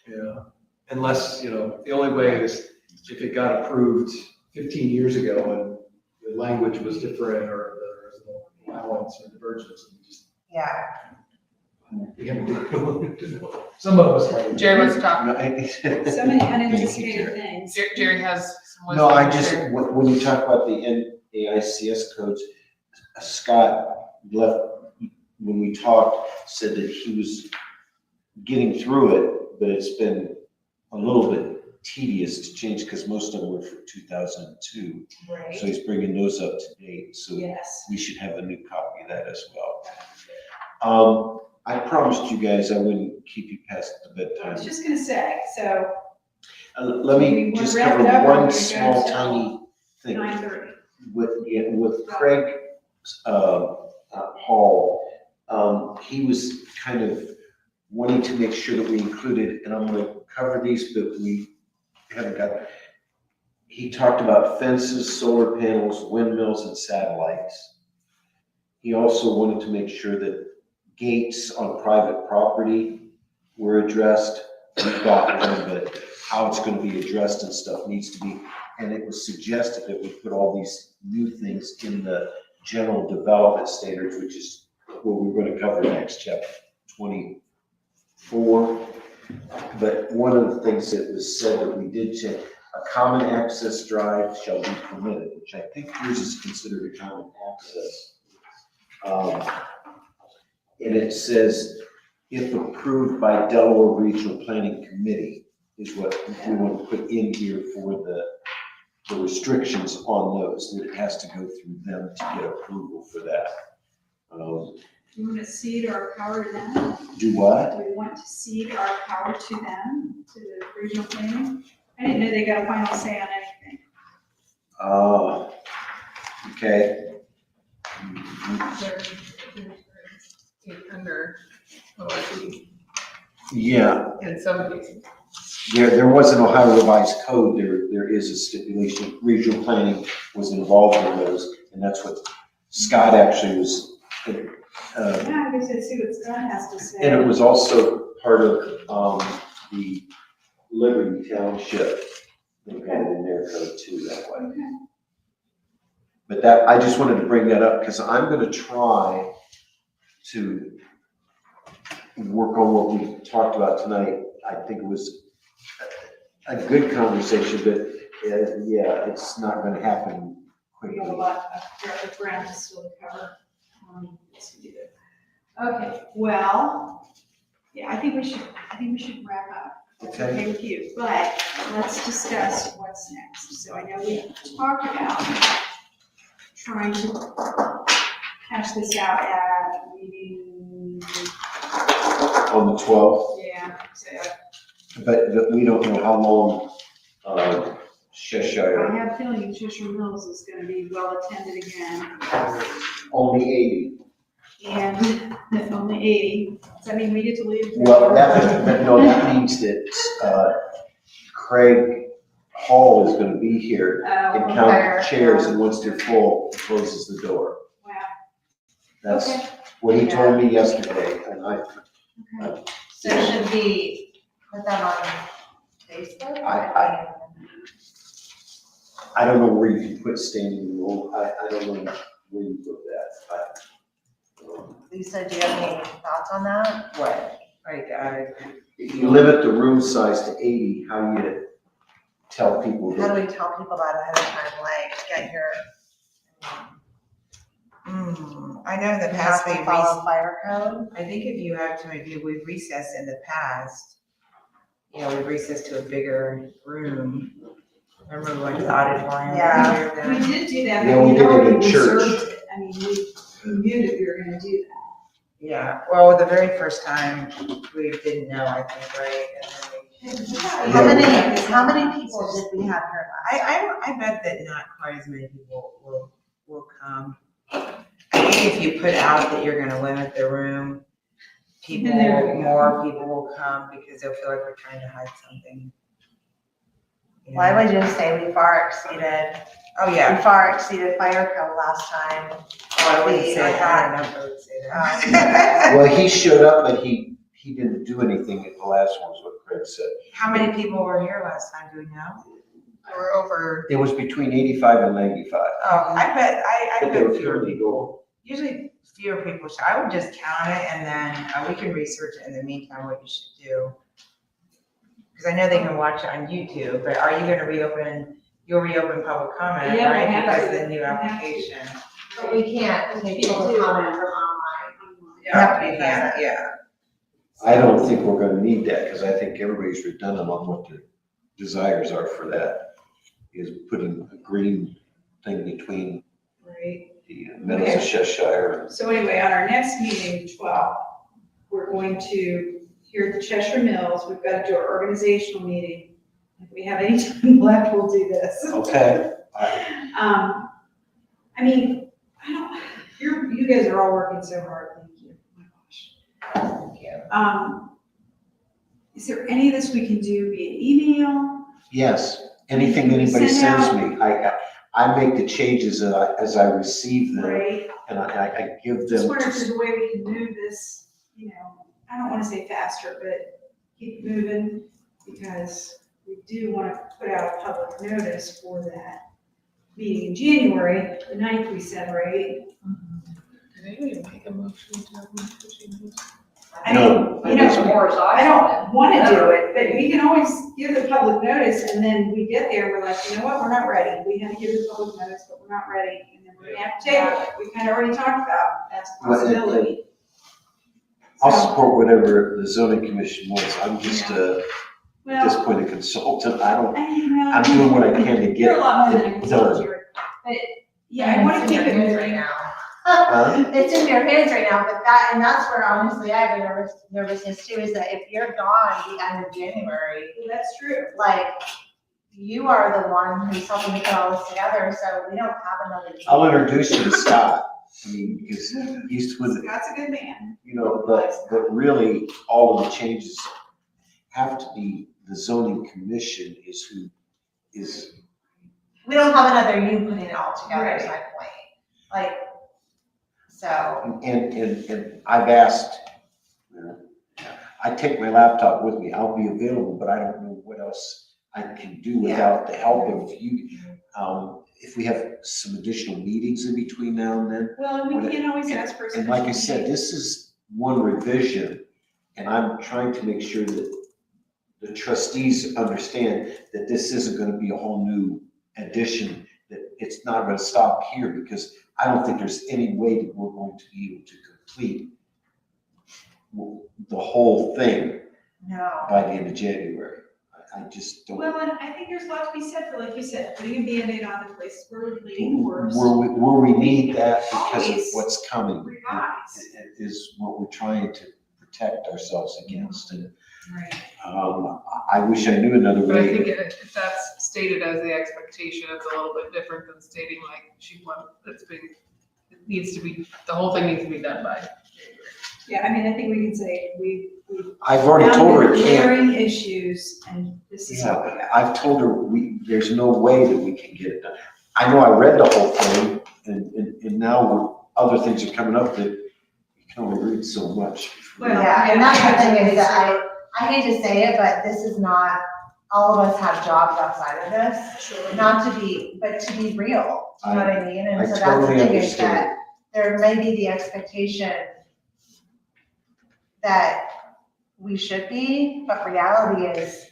yeah, unless, you know, the only way is if it got approved 15 years ago and the language was different or there was no allowance or divergence. And just, Yeah. we haven't been- Some of us. haven't. Jerry wants to talk. No, So many unanticipated Jerry. things. Jerry has some No, wisdom I to just, share. when you talk about the NAICS codes, Scott left, when we talked, said that he was getting through it, but it's been a little bit tedious to change because most of them were from 2002. Right. So he's bringing those up to date, so Yes. we should have a new copy of that as well. I promised you guys I wouldn't keep you past the I bedtime. was just gonna say, so Let We me wanna just wrap cover it up or we're one gonna small go till tiny thing. 9:30. With Craig, Hall, he was kind of wanting to make sure that we included, and I'm gonna cover these, but we haven't got. He talked about fences, solar panels, windmills, and satellites. He also wanted to make sure that gates on private property were addressed. We've got them, but how it's gonna be addressed and stuff needs to be, and it was suggested that we put all these new things in the general development standards, which is what we're gonna cover next, chapter 24. But one of the things that was said that we did check, a common access drive shall be permitted, which I think yours is considered a common access. And it says, if approved by Delaware Regional Planning Committee, is what we want to put in here for the restrictions on those, that it has to go through them to get approval for that. Do you want to cede our power to them? Do what? Do we want to cede our power to them, to the regional planning? I didn't know they got a final say on anything. Okay. Under ORC Yeah, in some cases. there was an Ohio revised code, there is a stipulation, regional planning was involved in those, and that's what Scott actually was. Yeah, I guess I'd see what Scott has to say. And it was also part of, the Liberty Township, they got it in their code too that way. Okay. But that, I just wanted to bring that up, because I'm gonna try to work on what we talked about tonight. I think it was a good conversation, but, yeah, it's not gonna happen We have a quickly. lot of ground to still cover. Yes, we do. Okay, well, yeah, I think we should wrap up. That's Okay. okay with you, but let's discuss what's next. So I know we talked about trying to hash this out at meeting, On the 12th, yeah, so but we don't know how long, I Cheshire, have a feeling Cheshire Mills is gonna be well attended again. only 80. And if only 80, does that mean we get to leave? Well, that means that, Craig Hall is gonna be here and Oh, count chairs, and once they're full, he closes the door. wow, That's okay. what he told me yesterday, and Okay. So should we put them on Facebook? I don't know where you can put standing room, I don't know where you put that. Lisa, do you have any thoughts on that? What, like, You limit the room size to 80, how you tell people How do that, we tell people that ahead of time, like, get your, I know in the have past to we follow fire code? I think if you have to, maybe we've recessed in the past, we've recessed to a bigger room. Remember we went to the auditorium? Yeah. We did do that, Yeah, but we we did it already in church. reserved it. I mean, we knew that we were gonna do that. Yeah, well, the very first time, we didn't know, I think, right? And then How many people did we have here last? I bet that not quite as many people will come. I think if you put out that you're gonna limit the room, And there we go. more people will come because they'll feel like we're trying to hide something. You know? Well, I would just say we far exceeded, Oh, yeah. we far exceeded fire code last time. Oh, I wouldn't We- say I that, I thought- don't know if I would say that. well, he showed up, but he didn't do anything at the last one, is what Craig said. How many people were here last time, do we know? We're over, It was between 85 and 95. Oh, I bet But they were fewer fewer people. people. Usually fewer people, so I would just count it and then we can research it in the meantime what you should do. Because I know they can watch it on YouTube, but are you gonna you'll reopen public comment, Yeah, we right? have Because to. of the new We have to. application. But we can't take people to comment from online. Yeah, you can, yeah. I don't think we're gonna need that, because I think everybody's redundant on what the desires are for that, is putting a green thing between Right. the Meadows of Cheshire. So anyway, on our next meeting, 12, we're going to hear the Cheshire Mills. We've got to do our organizational meeting. If we have any time left, we'll do this. Okay. I mean, you guys are all working so hard. Thank you. Oh my gosh. Thank you. Is there any of this we can do via email? Yes, anything Can we anybody send sends me, I make the changes as I receive them, Right? and I give Just them. wonder if there's a way we can move this, I don't want to say faster, but keep moving, because we do want to put out a public notice for that meeting in January, the 9th we said, right? did anybody make a motion to have me pushing this? I No, mean, no, you know, As far as I don't wanna do it, but we can always give the public notice, and then we get there, we're like, you know what, we're not ready. We have to give the public notice, but we're not ready, and then we're gonna have to table it. We kinda already talked about, that's a possibility. I'll So, support whatever the zoning commission wants. I'm just, at this well, point, a consultant. I don't, you know. I'm doing what I can to get You're a lot more than a it consultant, done. Jared. But, yeah, I wanna It's in keep your it hands moving. right now. Huh? It's in your hands right now, but that, and that's where honestly I have a nervousness too, is that if you're gone the end of January, Well, that's true. like, you are the one who's helping to put all this together, so we don't have another. meeting. I'll introduce you to Scott. I mean, because he's with, Scott's a good man. you know, but really, all of the changes have to be, the zoning commission is who is, We don't have another you putting it all together, is Right. my point. Like, so, and I've asked, you know, I take my laptop with me, I'll be available, but I don't know what else I can do without the help of you. If we have some additional meetings in between now and then, Well, and we can always ask for a and like I special said, meeting. this is one revision, and I'm trying to make sure that the trustees understand that this isn't gonna be a whole new addition, that it's not gonna stop here, because I don't think there's any way that we're going to be able to complete the whole thing no. by the end of January. I just don't. Well, and I think there's a lot to be said for, like you said, putting a Band-Aid on the places where we're bleeding worse. Where we need that because of Always what's coming. revise. It is what we're trying to protect ourselves against, and, Right. I wish I knew another But I way. think if that's stated as the expectation, it's a little bit different than stating like it needs to be, the whole thing needs to be done by January. Yeah, I mean, I think we can say we've I've already found told her the it can't. glaring issues, and this is what we got. I've told her there's no way that we can get it done. I know I read the whole thing, and now other things are coming up that you can only read so much. Well, Yeah, and that's the thing is that I hate to say it, but this is not, all of us have jobs outside of this. Not to be, but to be real, do you know what I mean? I And so that's the totally thing is understand. that there may be the expectation that we should be, but reality is,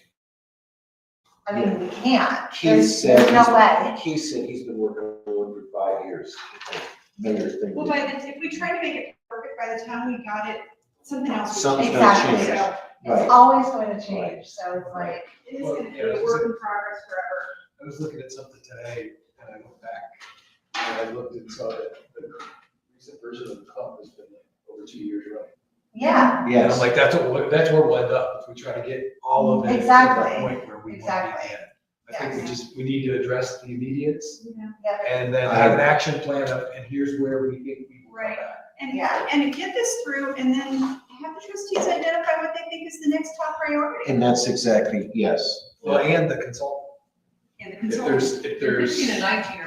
I mean, we can't. There's no way. Keith said he's been working on it for 5 years. It's a major thing. Well, if we try to make it perfect by the time we got it, something else would Something's change. gonna Exactly. change. So It's Right. always going to change, so it's like, it is gonna be a work in progress forever. I was looking at something today, and I went back, and I looked and saw that the recent version of the club has been like over 2 years running. yeah, And Yes. I'm like, that's where we'll end up, if we try to get all of it to Exactly. the point where we want to Exactly. be at. I think we need to address the immediates, Yeah. and then have an action plan of, and here's where we think we will come Right. back. Yeah. And get this through, and then have the trustees identify what they think is the next top priority. And that's exactly, yes. Well, and the consultant, And the if consultants. there's, 15 and 19 are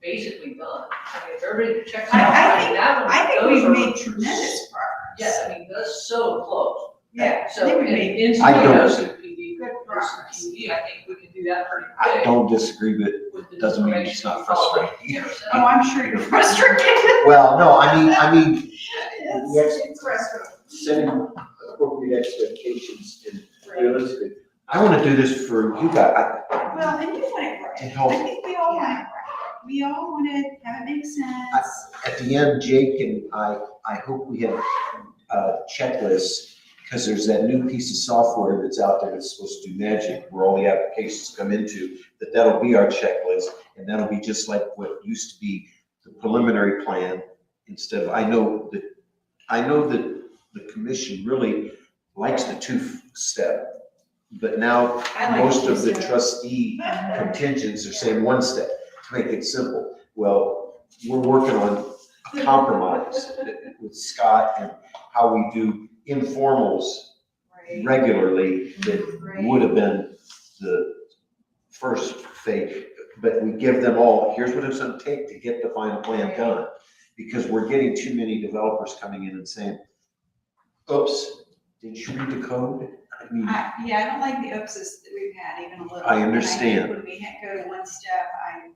basically done. I mean, if everybody checks I- out I right think- now. I think those we've are- made tremendous progress. Yeah, I mean, that's so close. Yeah, I So, think in, we made in I don't- OCPD, good versus progress. PD, I think we can do that pretty I quick. don't disagree, but with the doesn't mean it's information not we follow. frustrating. Oh, I'm sure you're frustrated. Well, no, I mean, It's frustrating. setting appropriate expectations and realistic. I want to do this for you guys. Well, and you want it right. To help. I think we all want it right. We all want to have it make sense. At the end, Jake and I hope we have checklists, because there's that new piece of software that's out there that's supposed to do magic, where all the applications come into, that'll be our checklist, and that'll be just like what used to be the preliminary plan, instead of, I know that the commission really likes the two-step, but now I like most of the two-step. trustee contingents are saying one step, to make it simple. Well, we're working on a compromise with Scott and how we do informals Right. regularly that Right. would have been the first phase. But we give them all, here's what it's gonna take to get the final plan done. Because we're getting too many developers coming in and saying, oops, did you read the code? I mean, Yeah, I don't like the upses that we've had even a little. I understand. And I think when we go to one step, I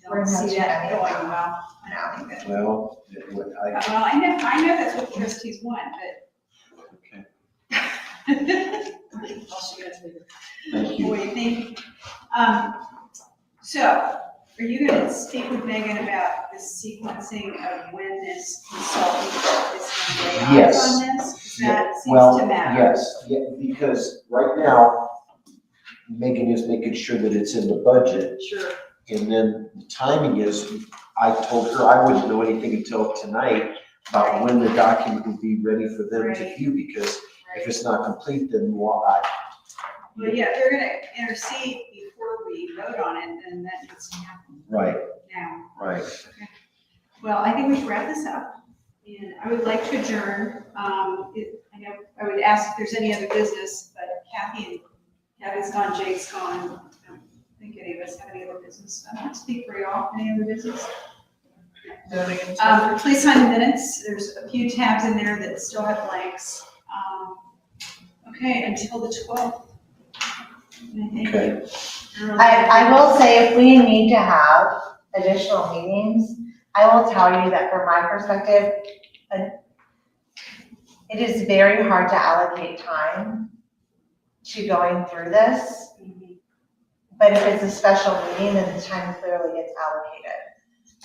We're don't not see that checking going it out. well. I don't think that. well, Well, I know that's what trustees want, but okay. Thank you. Wait, thank you. So, are you gonna speak with Megan about the sequencing of when this consultant is gonna lay eyes Yes. on this? 'Cause that Well, seems to matter. yes, yeah, because right now, Megan is making sure that it's in the budget. Sure. And then the timing is, I told her I wouldn't know anything until tonight about when the document would be ready for them to Right. view, because Right. if it's not complete, then why? Well, yeah, if they're gonna intercede before we vote on it, then that needs to happen Right, now. right. Well, I think we should wrap this up, and I would like to adjourn. I know, I would ask if there's any other business, but Kathy's gone, Jake's gone. I don't think any of us have any other business. I don't speak for y'all, any other business? Please sign the minutes. There's a few tabs in there that still have blanks. Okay, until the 12th. Thank Okay. you. I will say, if we need to have additional meetings, I will tell you that from my perspective, it is very hard to allocate time to going through this. But if it's a special meeting, then the time clearly gets allocated.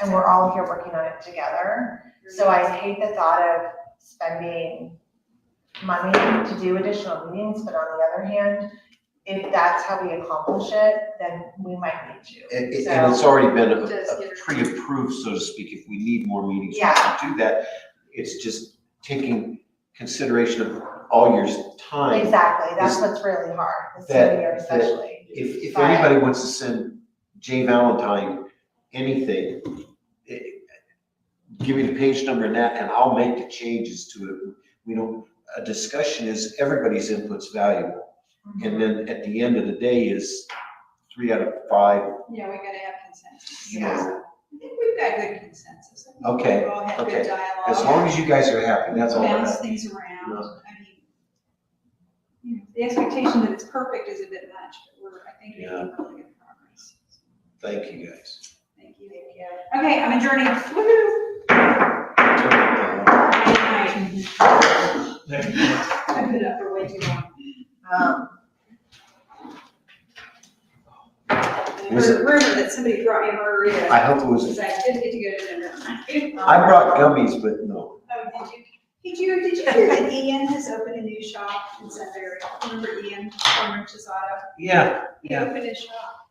And we're all here working on it together. So I hate the thought of spending money to do additional meetings, but on the other hand, if that's how we accomplish it, then we might need to. And it's already been It does a get- pre-approved, so to speak. If we need more meetings, we Yeah. can do that. It's just taking consideration of all your time. Exactly, that's what's really hard, this time of year especially. If But- anybody wants to send Jay Valentine anything, give me the page number and that, and I'll make the changes to it. We don't, a discussion is, everybody's input's valuable. And then at the end of the day is 3 out of 5, Yeah, we gotta have consensus. you know. I think we've got good consensus. I think Okay, we've all had good okay. dialogue. As long as you guys are happy, that's all. that Bounce matters. things around. No. I mean, you know, the expectation that it's perfect is a bit much, but we're, I think, making Yeah. really good progress. Thank you, guys. Thank you. Okay, I'm adjourning. Woo-hoo. Good night. I've been up for way too long. I Was heard a rumor that somebody brought me a margarita. I hope it was, Because I didn't get to go to dinner. I brought gummies, but no. Oh, did you hear that Ian has opened a new shop in Sunbury? Remember Ian from Rich's Auto? Yeah, He opened his shop.